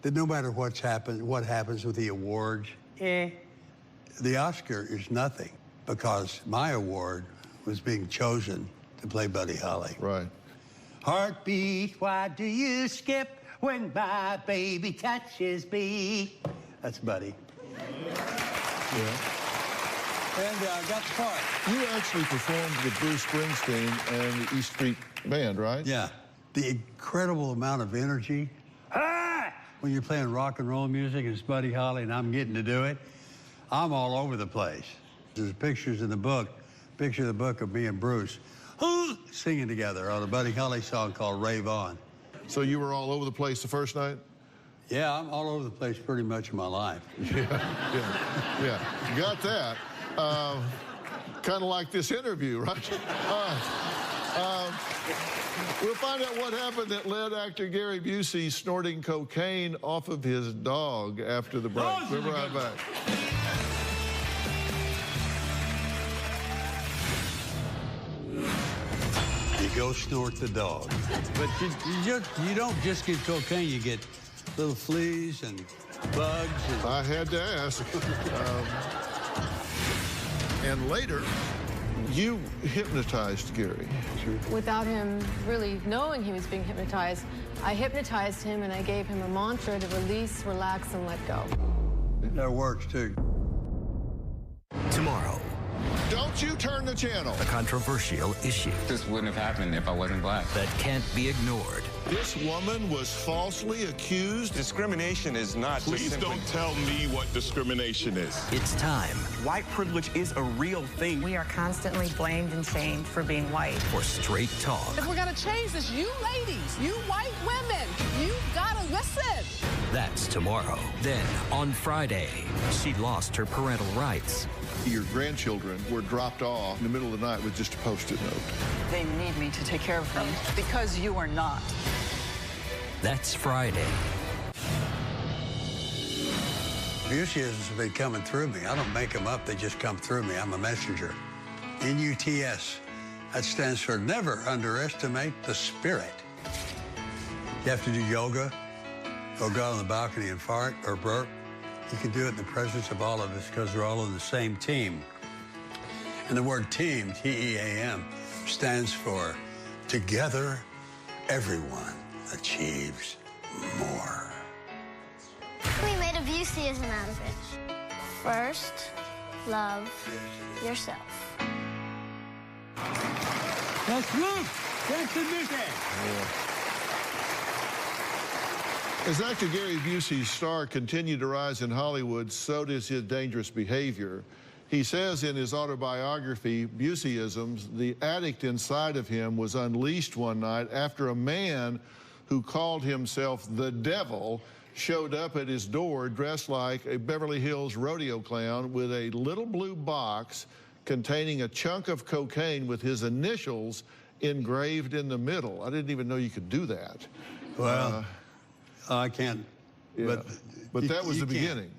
that no matter what happens with the awards, the Oscar is nothing, because my award was being chosen to play Buddy Holly. Right. Heartbeat, why do you skip when my baby touches me? That's Buddy. Yeah. And I got the part. You actually performed with Bruce Springsteen and the East Street Band, right? Yeah. The incredible amount of energy. When you're playing rock and roll music and it's Buddy Holly and I'm getting to do it, I'm all over the place. There's pictures in the book, picture of the book of me and Bruce singing together on a Buddy Holly song called Rave On. So you were all over the place the first night? Yeah, I'm all over the place pretty much in my life. Yeah. Got that. Kind of like this interview, right? We'll find out what happened that led actor Gary Busey snorting cocaine off of his dog after the break. We'll be right back. You go snort the dog. But you don't just get cocaine, you get little fleas and bugs. I had to ask. And later, you hypnotized Gary. Without him really knowing he was being hypnotized, I hypnotized him and I gave him a mantra to release, relax, and let go. That works, too. Tomorrow. Don't you turn the channel. A controversial issue. This wouldn't have happened if I wasn't black. That can't be ignored. This woman was falsely accused. Discrimination is not Please just simply... don't tell me what discrimination is. It's time. White privilege is a real thing. We are constantly blamed and shamed for being white. For straight talk. If we're gonna change this, you ladies, you white women, you gotta listen. That's tomorrow. Then, on Friday, she lost her parental rights. Your grandchildren were dropped off in the middle of the night with just a Post-it note. They need me to take care of them because you are not. That's Friday. Buseyisms have been coming through me. I don't make them up, they just come through me. I'm a messenger. NUTS. That stands for never underestimate the spirit. You have to do yoga, or go out on the balcony and fart or burp. You can do it in the presence of all of us because we're all on the same team. And the word team, T-E-A-M, stands for together, everyone. achieves more. We made a Busey as an average. First, love yourself. That's Luke. That's the Busey. As actor Gary Busey's star continued to rise in Hollywood, so does his dangerous behavior. He says in his autobiography, Buseyisms, the addict inside of him was unleashed one night after a man who called himself the Devil showed up at his door dressed like a Beverly Hills rodeo clown with a little blue box containing a chunk of cocaine with his initials engraved in the middle. I didn't even know you could do that. Well, I can't. Yeah. But that was the beginning.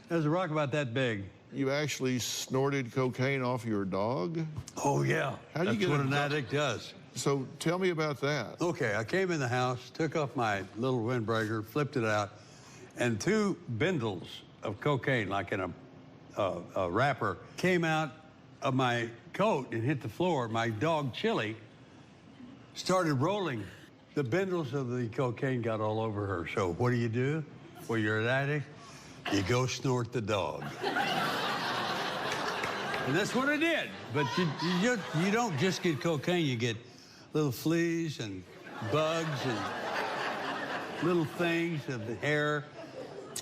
There's a rock about that big. You actually snorted cocaine off your dog? Oh, yeah. How do you get what an addict does. So tell me about that. Okay, I came in the house, took off my little windbreaker, flipped it out, and 2 bindles of cocaine, like in a wrapper, came out of my coat and hit the floor. My dog, Chili, started rolling. The bindles of the cocaine got all over her. So what do? Well, you're an addict, you go snort the dog. And that's what I did. But you don't just get cocaine, you get little fleas and bugs and little things of the hair.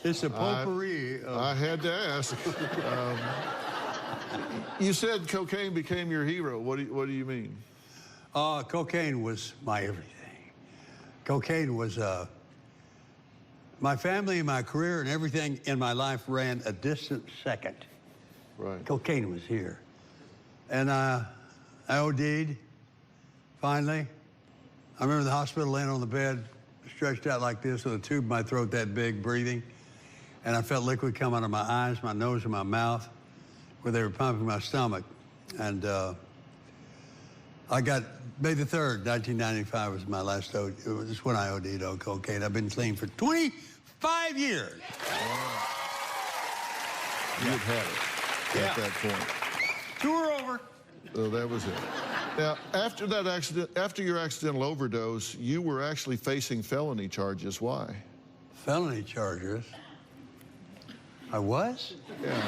It's a potpourri. I had to ask. You said cocaine became your hero. What do you mean? Cocaine was my everything. Cocaine was my family, my career, and everything in my life ran a distant second. Right. Cocaine was here. And I OD'd, finally. I remember the hospital laying on the bed, stretched out like this with a tube in my throat that big, breathing. And I felt liquid come out of my eyes, my nose, and my mouth, where they were pumping my stomach. And I got May the 3rd, 1995 was my last OD. It was just when I OD'd on cocaine. I've been clean for 25 years. You had it at that point. Tour over. So that was it. Now, after that accident, after your accidental overdose, you were actually facing felony charges. Why? Felony charges? I was? Yeah.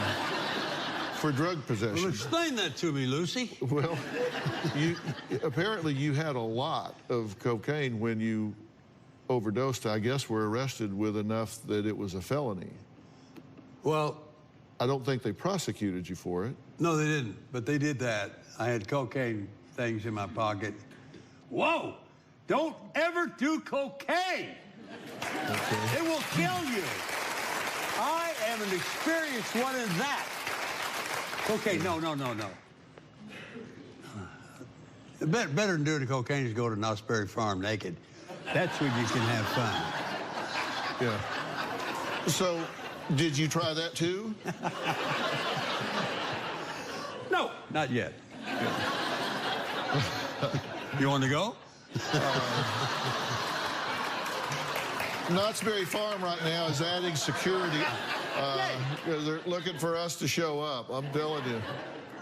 For drug possession. Well, explain that to me, Lucy. Well, apparently you had a lot of cocaine when you overdosed. I guess were arrested with enough that it was a felony. Well, I don't think they prosecuted you for it. No, they didn't, but they did that. I had cocaine things in my pocket. Whoa! Don't ever do cocaine! Okay. It will kill you. I am an experienced one in that. Okay, no. Better than doing the cocaine is go to Knott's Berry Farm naked. That's when you can have fun. Yeah. So, did you try that too? No, not yet. You want to go? Knott's Berry Farm right now is adding security. They're looking for us to show up. I'm telling you.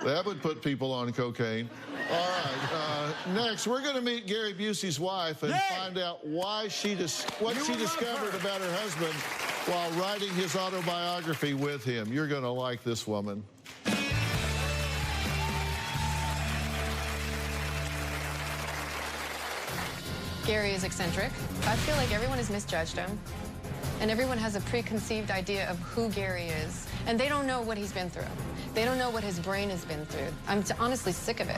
That would put people on cocaine. All right. Next, we're going to meet Gary Busey's wife and find out why what she discovered about her husband while writing his autobiography with him. You're going to like this woman. Gary is eccentric. I feel like everyone has misjudged him. And everyone has a preconceived idea of who Gary is. And they don't know what he's been through. They don't know what his brain has been through. I'm honestly sick of it.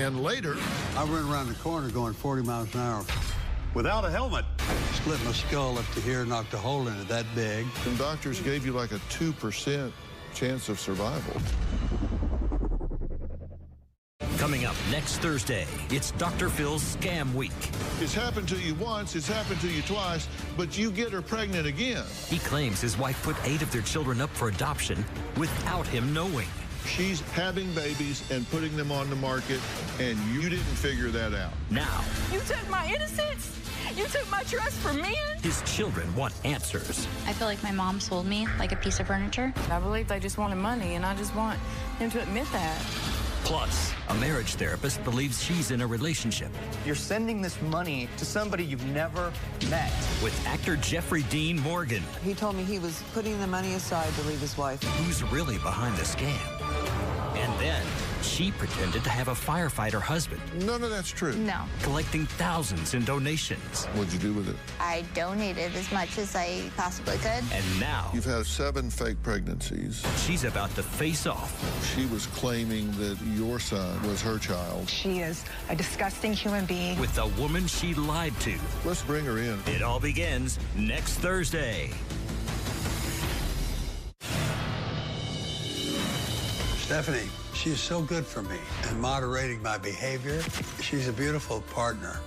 And later, I ran around the corner going 40 miles an hour without a helmet. Split my skull up to here, knocked a hole in it that big. And doctors gave you like a 2% chance of survival. Coming up next Thursday, it's Dr. Phil's Scam Week. It's happened to you once, it's happened to you twice, but you get her pregnant again. He claims his wife put 8 of their children up for adoption without him knowing. She's having babies and putting them on the market, and you didn't figure that out. Now, You took my innocence? You took my trust from men? his children want answers. I feel like my mom sold me like a piece of furniture. I believe they just wanted money, and I just want him to admit that. Plus, a marriage therapist believes she's in a relationship. You're sending this money to somebody you've never met. With actor Jeffrey Dean Morgan. He told me he was putting the money aside to leave his wife. Who's really behind the scam? And then she pretended to have a firefighter husband. None of that's true. No. Collecting thousands in donations. What'd you do with it? I donated as much as I possibly could. And now You've had 7 fake pregnancies. she's about to face off. She was claiming that your son was her child. She is a disgusting human being. With the woman she lied to. Let's bring her in. It all begins next Thursday. Stephanie, she is so good for me in moderating my behavior. She's a beautiful partner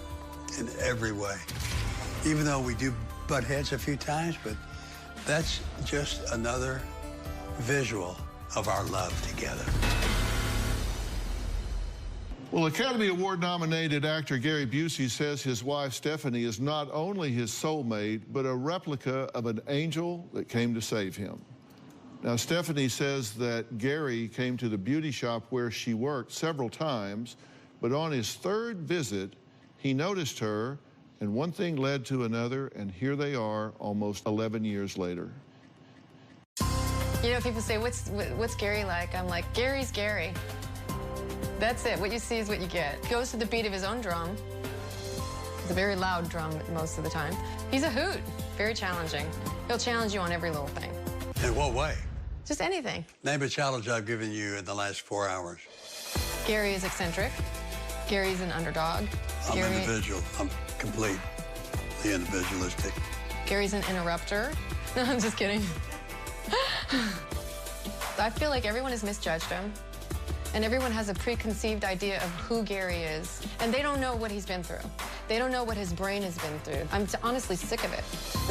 in every way. Even though we do butt heads a few times, but that's just another visual of our love together. Well, Academy Award-nominated actor Gary Busey says his wife Stephanie is not only his soulmate, but a replica of an angel that came to save him. Now, Stephanie says that Gary came to the beauty shop where she worked several times, but on his 3rd visit, he noticed her, and one thing led to another, and here they are almost 11 years later. You know, people say, what's Gary like? I'm like, Gary's Gary. That's it. What you see is what you get. He goes to the beat of his own drum. It's a very loud drum most of the time. He's a hoot. Very challenging. He'll challenge you on every little thing. In what way? Just anything. Name a challenge I've given you in the last 4 hours. Gary is eccentric. Gary's an underdog. I'm individual. I'm completely individualistic. Gary's an interrupter. No, I'm just kidding. I feel like everyone has misjudged him. And everyone has a preconceived idea of who Gary is. And they don't know what he's been through. They don't know what his brain has been through. I'm honestly sick of it.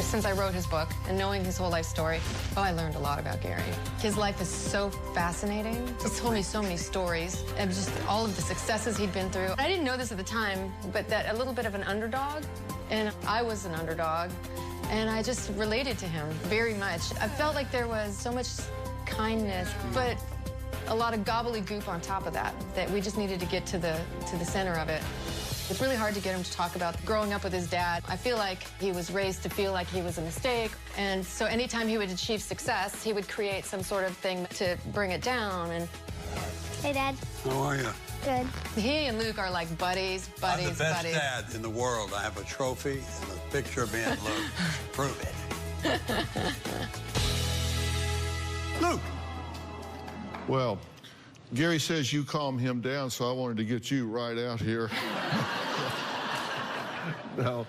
Since I wrote his book and knowing his whole life story, I learned a lot about Gary. His life is so fascinating. He's told me so many stories and just all of the successes he'd been through. I didn't know this at the time, but that a little bit of an underdog, and I was an underdog, and I just related to him very much. I felt like there was so much kindness, but a lot of gobbledygook on top of that we just needed to get to the center of it. It's really hard to get him to talk about growing up with his dad. I feel like he was raised to feel like he was a mistake. And so anytime he would achieve success, he would create some sort of thing to bring it down. And Hey, Dad. How are you? Good. He and Luke are like buddies. I'm the best dad in the world. I have a trophy and a picture of me and Luke. Prove it. Luke. Well, Gary says you calm him down, so I wanted to get you right out here. No,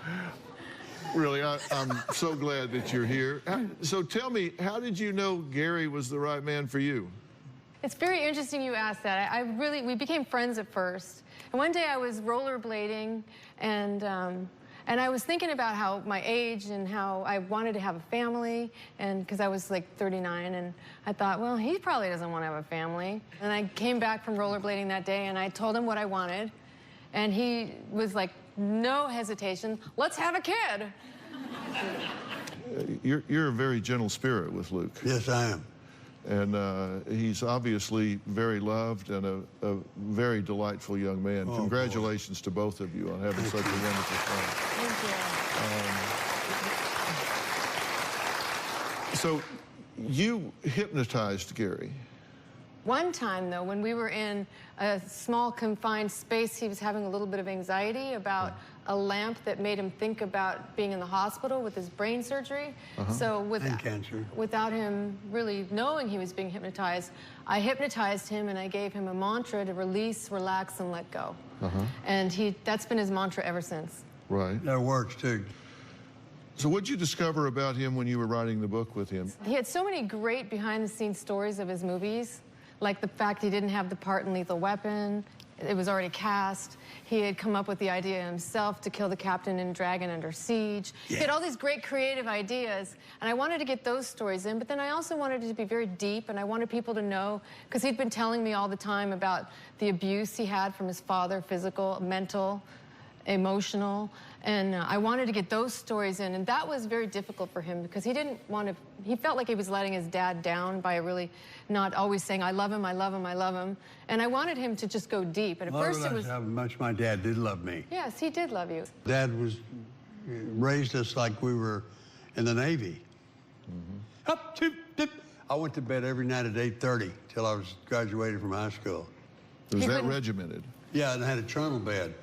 really, I'm so glad that you're here. So tell me, how did you know Gary was the right man for you? It's very interesting you asked that. We became friends at first. And one day I was rollerblading and I was thinking about how my age and how I wanted to have a family, and because I was like 39, and I thought, well, he probably doesn't want to have a family. And I came back from rollerblading that day, and I told him what I wanted, and he was like, no hesitation, let's have a kid. You're a very gentle spirit with Luke. Yes, I am. And he's obviously very loved and a very delightful young man. Oh, congratulations to both of you on having such a wonderful son. Thank you. So you hypnotized Gary. One time, though, when we were in a small confined space, he was having a little bit of anxiety about a lamp that made him think about being in the hospital with his brain surgery. So without him really knowing he was being hypnotized, I hypnotized him and I gave him a mantra to release, relax, and let go. And that's been his mantra ever since. Right. That works, too. So what did you discover about him when you were writing the book with him? He had so many great behind-the-scenes stories of his movies, like the fact he didn't have the part in Lethal Weapon. It was already cast. He had come up with the idea himself to kill the captain in Dragon Under Siege. Yeah. He had all these great creative ideas, and I wanted to get those stories in, but then I also wanted it to be very deep, and I wanted people to know, because he'd been telling me all the time about the abuse he had from his father, physical, mental, emotional, and I wanted to get those stories in, and that was very difficult for him because he didn't want to, he felt like he was letting his dad down by really not always saying, I love him, I love him, I love him, and I wanted him to just go deep, and at first it was... how much my dad did love me. Yes, he did love you. Dad raised us like we were in the Navy. Up, toop, dip. I went to bed every night at 8:30 till I was graduated from high school. Was that regimented? Yeah, and I had a trundle bed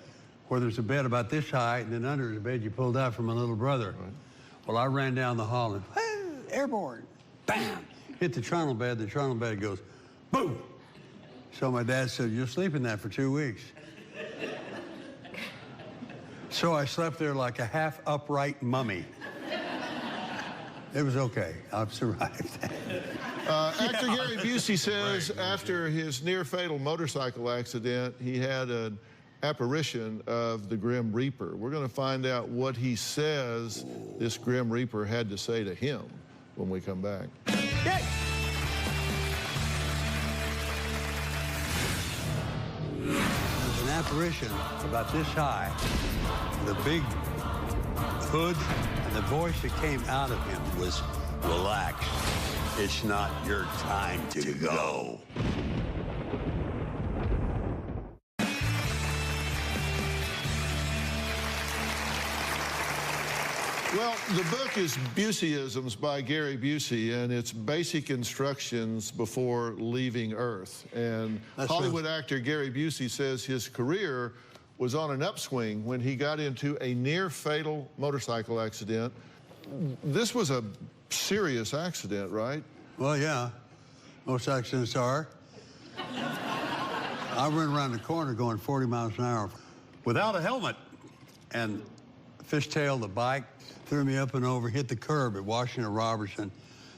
where there's a bed about this high, and then under the bed you pulled out from my little brother. Right. Well, I ran down the hall and, airborne, bam, hit the trundle bed goes, boom. So my dad said, you'll sleep in that for 2 weeks. So I slept there like a half upright mummy. It was okay. I've survived. Actor Gary Busey says after his near-fatal motorcycle accident, he had an apparition of the Grim Reaper. We're going to find out what he says this Grim Reaper had to say to him when we come back. Yay! There's an apparition about this high, the big hood, and the voice that came out of him was, relax, it's not your time to go. Well, the book is Buseyisms by Gary Busey, and it's basic instructions before leaving Earth. And Hollywood actor Gary Busey says his career was on an upswing when he got into a near-fatal motorcycle accident. This was a serious accident, right? Well, yeah. Most accidents are. I ran around the corner going 40 miles an hour without a helmet, and fishtailed the bike, threw me up and over, hit the curb at Washington Robertson,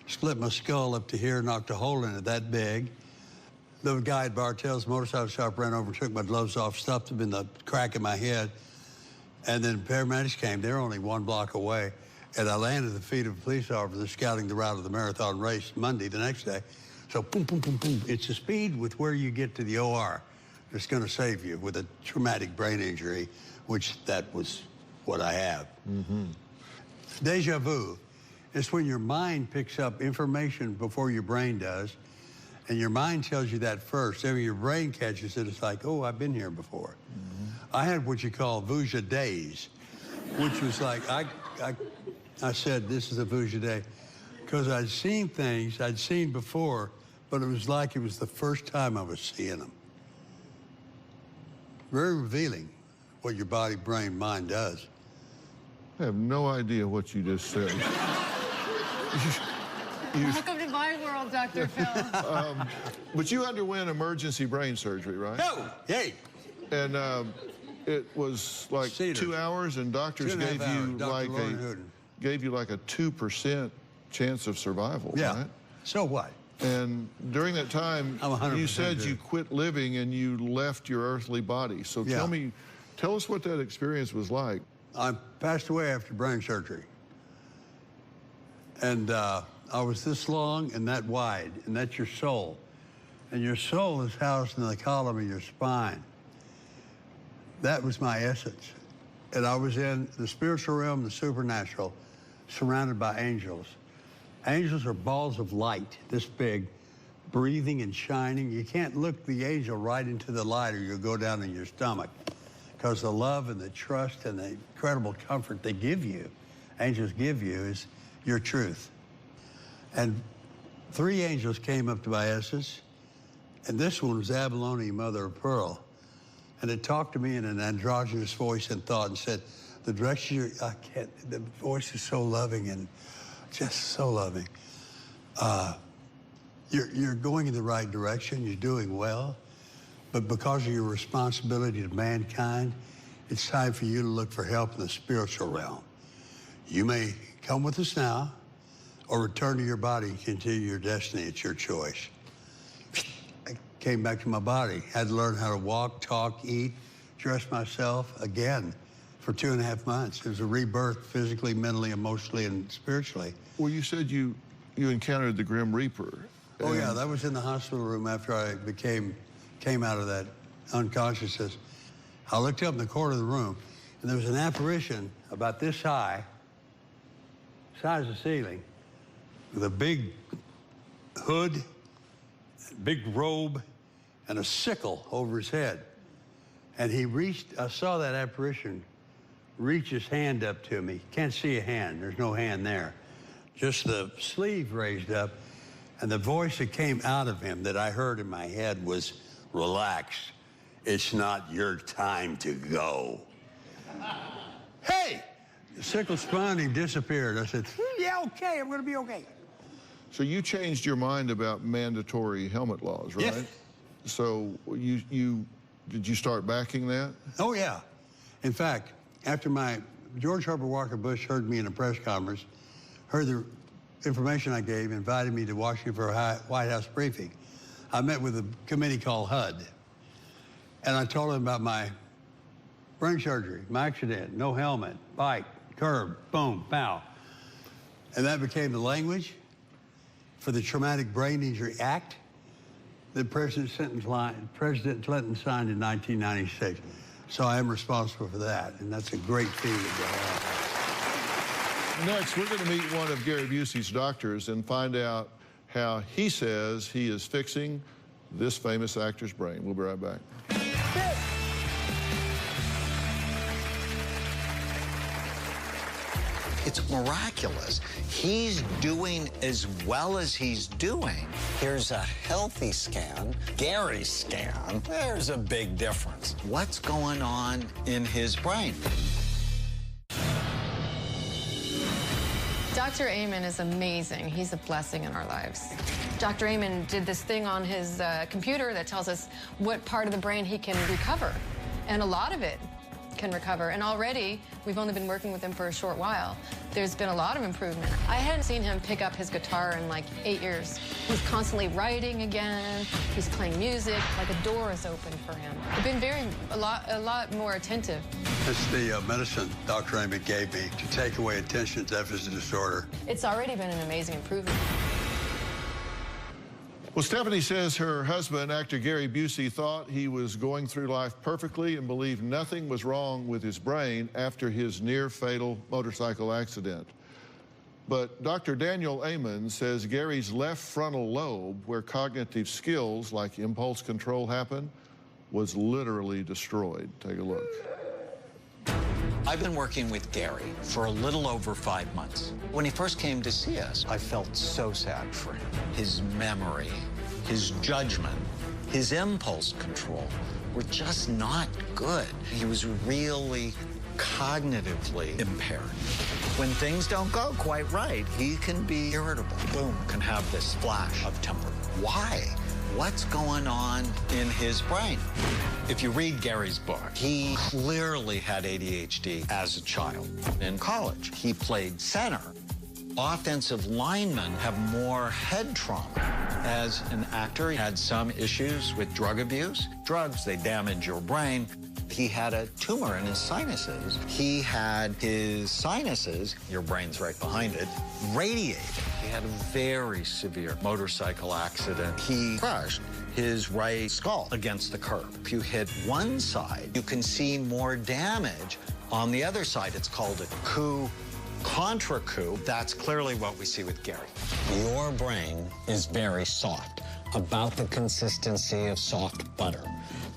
split my skull up to here, knocked a hole in it that big. The guy at Bartell's motorcycle shop ran over, took my gloves off, stuffed them in the crack in my head, and then paramedics came. They were only 1 block away, and I landed at the feet of a police officer scouting the route of the marathon race Monday, the next day. So boom, boom, boom, boom. It's the speed with where you get to the OR that's going to save you with a traumatic brain injury, which that was what I have. Deja vu is when your mind picks up information before your brain does, and your mind tells you that first. Then when your brain catches it, it's like, oh, I've been here before. I had what you call Vuja days, which was like, I said, this is a Vuja day, because I'd seen things I'd seen before, but it was like it was the first time I was seeing them. Very revealing what your body, brain, mind does. I have no idea what you just said. Welcome to my world, Dr. Phil. But you underwent emergency brain surgery, right? No! Yay! And it was like 2 hours, and doctors gave you like a 2% chance of survival, right? So what? And during that time, you said you quit living and you left your earthly body. So tell us what that experience was like. I passed away after brain surgery. And I was this long and that wide, and that's your soul. And your soul is housed in the column of your spine. That was my essence. And I was in the spiritual realm, the supernatural, surrounded by angels. Angels are balls of light, this big, breathing and shining. You can't look the angel right into the light or you'll go down in your stomach, because the love and the trust and the incredible comfort they give you, angels give you, is your truth. And 3 angels came up to my essence, and this one was Abalone, mother of pearl. And it talked to me in an androgynous voice and thought and said, the direction the voice is so loving and just so loving. You're going in the right direction, you're doing well, but because of your responsibility to mankind, it's time for you to look for help in the spiritual realm. You may come with us now, or return to your body and continue your destiny. It's your choice. I came back to my body, had to learn how to walk, talk, eat, dress myself again for 2.5 months. It was a rebirth physically, mentally, emotionally, and spiritually. Well, you said you encountered the Grim Reaper. Oh, yeah, that was in the hospital room after I came out of that unconsciousness. I looked up in the corner of the room, And there was an apparition about this high, size of the ceiling, with a big hood, big robe, and a sickle over his head. And he reached, I saw that apparition reach his hand up to me. Can't see a hand, there's no hand there. Just the sleeve raised up, and the voice that came out of him that I heard in my head was, "Relax, it's not your time to go." Hey! The sickle spun, he disappeared. I said, yeah, okay, I'm gonna be okay. So you changed your mind about mandatory helmet laws, right? Yes. So did you start backing that? Oh, yeah. In fact, after George Herbert Walker Bush heard me in a press conference, heard the information I gave, invited me to Washington for a White House briefing. I met with a committee called HUD, and I told him about my brain surgery, my accident, no helmet, bike, curb, boom, pow. And that became the language for the Traumatic Brain Injury Act that President Clinton signed in 1996. So I am responsible for that, and that's a great feeling to have. Next, we're going to meet one of Gary Busey's doctors and find out how he says he is fixing this famous actor's brain. We'll be right back. It's miraculous. He's doing as well as he's doing. Here's a healthy scan, Gary's scan. There's a big difference. What's going on in his brain? Dr. Amen is amazing. He's a blessing in our lives. Dr. Amen did this thing on his computer that tells us what part of the brain he can recover, and a lot of it can recover. And already, we've only been working with him for a short while, there's been a lot of improvement. I hadn't seen him pick up his guitar in like 8 years. He's constantly writing again. He's playing music, like a door is open for him. I've been a lot more attentive. It's the medicine Dr. Amen gave me to take away attention deficit disorder. It's already been an amazing improvement. Well, Stephanie says her husband, actor Gary Busey, thought he was going through life perfectly and believed nothing was wrong with his brain after his near-fatal motorcycle accident. But Dr. Daniel Amen says Gary's left frontal lobe, where cognitive skills like impulse control happen, was literally destroyed. Take a look. I've been working with Gary for a little over 5 months. When he first came to see us, I felt so sad for him. His memory, his judgment, his impulse control were just not good. He was really cognitively impaired. When things don't go quite right, he can be irritable. Boom, can have this flash of temper. Why? What's going on in his brain? If you read Gary's book, he clearly had ADHD as a child. In college, he played center. Offensive linemen have more head trauma. As an actor, he had some issues with drug abuse. Drugs, they damage your brain. He had a tumor in his sinuses. He had his sinuses, your brain's right behind it, radiated. He had a very severe motorcycle accident. He crushed his right skull against the curb. If you hit one side, you can see more damage on the other side. It's called a coup contra coup. That's clearly what we see with Gary. Your brain is very soft, about the consistency of soft butter,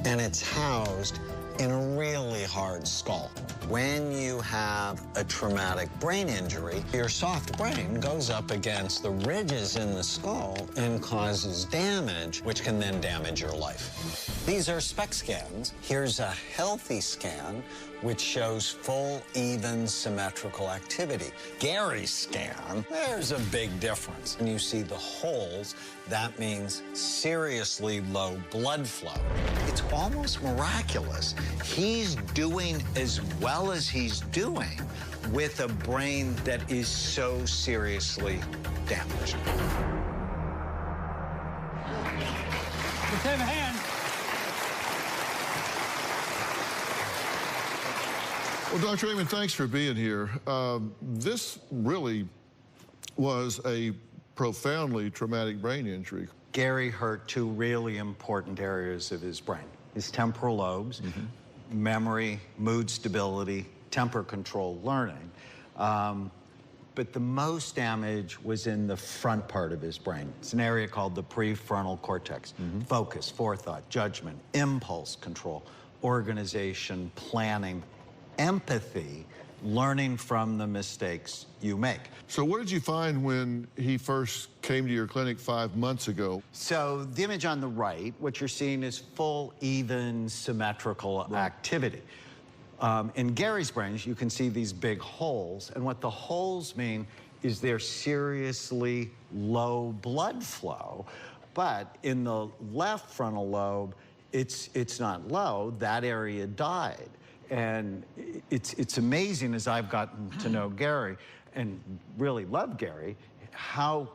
and it's housed in a really hard skull. When you have a traumatic brain injury, your soft brain goes up against the ridges in the skull and causes damage, which can then damage your life. These are SPECT scans. Here's a healthy scan, which shows full, even, symmetrical activity. Gary's scan, there's a big difference. When you see the holes, that means seriously low blood flow. It's almost miraculous. He's doing as well as he's doing with a brain that is so seriously damaged. Let's have a hand. Well, Dr. Amen, thanks for being here. This really was a profoundly traumatic brain injury. Gary hurt two really important areas of his brain. His temporal lobes, memory, mood stability, temper control, learning. But the most damage was in the front part of his brain. It's an area called the prefrontal cortex. Focus, forethought, judgment, impulse control, organization, planning, empathy, learning from the mistakes you make. So what did you find when he first came to your clinic 5 months ago? So the image on the right, what you're seeing is full, even, symmetrical activity. In Gary's brain, you can see these big holes, and what the holes mean is they're seriously low blood flow. But in the left frontal lobe, it's not low. That area died. And it's amazing, as I've gotten to know Gary and really love Gary, how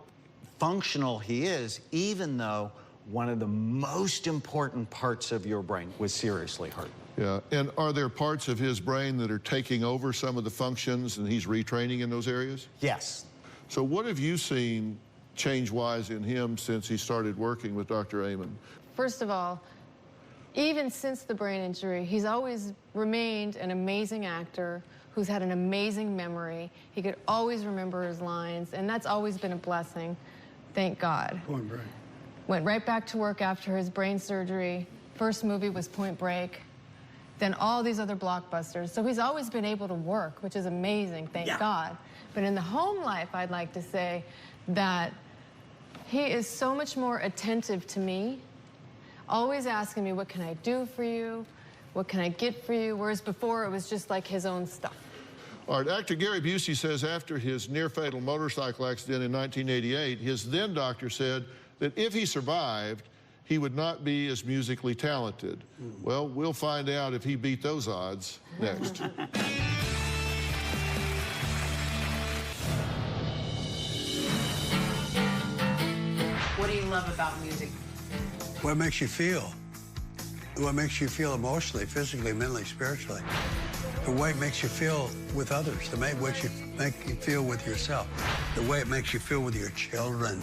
functional he is, even though one of the most important parts of your brain was seriously hurt. Yeah, and are there parts of his brain that are taking over some of the functions and he's retraining in those areas? Yes. So what have you seen change-wise in him since he started working with Dr. Amen? First of all, even since the brain injury, he's always remained an amazing actor who's had an amazing memory. He could always remember his lines, and that's always been a blessing. Thank God. Point Break. Went right back to work after his brain surgery. First movie was Point Break. Then all these other blockbusters. So he's always been able to work, which is amazing, thank God. But in the home life, I'd like to say that he is so much more attentive to me, always asking me, what can I do for you? What can I get for you? Whereas before, it was just like his own stuff. All right, actor Gary Busey says after his near-fatal motorcycle accident in 1988, his then doctor said that if he survived, he would not be as musically talented. Well, we'll find out if he beat those odds next. What do you love about music? What makes you feel? What makes you feel emotionally, physically, mentally, spiritually? The way it makes you feel with others, the way it makes you feel with yourself, the way it makes you feel with your children.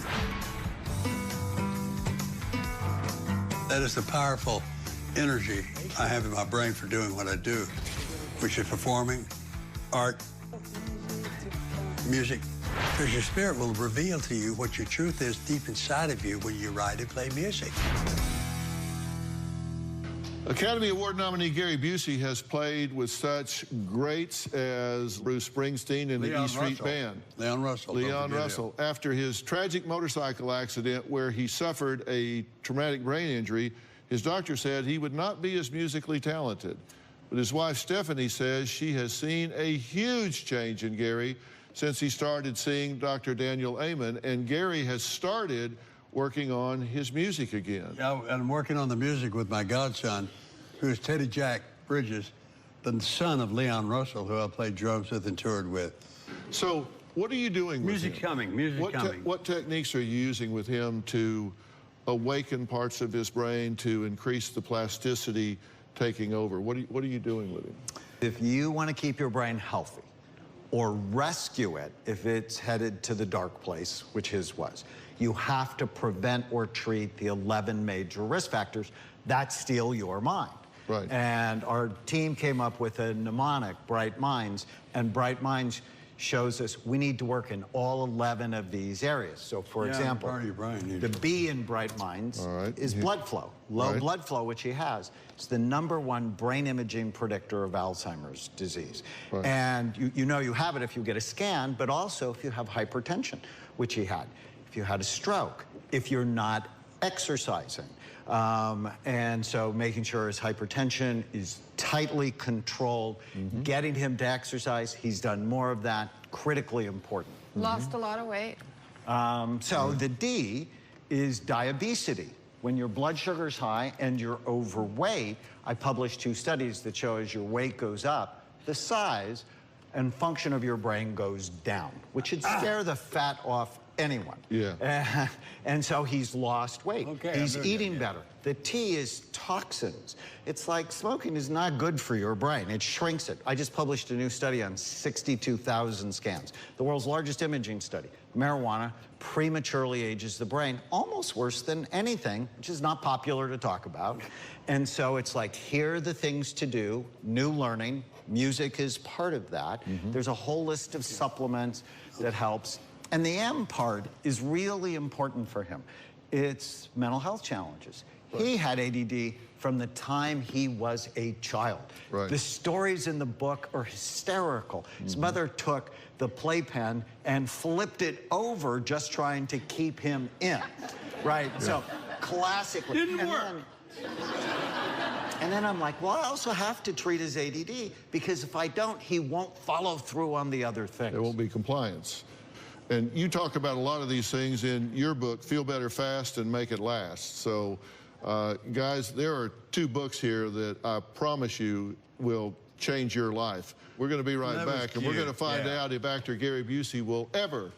That is the powerful energy I have in my brain for doing what I do, which is performing, art, music. Because your spirit will reveal to you what your truth is deep inside of you when you write and play music. Academy Award nominee Gary Busey has played with such greats as Bruce Springsteen and the E Street Band. Leon Russell. Leon Russell. After his tragic motorcycle accident where he suffered a traumatic brain injury, his doctor said he would not be as musically talented. But his wife Stephanie says she has seen a huge change in Gary since he started seeing Dr. Daniel Amen, and Gary has started working on his music again. Yeah, I'm working on the music with my godson, who's Teddy Jack Bridges, the son of Leon Russell, who I played drums with and toured with. So what are you doing with Music's him? coming, music's coming. What techniques are you using with him to awaken parts of his brain, to increase the plasticity taking over? What are you doing with him? If you want to keep your brain healthy, or rescue it if it's headed to the dark place, which his was, you have to prevent or treat the 11 major risk factors that steal your mind. Right. And our team came up with a mnemonic, Bright Minds, and Bright Minds shows us we need to work in all 11 of these areas. So, for example, part of your brain, the B in Bright Minds is blood flow. Low blood flow, which he has, is the #1 brain imaging predictor of Alzheimer's disease. Right. And you know you have it if you get a scan, but also if you have hypertension, which he had, if you had a stroke, if you're not exercising. And so making sure his hypertension is tightly controlled, getting him to exercise, he's done more of that, critically important. Lost a lot of weight. So the D is diabesity. When your blood sugar's high and you're overweight, I published 2 studies that show as your weight goes up, the size and function of your brain goes down, which should scare the fat off anyone. Yeah. And so he's lost weight. Okay, he's I'm doing eating that, better. The tea is toxins. It's like smoking is not good for your brain. It shrinks it. I just published a new study on 62,000 scans. The world's largest imaging study. Marijuana prematurely ages the brain, almost worse than anything, which is not popular to talk about. And so it's like, here are the things to do, new learning. Music is part of that. There's a whole list of supplements that helps. And the M part is really important for him. It's mental health challenges. He had ADD from the time he was a child. The stories in the book are hysterical. His mother took the playpen and flipped it over just trying to keep him in, right? So classically. Didn't work. And then I'm like, well, I also have to treat his ADD because if I don't, he won't follow through on the other things. There won't be compliance. And you talk about a lot of these things in your book, Feel Better Fast and Make It Last. So, guys, there are 2 books here that I promise you will change your life. We're going to be right back, and we're going to find out if actor Gary Busey will ever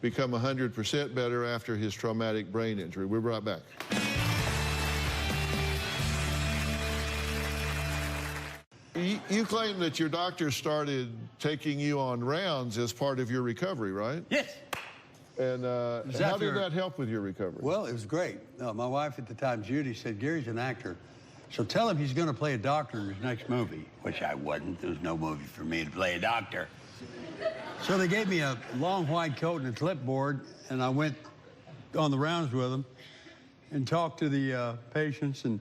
become 100% better after his traumatic brain injury. We'll be right back. You claim that your doctor started taking you on rounds as part of your recovery, right? Yes. And how did that help with your recovery? Well, it was great. My wife at the time, Judy, said, Gary's an actor, so tell him he's going to play a doctor in his next movie, which I wasn't. There was no movie for me to play a doctor. So they gave me a long white coat and a clipboard, and I went on the rounds with them and talked to the patients, and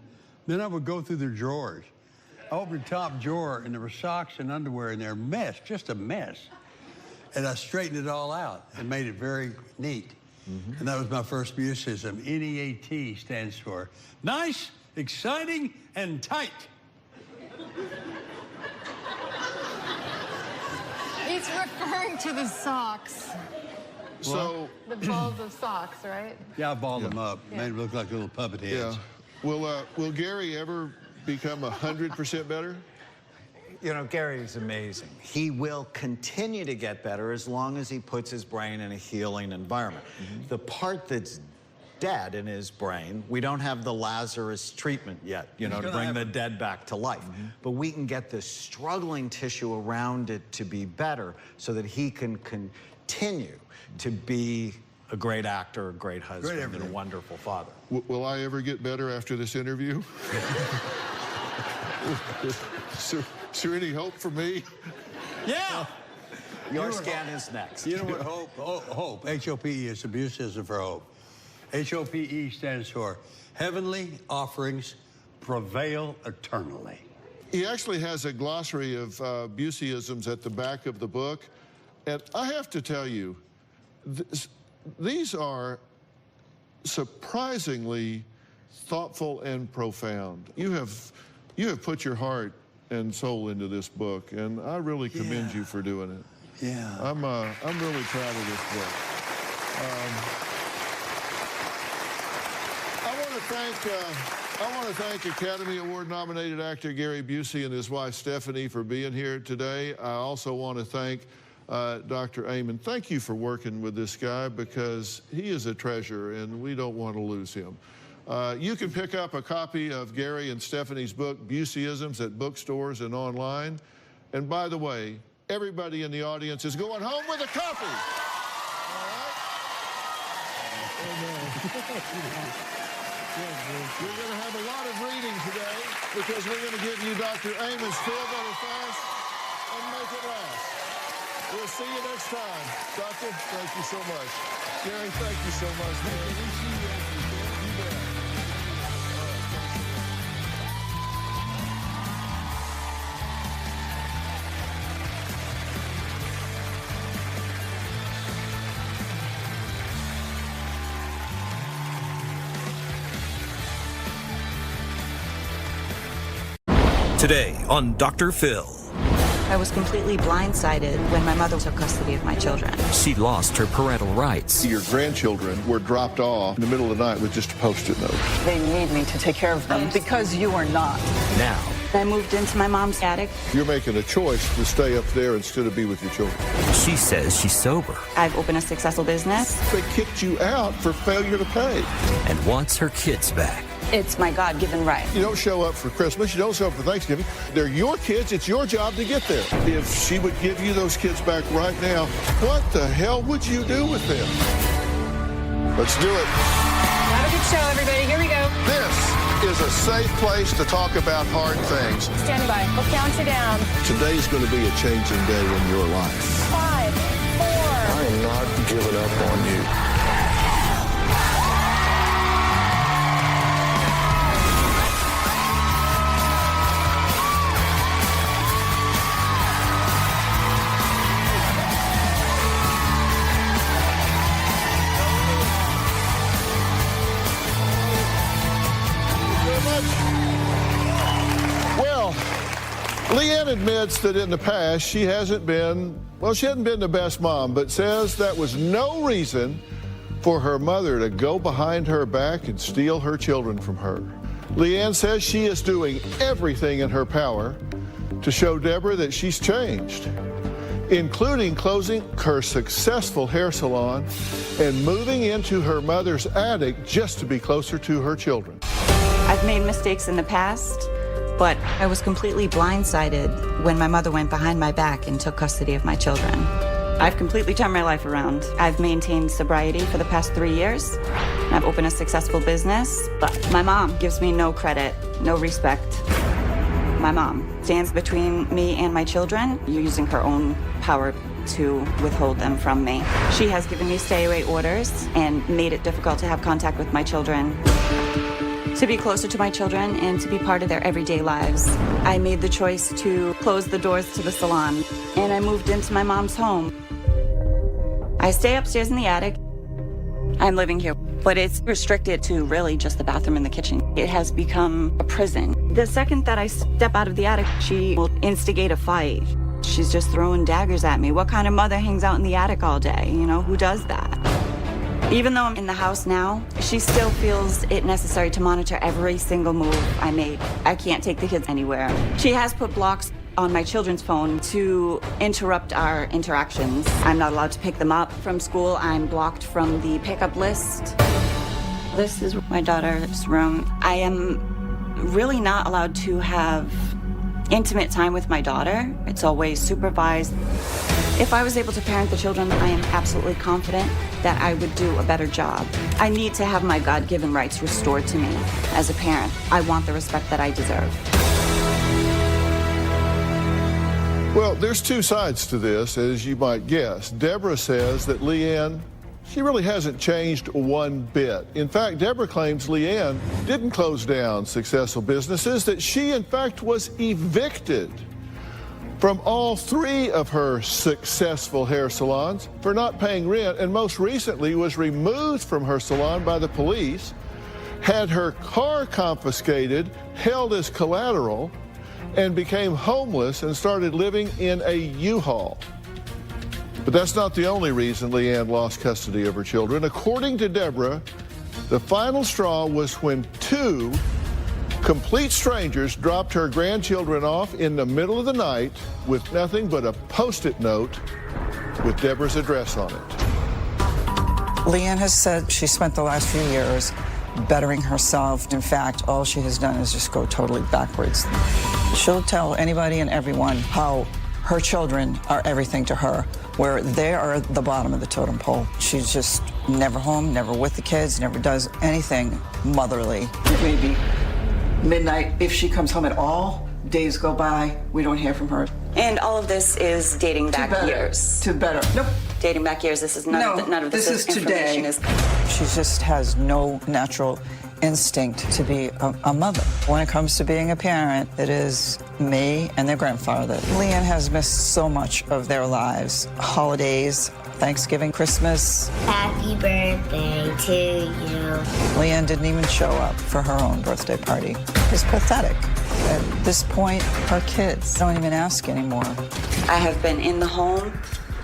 then I would go through their drawers. I opened the top drawer, and there were socks and underwear in there, just a mess. And I straightened it all out and made it very neat. And that was my first Buseyism. NEAT stands for nice, exciting, and tight. He's referring to the socks. So The balls of socks, right? Yeah, I balled them up. Made them look like little puppet heads. Yeah. Will Gary ever become 100% better? You know, Gary's amazing. He will continue to get better as long as he puts his brain in a healing environment. The part that's dead in his brain, we don't have the Lazarus treatment yet, you know, to bring the dead back to life. But we can get the struggling tissue around it to be better so that he can continue to be a great actor, a great husband, and a wonderful father. Will I ever get better after this interview? Is there any hope for me? Yeah! Your scan is next. You know what hope, H-O-P-E is Buseyism for hope. H-O-P-E stands for Heavenly Offerings Prevail Eternally. He actually has a glossary of Buseyisms at the back of the book. And I have to tell you, these are surprisingly thoughtful and profound. You have put your heart and soul into this book, and I really commend you for doing it. Yeah. I'm really proud of this book. I want to thank Academy Award nominated actor Gary Busey and his wife Stephanie for being here today. I also want to thank Dr. Amen. Thank you for working with this guy because he is a treasure and we don't want to lose him. You can pick up a copy of Gary and Stephanie's book, Buseyisms, at bookstores and online. And by the way, everybody in the audience is going home with a copy. All right? We're going to have a lot of reading today because we're going to give you Dr. Amen's Feel Better Fast and Make It Last. We'll see you next time. Doctor, thank you so much. Gary, thank you so much, man. We'll see you after. You bet. Today on Dr. Phil. I was completely blindsided when my mother took custody of my children. She lost her parental rights. Your grandchildren were dropped off in the middle of the night with just a Post-it note. They need me to take care of them because you are not. Now, I moved into my mom's attic. You're making a choice to stay up there instead of be with your children. She says she's sober I've opened a successful business. They kicked you out for failure to pay. and wants her kids back. It's my God-given right. You don't show up for Christmas. You don't show up for Thanksgiving. They're your kids. It's your job to get there. If she would give you those kids back right now, what the hell would you do with them? Let's do it. Have a good show, everybody. Here we go. This is a safe place to talk about hard things. Stand by. We'll count you down. Today's going to be a changing day in your life. 5, 4. I am not giving up on you. Well, Leanne admits that in the past she hadn't been the best mom, but says that was no reason for her mother to go behind her back and steal her children from her. Leanne says she is doing everything in her power to show Deborah that she's changed, including closing her successful hair salon and moving into her mother's attic just to be closer to her children. I've made mistakes in the past, but I was completely blindsided when my mother went behind my back and took custody of my children. I've completely turned my life around. I've maintained sobriety for the past 3 years. I've opened a successful business, but my mom gives me no credit, no respect. My mom stands between me and my children, using her own power to withhold them from me. She has given me stay-away orders and made it difficult to have contact with my children. To be closer to my children and to be part of their everyday lives. I made the choice to close the doors to the salon, and I moved into my mom's home. I stay upstairs in the attic. I'm living here, but it's restricted to really just the bathroom and the kitchen. It has become a prison. The second that I step out of the attic, she will instigate a fight. She's just throwing daggers at me. What kind of mother hangs out in the attic all day? You know, who does that? Even though I'm in the house now, she still feels it necessary to monitor every single move I make. I can't take the kids anywhere. She has put blocks on my children's phone to interrupt our interactions. I'm not allowed to pick them up from school. I'm blocked from the pickup list. This is my daughter's room. I am really not allowed to have intimate time with my daughter. It's always supervised. If I was able to parent the children, I am absolutely confident that I would do a better job. I need to have my God-given rights restored to me as a parent. I want the respect that I deserve. Well, there's two sides to this, as you might guess. Deborah says that Leanne, she really hasn't changed one bit. In fact, Deborah claims Leanne didn't close down successful businesses, that she, in fact, was evicted from all 3 of her successful hair salons for not paying rent, and most recently was removed from her salon by the police, had her car confiscated, held as collateral, and became homeless and started living in a U-Haul. But that's not the only reason Leanne lost custody of her children. According to Deborah, the final straw was when 2 complete strangers dropped her grandchildren off in the middle of the night with nothing but a Post-it note with Deborah's address on it. Leanne has said she spent the last few years bettering herself. In fact, all she has done is just go totally backwards. She'll tell anybody and everyone how her children are everything to her, where they are the bottom of the totem pole. She's just never home, never with the kids, never does anything motherly. It may be midnight. If she comes home at all, days go by, we don't hear from her. And all of this is dating back years. To better. Nope. Dating back years. This is none of this is today. information She just has no natural instinct to be a mother. When it comes to being a parent, it is me and their grandfather. Leanne has missed so much of their lives. Holidays, Thanksgiving, Christmas. Happy birthday to you. Leanne didn't even show up for her own birthday party. It's pathetic. At this point, her kids don't even ask anymore. I have been in the home.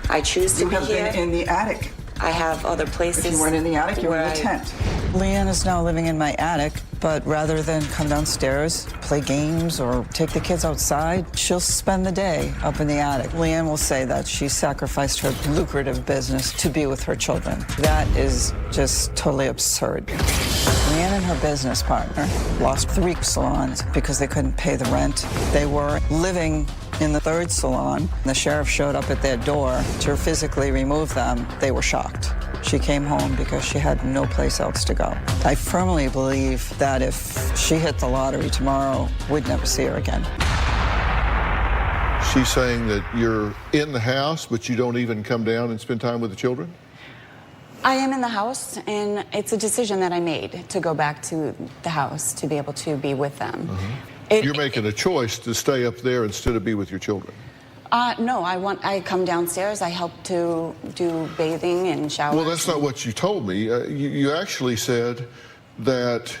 I choose to be here. You have been in the attic. I have other places. If you weren't in the attic, you were in the tent. Leanne is now living in my attic, but rather than come downstairs, play games, or take the kids outside, she'll spend the day up in the attic. Leanne will say that she sacrificed her lucrative business to be with her children. That is just totally absurd. Leanne and her business partner lost 3 salons because they couldn't pay the rent. They were living in the 3rd salon. The sheriff showed up at their door to physically remove them. They were shocked. She came home because she had no place else to go. I firmly believe that if she hit the lottery tomorrow, we'd never see her again. She's saying that you're in the house, but you don't even come down and spend time with the children? I am in the house, and it's a decision that I made to go back to the house to be able to be with them. You're making a choice to stay up there instead of be with your children. No, I come downstairs. I help to do bathing and showers. Well, that's not what you told me. You actually said that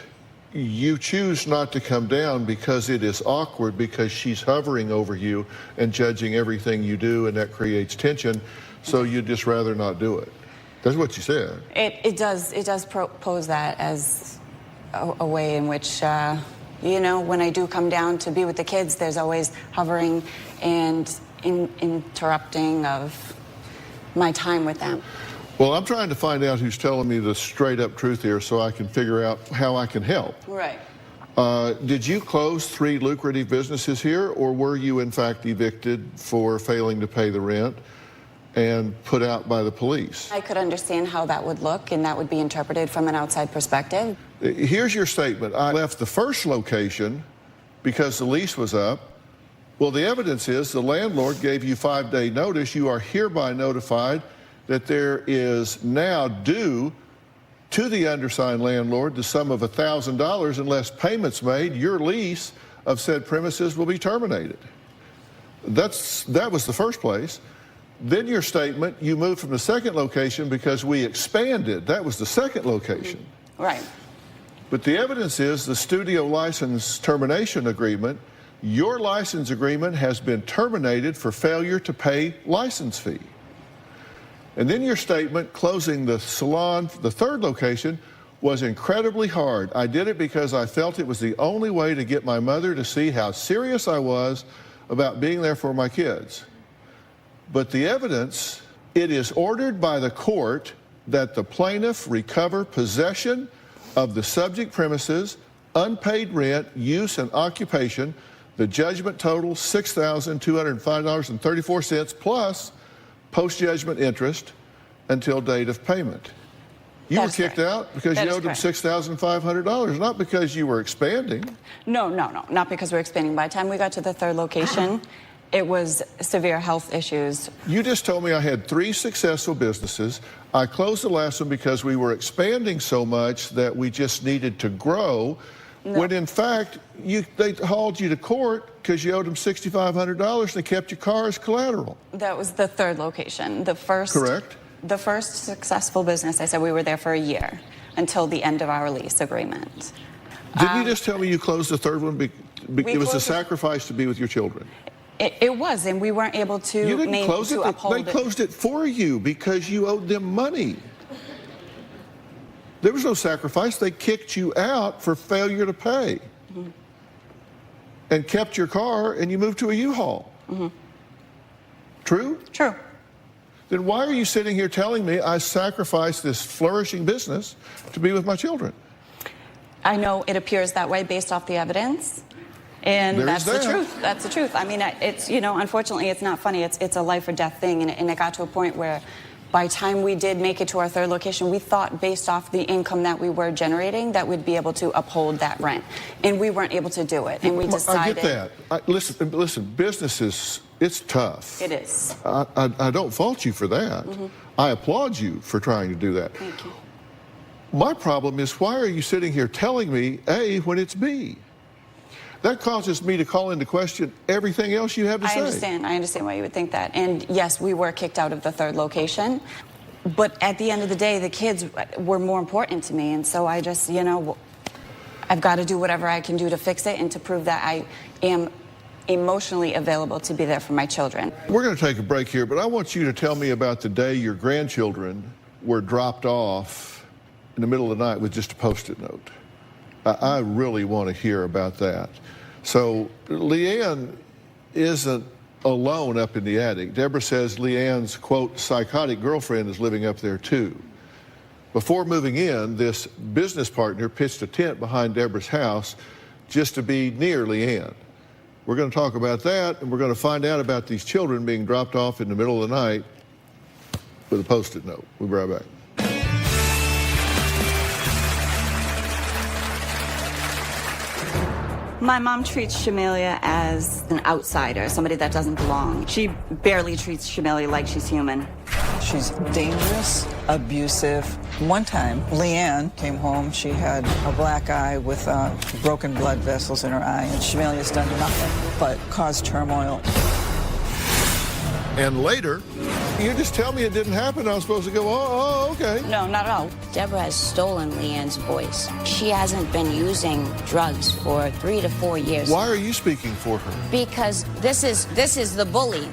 you choose not to come down because it is awkward, because she's hovering over you and judging everything you do, and that creates tension, so you'd just rather not do it. That's what you said. It does pose that as a way in which, you know, when I do come down to be with the kids, there's always hovering and interrupting of my time with them. Well, I'm trying to find out who's telling me the straight up truth here so I can figure out how I can help. Right. Did you close 3 lucrative businesses here, or were you in fact evicted for failing to pay the rent and put out by the police? I could understand how that would look, and that would be interpreted from an outside perspective. Here's your statement. I left the first location because the lease was up. Well, the evidence is the landlord gave you 5-day notice. You are hereby notified that there is now due to the undersigned landlord the sum of $1,000 unless payments made. Your lease of said premises will be terminated. That was the first place. Then your statement, you moved from the second location because we expanded. That was the second location. Right. But the evidence is the studio license termination agreement. Your license agreement has been terminated for failure to pay license fee. And then your statement closing the salon, the third location, was incredibly hard. I did it because I felt it was the only way to get my mother to see how serious I was about being there for my kids. But the evidence, it is ordered by the court that the plaintiff recover possession of the subject premises, unpaid rent, use, and occupation. The judgment total $6,205.34 plus post-judgment interest until date of payment. You were kicked out because you owed them $6,500, not because you were expanding. No, not because we're expanding. By the time we got to the third location, it was severe health issues. You just told me I had 3 successful businesses. I closed the last one because we were expanding so much that we just needed to grow. No. When in fact, they hauled you to court because you owed them $6,500 and they kept your car as collateral. That was the third location. The first. Correct. The first successful business, I said we were there for a year until the end of our lease agreement. Didn't you just tell me you closed the third one? It was a sacrifice to be with your children. It was, and we weren't able to. You didn't close it. They closed it for you because you owed them money. There was no sacrifice. They kicked you out for failure to pay. Mm-hmm. And kept your car, and you moved to a U-Haul. Mm-hmm. True? True. Then why are you sitting here telling me I sacrificed this flourishing business to be with my children? I know it appears that way based off the evidence. And that's the truth. That's the truth. I mean, it's, you know, unfortunately, it's not funny. It's a life or death thing. And it got to a point where by the time we did make it to our third location, we thought based off the income that we were generating that we'd be able to uphold that rent. And we weren't able to do it. And we decided. I get that. Listen, business is, it's tough. It is. I don't fault you for that. Mm-hmm. I applaud you for trying to do that. Thank you. My problem is, why are you sitting here telling me A when it's B? That causes me to call into question everything else you have to say. I understand why you would think that. And yes, we were kicked out of the third location. But at the end of the day, the kids were more important to me. And so I just, you know, I've got to do whatever I can do to fix it and to prove that I am emotionally available to be there for my children. We're going to take a break here, but I want you to tell me about the day your grandchildren were dropped off in the middle of the night with just a Post-it note. I really want to hear about that. So Leanne isn't alone up in the attic. Deborah says Leanne's, quote, psychotic girlfriend is living up there too. Before moving in, this business partner pitched a tent behind Deborah's house just to be near Leanne. We're going to talk about that, and we're going to find out about these children being dropped off in the middle of the night with a Post-it note. We'll be right back. My mom treats Shamalia as an outsider, somebody that doesn't belong. She barely treats Shamalia like she's human. She's dangerous, abusive. One time, Leanne came home. She had a black eye with broken blood vessels in her eye, and Shamalia's done nothing but cause turmoil. And later, you just tell me it didn't happen. I was supposed to go, oh, okay. No, not at all. Deborah has stolen Leanne's voice. She hasn't been using drugs for 3 to 4 years. Why are you speaking for her? Because this is the bully.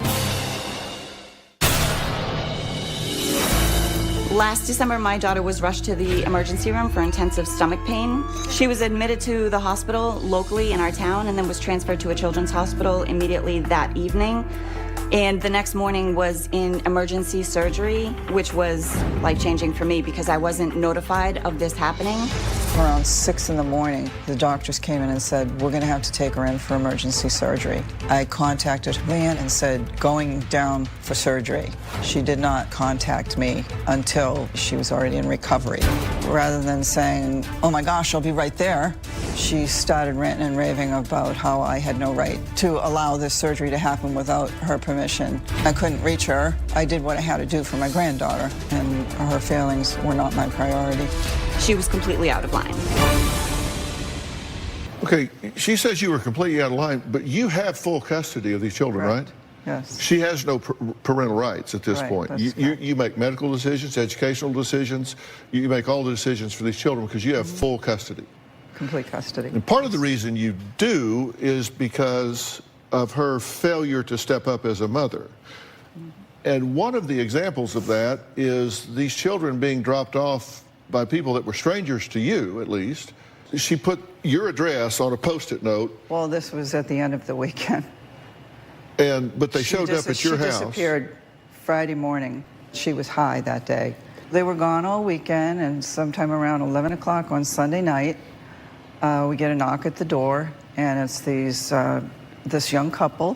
Last December, my daughter was rushed to the emergency room for intensive stomach pain. She was admitted to the hospital locally in our town and then was transferred to a children's hospital immediately that evening. And the next morning was in emergency surgery, which was life-changing for me because I wasn't notified of this happening. Around 6 in the morning, the doctors came in and said, we're going to have to take her in for emergency surgery. I contacted Leanne and said, going down for surgery. She did not contact me until she was already in recovery. Rather than saying, oh my gosh, I'll be right there, she started ranting and raving about how I had no right to allow this surgery to happen without her permission. I couldn't reach her. I did what I had to do for my granddaughter, and her feelings were not my priority. She was completely out of line. Okay, she says you were completely out of line, but you have full custody of these children, right? Yes. She has no parental rights at this point. You make medical decisions, educational decisions. You make all the decisions for these children because you have full custody. Complete custody. And part of the reason you do is because of her failure to step up as a mother. And one of the examples of that is these children being dropped off by people that were strangers to you, at least. She put your address on a Post-it note. Well, this was at the end of the weekend. But they showed up at your house. She disappeared Friday morning. She was high that day. They were gone all weekend, and sometime around 11 o'clock on Sunday night, we get a knock at the door, and it's this young couple.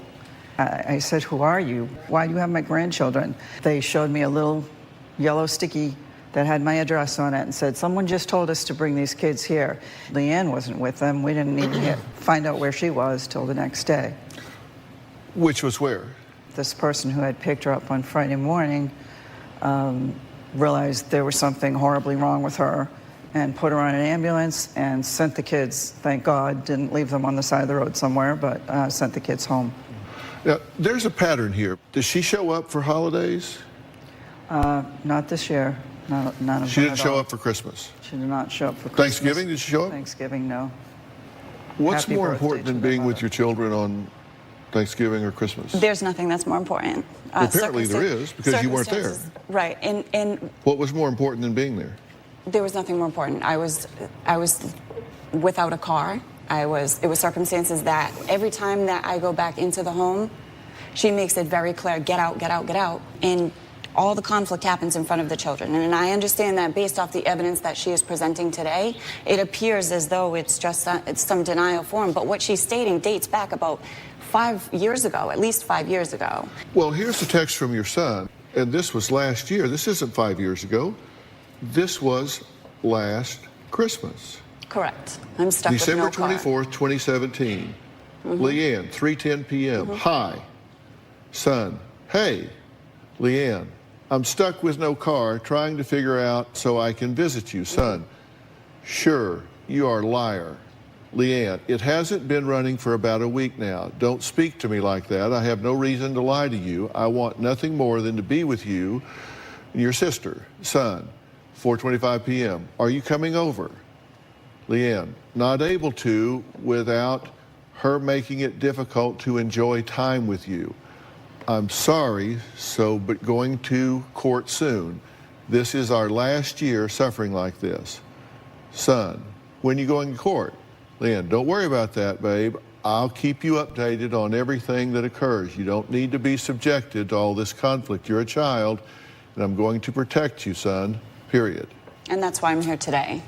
I said, who are you? Why do you have my grandchildren? They showed me a little yellow sticky that had my address on it and said, someone just told us to bring these kids here. Leanne wasn't with them. We didn't even find out where she was till the next day. Which was where? This person who had picked her up on Friday morning realized there was something horribly wrong with her and put her on an ambulance and sent the kids, thank God, didn't leave them on the side of the road somewhere, but sent the kids home. Now, there's a pattern here. Does she show up for holidays? Not this year. None of them. She didn't show up for Christmas? She did not show up for Christmas. Thanksgiving, did she show up? Thanksgiving, no. What's Happy more birthday important than to their being with mother. your children on Thanksgiving or Christmas? There's nothing that's more important. Well, apparently there is, because you weren't there. Right, and What was more important than being there? there was nothing more important. I was without a car. It was circumstances that every time that I go back into the home, she makes it very clear, get out, get out, get out. And all the conflict happens in front of the children. And I understand that based off the evidence that she is presenting today, it appears as though it's just it's some denial form. But what she's stating dates back about 5 years ago, at least 5 years ago. Well, here's the text from your son, and this was last year. This isn't 5 years ago. This was last Christmas. Correct. I'm stuck December with no car. 24th, 2017. Leanne, 3:10 p.m. Hi, son. Hey, Leanne, I'm stuck with no car, trying to figure out so I can visit you, son. Sure, you are a liar. Leanne, it hasn't been running for about a week now. Don't speak to me like that. I have no reason to lie to you. I want nothing more than to be with you and your sister. Son, 4:25 p.m. Are you coming over? Leanne, not able to without her making it difficult to enjoy time with you. I'm sorry, but going to court soon. this is our last year suffering like this. Son, when you go in court, Leanne, don't worry about that, babe. I'll keep you updated on everything that occurs. You don't need to be subjected to all this conflict. You're a child, and I'm going to protect you, son, period. And that's why I'm here today.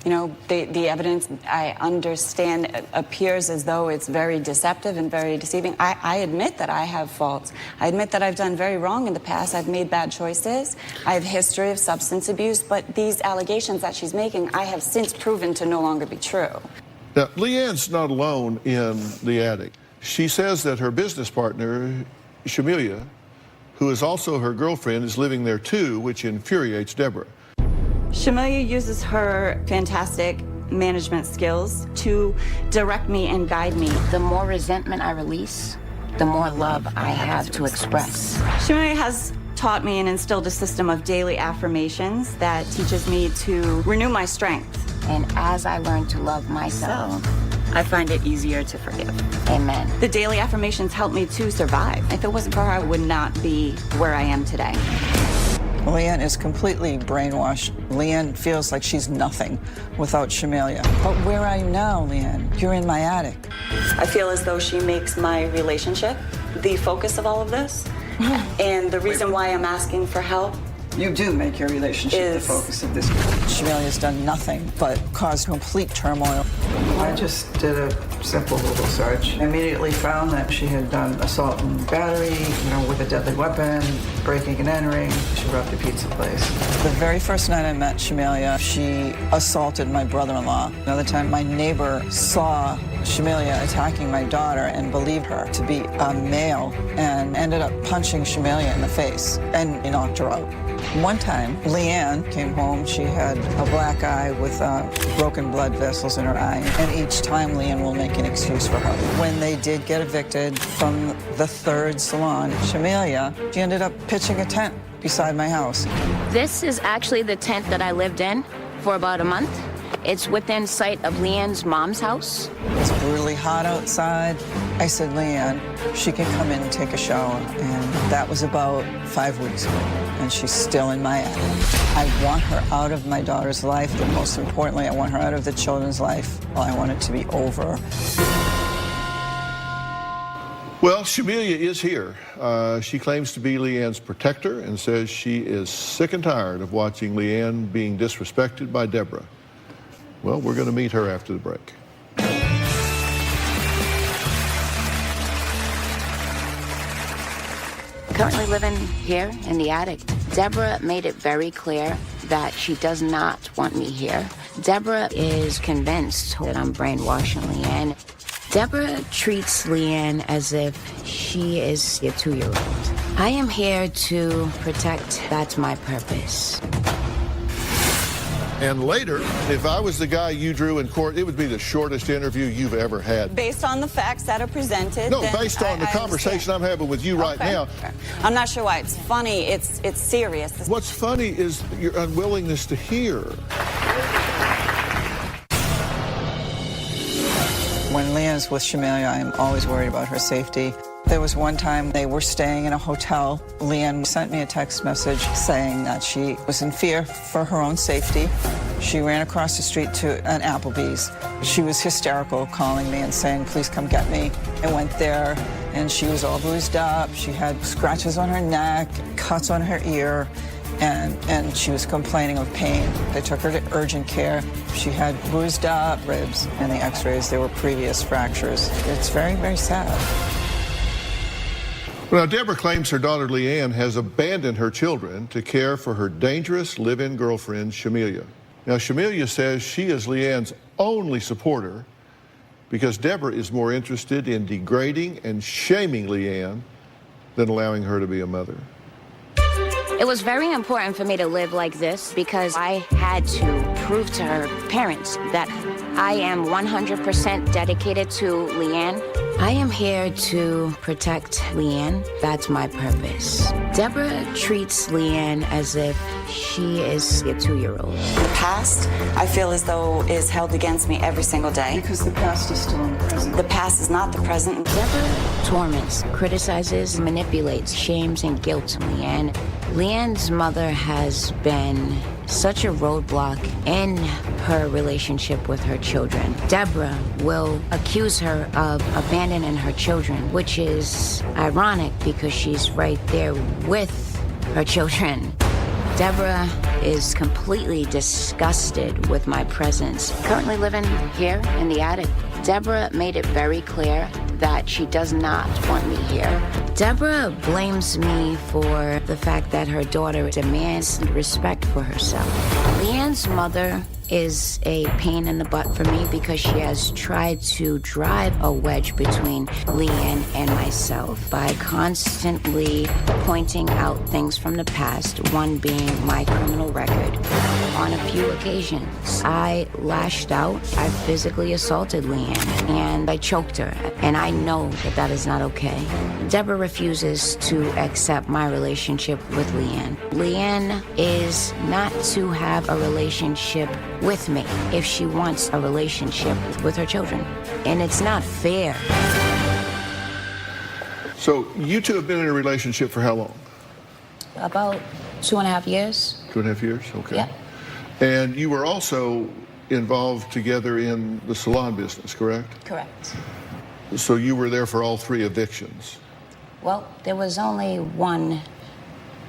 You know, the evidence, I understand, appears as though it's very deceptive and very deceiving. I admit that I have faults. I admit that I've done very wrong in the past. I've made bad choices. I have a history of substance abuse, but these allegations that she's making, I have since proven to no longer be true. Now, Leanne's not alone in the attic. She says that her business partner, Shamilia, who is also her girlfriend, is living there too, which infuriates Deborah. Shamilia uses her fantastic management skills to direct me and guide me. The more resentment I release, the more love I have to express. Shamilia has taught me and instilled a system of daily affirmations that teaches me to renew my strength. And as I learn to love myself, I find it easier to forgive. Amen. The daily affirmations help me to survive. If it wasn't for her, I would not be where I am today. Leanne is completely brainwashed. Leanne feels like she's nothing without Shamilia. But where are you now, Leanne? You're in my attic. I feel as though she makes my relationship the focus of all of this. And the reason why I'm asking for help. You do make your relationship the focus of this. Shamilia's done nothing but cause complete turmoil. I just did a simple Google search. I immediately found that she had done assault and battery, with a deadly weapon, breaking and entering. She robbed a pizza place. The very first night I met Shamilia, she assaulted my brother-in-law. Another time, my neighbor saw Shamilia attacking my daughter and believed her to be a male and ended up punching Shamilia in the face and knocked her out. One time, Leanne came home. She had a black eye with broken blood vessels in her eye, and each time Leanne will make an excuse for her. When they did get evicted from the third salon, Shamilia, she ended up pitching a tent beside my house. This is actually the tent that I lived in for about a month. It's within sight of Leanne's mom's house. It's brutally hot outside. I said, Leanne, she can come in and take a shower. And that was about 5 weeks ago. And she's still in my attic. I want her out of my daughter's life, but most importantly, I want her out of the children's life. Well, I want it to be over. Well, Shamilia is here. She claims to be Leanne's protector and says she is sick and tired of watching Leanne being disrespected by Deborah. Well, we're going to meet her after the break. Currently living here in the attic. Deborah made it very clear that she does not want me here. Deborah is convinced that I'm brainwashing Leanne. Deborah treats Leanne as if she is a 2-year-old. I am here to protect. That's my purpose. And later, if I was the guy you drew in court, it would be the shortest interview you've ever had. Based on the facts that are presented. No, based on the conversation I'm having with you right now. I'm not sure why it's funny. It's serious. What's funny is your unwillingness to hear. When Leanne's with Shamilia, I'm always worried about her safety. There was one time they were staying in a hotel. Leanne sent me a text message saying that she was in fear for her own safety. She ran across the street to an Applebee's. She was hysterical, calling me and saying, please come get me. I went there, and she was all bruised up. She had scratches on her neck, cuts on her ear, and she was complaining of pain. They took her to urgent care. She had bruised up ribs, and the x-rays, there were previous fractures. It's very, very sad. Well, now, Deborah claims her daughter Leanne has abandoned her children to care for her dangerous live-in girlfriend, Shamilia. Now, Shamilia says she is Leanne's only supporter because Deborah is more interested in degrading and shaming Leanne than allowing her to be a mother. It was very important for me to live like this because I had to prove to her parents that I am 100% dedicated to Leanne I am here to protect Leanne. That's my purpose. Deborah treats Leanne as if she is a 2-year-old. The past, I feel as though, is held against me every single day. Because the past is still in the present. The past is not the present. Deborah torments, criticizes, manipulates, shames, and guilts Leanne. Leanne's mother has been such a roadblock in her relationship with her children. Deborah will accuse her of abandoning her children, which is ironic because she's right there with her children. Deborah is completely disgusted with my presence. Currently living here in the attic. Deborah made it very clear that she does not want me here. Deborah blames me for the fact that her daughter demands respect for herself. Leanne's mother is a pain in the butt for me because she has tried to drive a wedge between Leanne and myself by constantly pointing out things from the past, one being my criminal record. On a few occasions, I lashed out. I physically assaulted Leanne, and I choked her, and I know that that is not okay. Deborah refuses to accept my relationship with Leanne. Leanne is not to have a relationship with me if she wants a relationship with her children, and it's not fair. So you two have been in a relationship for how long? About 2.5 years. 2.5 years? Okay. Yeah. And you were also involved together in the salon business, correct? Correct. So you were there for all 3 evictions? Well, there was only one.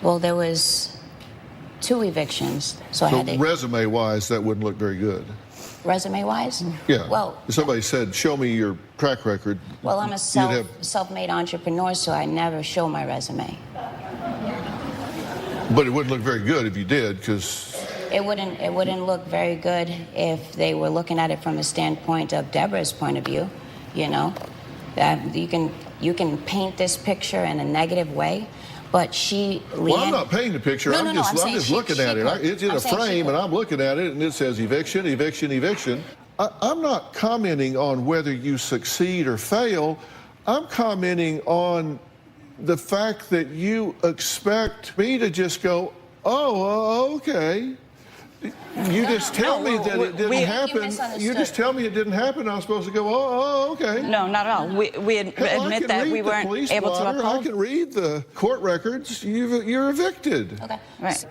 Well, there was 2 evictions. So I had to. Resume-wise, that wouldn't look very good. Resume-wise? Yeah. Well, if somebody said, show me your track record. Well, I'm a self-made entrepreneur, so I never show my resume. But it wouldn't look very good if you did, because... It wouldn't look very good if they were looking at it from a standpoint of Deborah's point of view, you know? You can paint this picture in a negative way, but Leanne... Well, I'm not painting the picture. I'm just looking at it. It's in a frame, and I'm looking at it, and it says eviction, eviction, eviction. I'm not commenting on whether you succeed or fail. I'm commenting on the fact that you expect me to just go, oh, okay. You just tell me that it didn't happen. You just tell me it didn't happen. I'm supposed to go, oh, okay. No, not at all. We admit that we weren't able to uphold. I can read the court records. You're evicted. Okay. Right.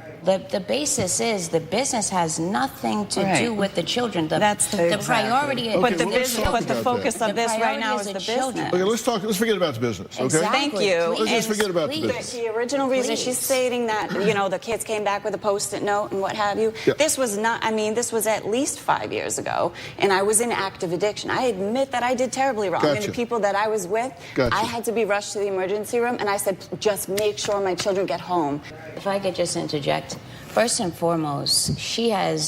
The basis is the business has nothing to do with the children. That's the priority. Okay, but the focus of this right now is the business. Okay, let's forget about the business. Okay. Exactly. Thank you. Let's just forget about the business. The original reason she's stating that, you know, the kids came back with a Post-it note and what have you. Yeah. This was not. I mean, this was at least 5 years ago, and I was in active addiction. I admit that I did terribly wrong. Gotcha. And the people that I was with, I had to be rushed to the emergency room, and I said, just make sure my children get home. If I could just interject, first and foremost,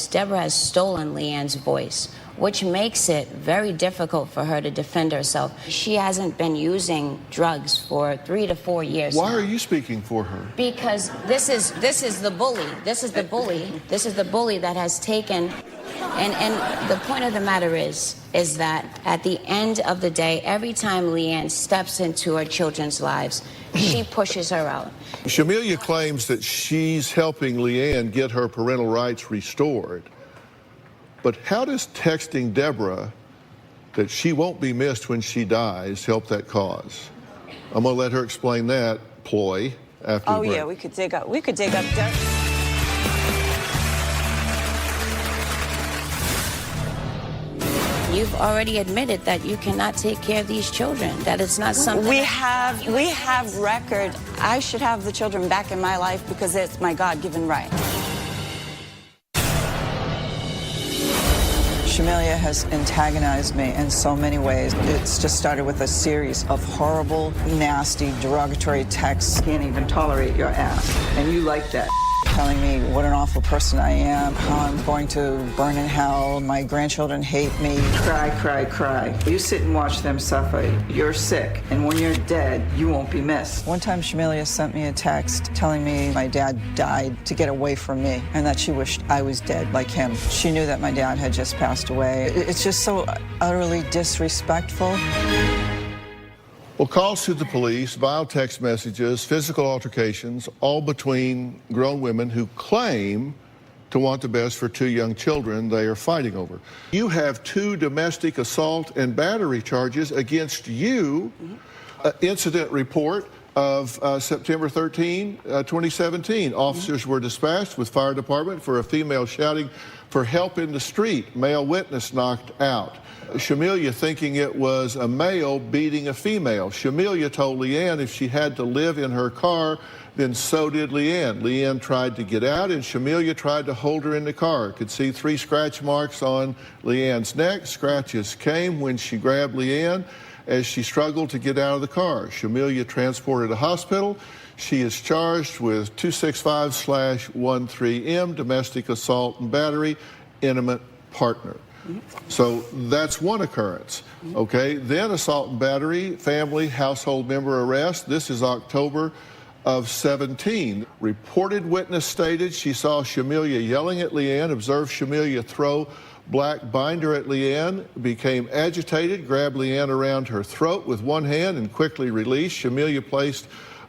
Deborah has stolen Leanne's voice, which makes it very difficult for her to defend herself. She hasn't been using drugs for 3 to 4 years Why now. are you speaking for her? Because this is the bully. This is the bully. This is the bully that has taken. And the point of the matter is that at the end of the day, every time Leanne steps into her children's lives, she pushes her out. Shamilia claims that she's helping Leanne get her parental rights restored. But how does texting Deborah that she won't be missed when she dies help that cause? I'm going to let her explain that ploy after the break. Yeah, we could dig up Deborah. You've already admitted that you cannot take care of these children, that it's not something... We have record. I should have the children back in my life because it's my God-given right. Shamilia has antagonized me in so many ways. It's just started with a series of horrible, nasty, derogatory texts. Can't even tolerate your ass. And you like that. Telling me what an awful person I am, how I'm going to burn in hell, my grandchildren hate me. Cry, cry, cry. You sit and watch them suffer. You're sick, and when you're dead, you won't be missed. One time, Shamilia sent me a text telling me my dad died to get away from me, and that she wished I was dead like him. She knew that my dad had just passed away. It's just so utterly disrespectful. Well, calls to the police, vile text messages, physical altercations, all between grown women who claim to want the best for two young children they are fighting over. You have 2 domestic assault and battery charges against you. Incident report of September 13, 2017. Officers were dispatched with fire department for a female shouting for help in the street. Male witness knocked out. Shamelia thinking it was a male beating a female. Shamelia told Leanne if she had to live in her car, then so did Leanne. Leanne tried to get out, and Shamelia tried to hold her in the car. Could see 3 scratch marks on Leanne's neck. Scratches came when she grabbed Leanne as she struggled to get out of the car. Shamelia transported to hospital. She is charged with 265/13M, domestic assault and battery, intimate partner. So that's one occurrence. Okay, then assault and battery, family, household member arrest. This is October of 17. Reported witness stated she saw Shamelia yelling at Leanne, observed Shamelia throw black binder at Leanne, became agitated, grabbed Leanne around her throat with one hand and quickly released. Shamelia placed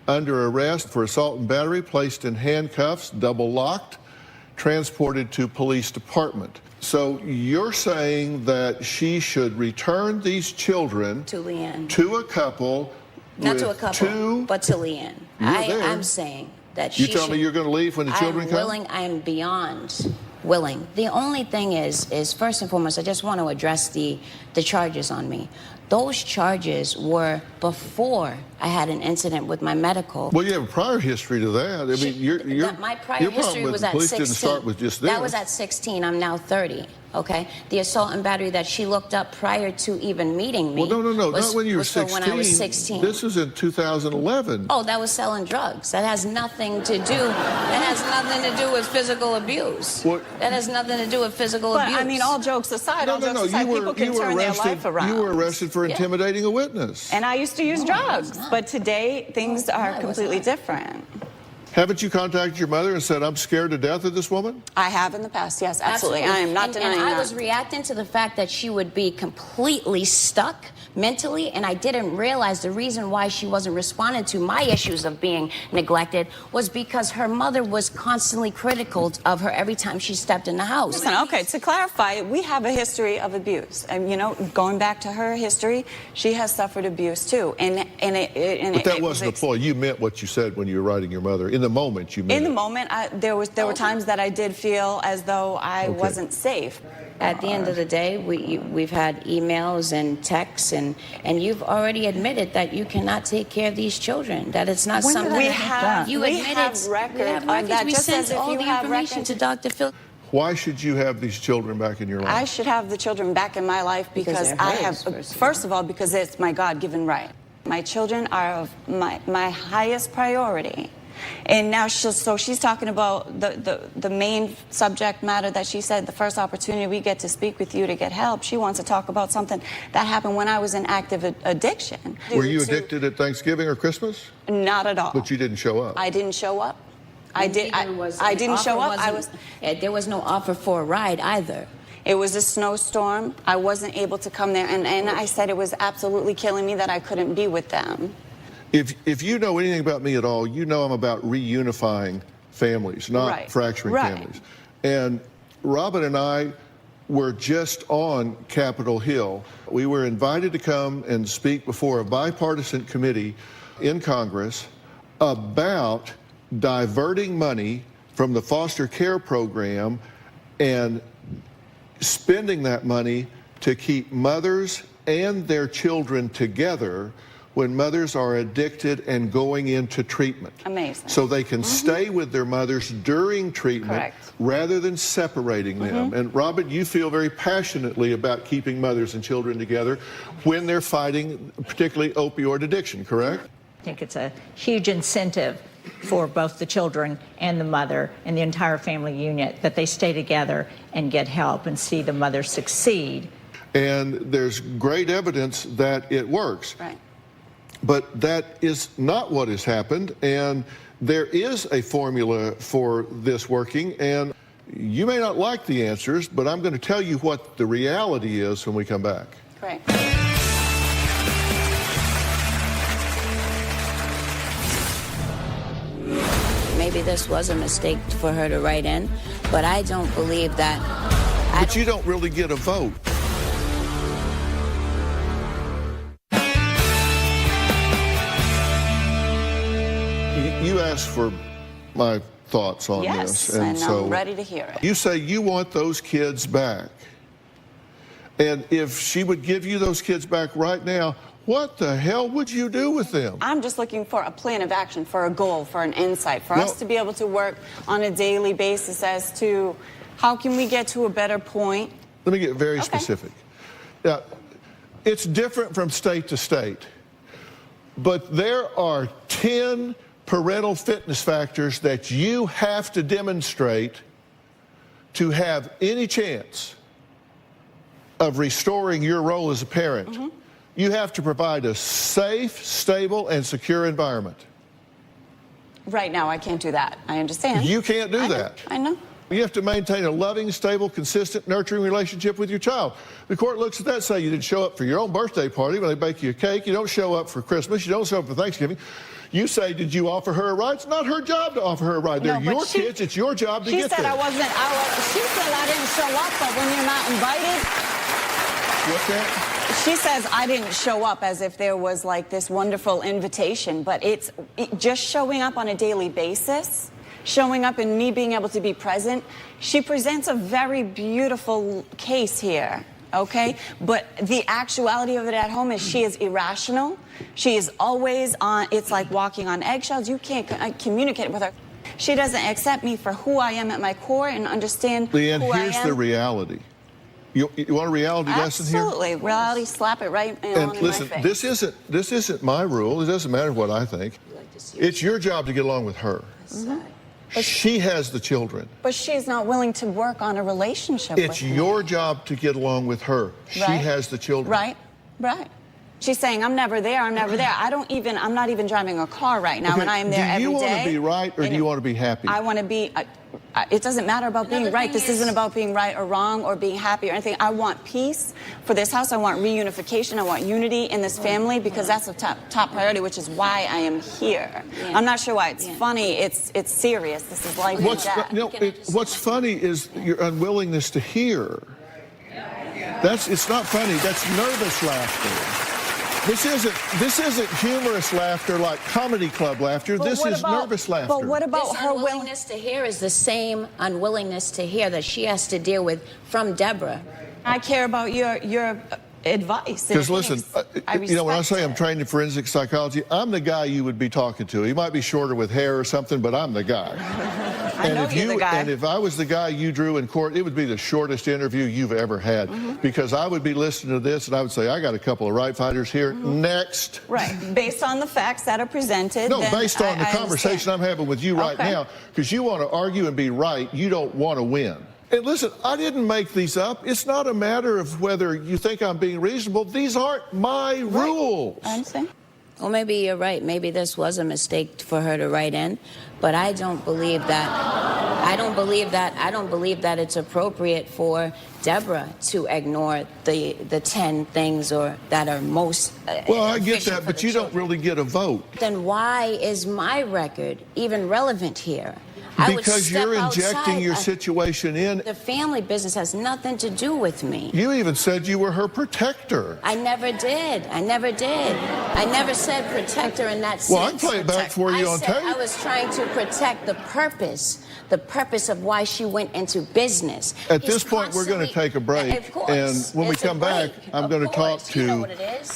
under arrest for assault and battery, placed in handcuffs, double locked, transported to police department. So you're saying that she should return these children to Leanne, to a couple, not to a couple, but to Leanne. I'm saying that she You tell me you're going to leave when the children come? I'm willing. I am beyond willing. The only thing is first and foremost, I just want to address the charges on me. Those charges were before I had an incident with my medical. Well, you have a prior history to that. I mean, my prior history was at 16. Police didn't start with just this. That was at 16. I'm now 30. Okay, the assault and battery that she looked up prior to even meeting me. Well, no, not when you were 16. When I was 16. This is in 2011. Oh, that was selling drugs. That has nothing to do. That has nothing to do with physical abuse. What? That has nothing to do with physical abuse. I mean, all jokes aside, people can turn their life around. You were arrested for intimidating a witness. And I used to use drugs, but today things are completely different. Haven't you contacted your mother and said, I'm scared to death of this woman? I have in the past, yes, absolutely. I am not denying that. And I was reacting to the fact that she would be completely stuck mentally, and I didn't realize the reason why she wasn't responding to my issues of being neglected was because her mother was constantly critical of her every time she stepped in the house. Listen, okay, to clarify, we have a history of abuse. And, you know, going back to her history, she has suffered abuse too. But that wasn't the point. You meant what you said when you were writing your mother. In the moment, you meant In the moment, there were times that I did feel as though I wasn't safe. At the end of the day, we've had emails and texts, and you've already admitted that you cannot take care of these children. That it's not something we have. You we have record of that. We sent all the information to Dr. Phil. Why should you have these children back in your life? I should have the children back in my life because I have, first of all, because it's my God-given right. My children are of my highest priority. And now she's talking about the main subject matter that she said, the first opportunity we get to speak with you to get help. She wants to talk about something that happened when I was in active addiction. Were you addicted at Thanksgiving or Christmas? Not at all. But you didn't show up. I didn't show up. I didn't show up. There was no offer for a ride either. It was a snowstorm. I wasn't able to come there, and I said it was absolutely killing me that I couldn't be with them. If you know anything about me at all, you know I'm about reunifying families, not fracturing families. And Robin and I were just on Capitol Hill. We were invited to come and speak before a bipartisan committee in Congress about diverting money from the foster care program and spending that money to keep mothers and their children together when mothers are addicted and going into treatment. Amazing. So they can stay with their mothers during treatment rather than separating them. And Robin, you feel very passionately about keeping mothers and children together when they're fighting particularly opioid addiction, correct? I think it's a huge incentive for both the children and the mother and the entire family unit that they stay together and get help and see the mother succeed. And there's great evidence that it works. Right. But that is not what has happened, and there is a formula for this working, and you may not like the answers, but I'm going to tell you what the reality is when we come back. Right. Maybe this was a mistake for her to write in, but I don't believe that. But you don't really get a vote. You asked for my thoughts on Yes, this. and I'm ready to hear it. You say you want those kids back. And if she would give you those kids back right now, what the hell would you do with them? I'm just looking for a plan of action, for a goal, for an insight, for us to be able to work on a daily basis as to how can we get to a better point. Let me get very specific. Now, it's different from state to state, but there are 10 parental fitness factors that you have to demonstrate to have any chance of restoring your role as a parent. You have to provide a safe, stable, and secure environment. Right now, I can't do that. I understand. You can't do that. I know. You have to maintain a loving, stable, consistent, nurturing relationship with your child. The court looks at that and say you didn't show up for your own birthday party when they bake you a cake. You don't show up for Christmas. You don't show up for Thanksgiving. You say, did you offer her a ride? It's not her job to offer her a ride. They're your kids. It's your job to get there. She said she said I didn't show up, but when you're not invited. What's that? She says I didn't show up as if there was like this wonderful invitation, but it's just showing up on a daily basis, showing up and me being able to be present. She presents a very beautiful case here, okay? But the actuality of it at home is she is irrational. She is always on, it's like walking on eggshells. You can't communicate with her. She doesn't accept me for who I am at my core and understand Leanne, who I am. here's the reality. You want a reality lesson here? Absolutely. Reality, slap it right on And in listen, my face. this isn't my rule. It doesn't matter what I think. It's your job to get along with her. She has the children. But she's not willing to work on a relationship with It's me. your job to get along with her. She has the children. Right. She's saying, I'm never there, I'm never there. I'm not even driving a car right now, Okay, and I am there every day. Do you want to be right or do you want to be happy? I want to be, it doesn't matter about being right. This isn't about being right or wrong or being happy or anything. I want peace for this house. I want reunification. I want unity in this family because that's a top priority, which is why I am here. Yeah. I'm not sure why it's funny. It's serious. This is life and death. What's funny is your unwillingness to hear. It's not funny. That's nervous laughter. This isn't humorous laughter like comedy club laughter. This is nervous laughter. But what about her willingness to hear is the same unwillingness to hear that she has to deal with from Deborah. I care about your advice. Because listen, when I say I'm trained in forensic psychology, I'm the guy you would be talking to. He might be shorter with hair or something, but I'm the guy. I know you're the guy. And if I was the guy you drew in court, it would be the shortest interview you've ever had. Because I would be listening to this and I would say, I got a couple of right fighters here. Next. Right. Based on the facts that are presented. No, based on the conversation I'm having with you right now. Because you want to argue and be right. You don't want to win. And listen, I didn't make these up. It's not a matter of whether you think I'm being reasonable. These aren't my rules. I understand. Well, maybe you're right. Maybe this was a mistake for her to write in, but I don't believe that. I don't believe that it's appropriate for Deborah to ignore the 10 things that are most. Well, I get that, but you don't really get a vote. Then why is my record even relevant here? Because you're injecting your situation in. The family business has nothing to do with me. You even said you were her protector. I never did. I never said protector in that sense. Well, I can play it back for you on tape. I was trying to protect the purpose of why she went into business. At this point, we're going to take a break. And when we come back, I'm going to talk to,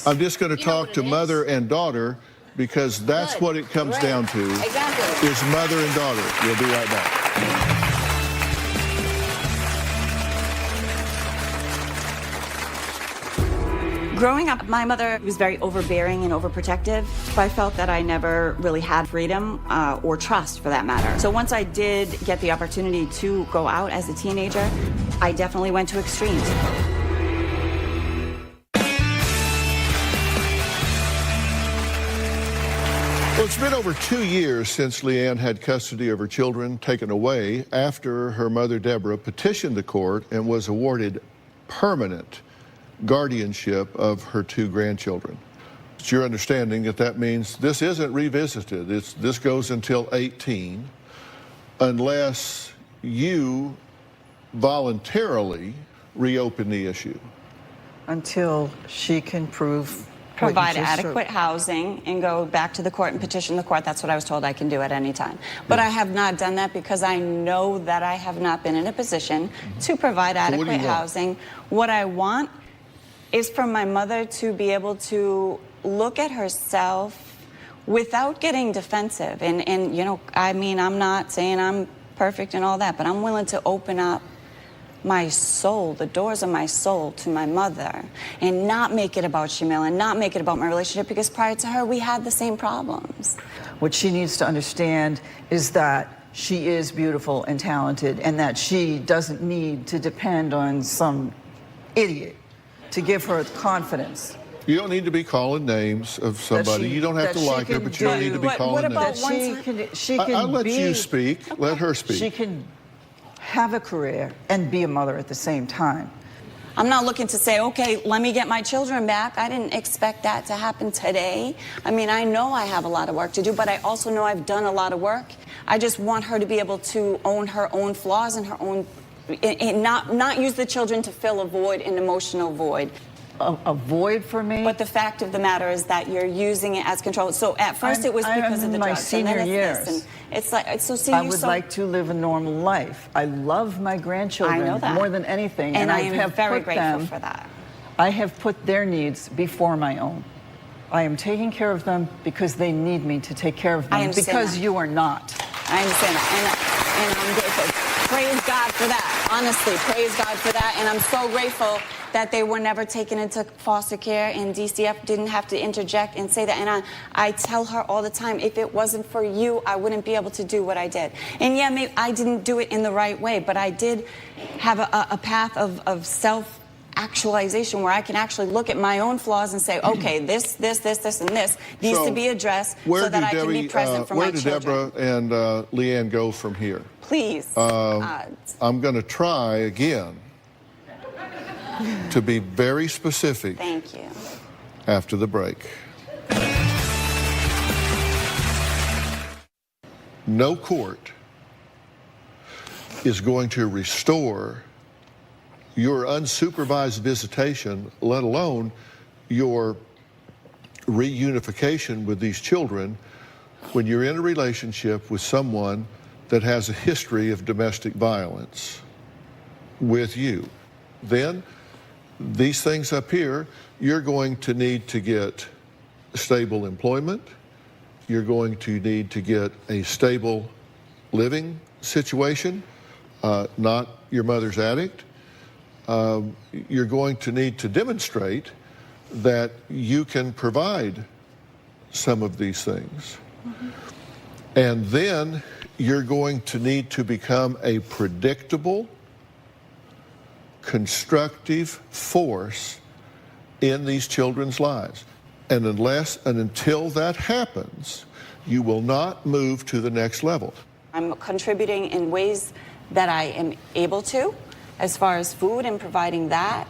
I'm just going to talk to mother and daughter, because that's what it comes down to, is mother and daughter. We'll be right back. Growing up, my mother was very overbearing and overprotective, so I felt that I never really had freedom or trust, for that matter. So once I did get the opportunity to go out as a teenager, I definitely went to extremes. Well, it's been over 2 years since Leanne had custody of her children taken away after her mother, Deborah, petitioned the court and was awarded permanent guardianship of her 2 grandchildren. It's your understanding that means this isn't revisited. This goes until 18. unless you voluntarily reopen the issue. Until she can prove provide adequate housing and go back to the court and petition the court. That's what I was told I can do at any time. But I have not done that because I know that I have not been in a position to provide adequate housing. What I want is for my mother to be able to look at herself without getting defensive. And you know, I mean, I'm not saying I'm perfect and all that, but I'm willing to open up my soul, the doors of my soul to my mother, and not make it about Shamil and not make it about my relationship, because prior to her, we had the same problems. What she needs to understand is that she is beautiful and talented, and that she doesn't need to depend on some idiot to give her confidence. You don't need to be calling names of somebody. You don't have to like her, but you don't need to be calling names. I'll let you speak. Let her speak. She can have a career and be a mother at the same time. I'm not looking to say, okay, let me get my children back. I didn't expect that to happen today. I mean, I know I have a lot of work to do, but I also know I've done a lot of work. I just want her to be able to own her own flaws and her own, and not use the children to fill a void, an emotional void. A void for me? But the fact of the matter is that you're using it as control. So at first it was because of the drugs. My senior years. And it's like, so see, I would like to live a normal life. I love my grandchildren I know that. more than anything. And I am very grateful for that. I have put their needs before my own. I am taking care of them because they need me to take care of them. Because you are not. I understand that. And I'm grateful. Praise God for that. Honestly, praise God for that. And I'm so grateful that they were never taken into foster care, and DCF didn't have to interject and say that. And I tell her all the time, if it wasn't for you, I wouldn't be able to do what I did. And yeah, maybe I didn't do it in the right way, but I did have a path of self-actualization where I can actually look at my own flaws and say, okay, this, and this needs to be addressed so that I can be present for my children. Where did Deborah and Leanne go from here? Please. I'm going to try again to be very specific. Thank you. After the break. No court is going to restore your unsupervised visitation, let alone your reunification with these children, when you're in a relationship with someone that has a history of domestic violence with you. Then these things up here, you're going to need to get stable employment. You're going to need to get a stable living situation, not your mother's addict. You're going to need to demonstrate that you can provide some of these things. And then you're going to need to become a predictable, constructive force in these children's lives. And until that happens, you will not move to the next level. I'm contributing in ways that I am able to, as far as food and providing that,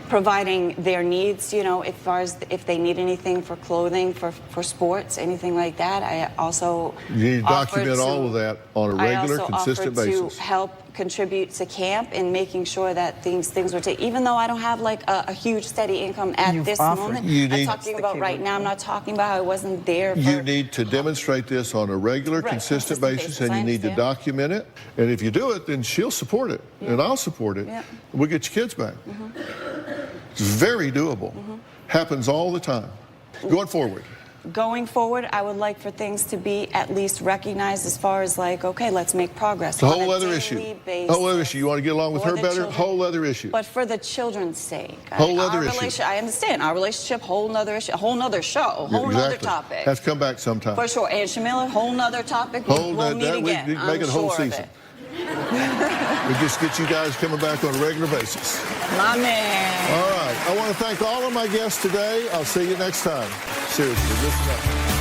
providing their needs, you know, as far as if they need anything for clothing, for sports, anything like that. I also You need to document all of that on a regular, consistent basis. I also offer to help contribute to camp and making sure that things were taken. Even though I don't have like a huge steady income at this moment, I'm talking about right now. I'm not talking about how I wasn't there. You need to demonstrate this on a regular, consistent basis, and you need to document it. And if you do it, then she'll support it, and I'll support it. And we'll get your kids back. It's very doable. Happens all the time. Going forward. Going forward, I would like for things to be at least recognized as far as like, okay, let's make progress. It's a whole other issue. Whole other issue. You want to get along with her better? Whole other issue. But for the children's sake. Whole other issue. I understand. Our relationship, whole nother issue, a whole nother show, a whole nother topic. Has to come back sometime. For sure. And Shamila, whole nother topic. We'll meet again. We make it a whole season. We just get you guys coming back on a regular basis. My man. All right. I want to thank all of my guests today. I'll see you next time. Seriously, listen up.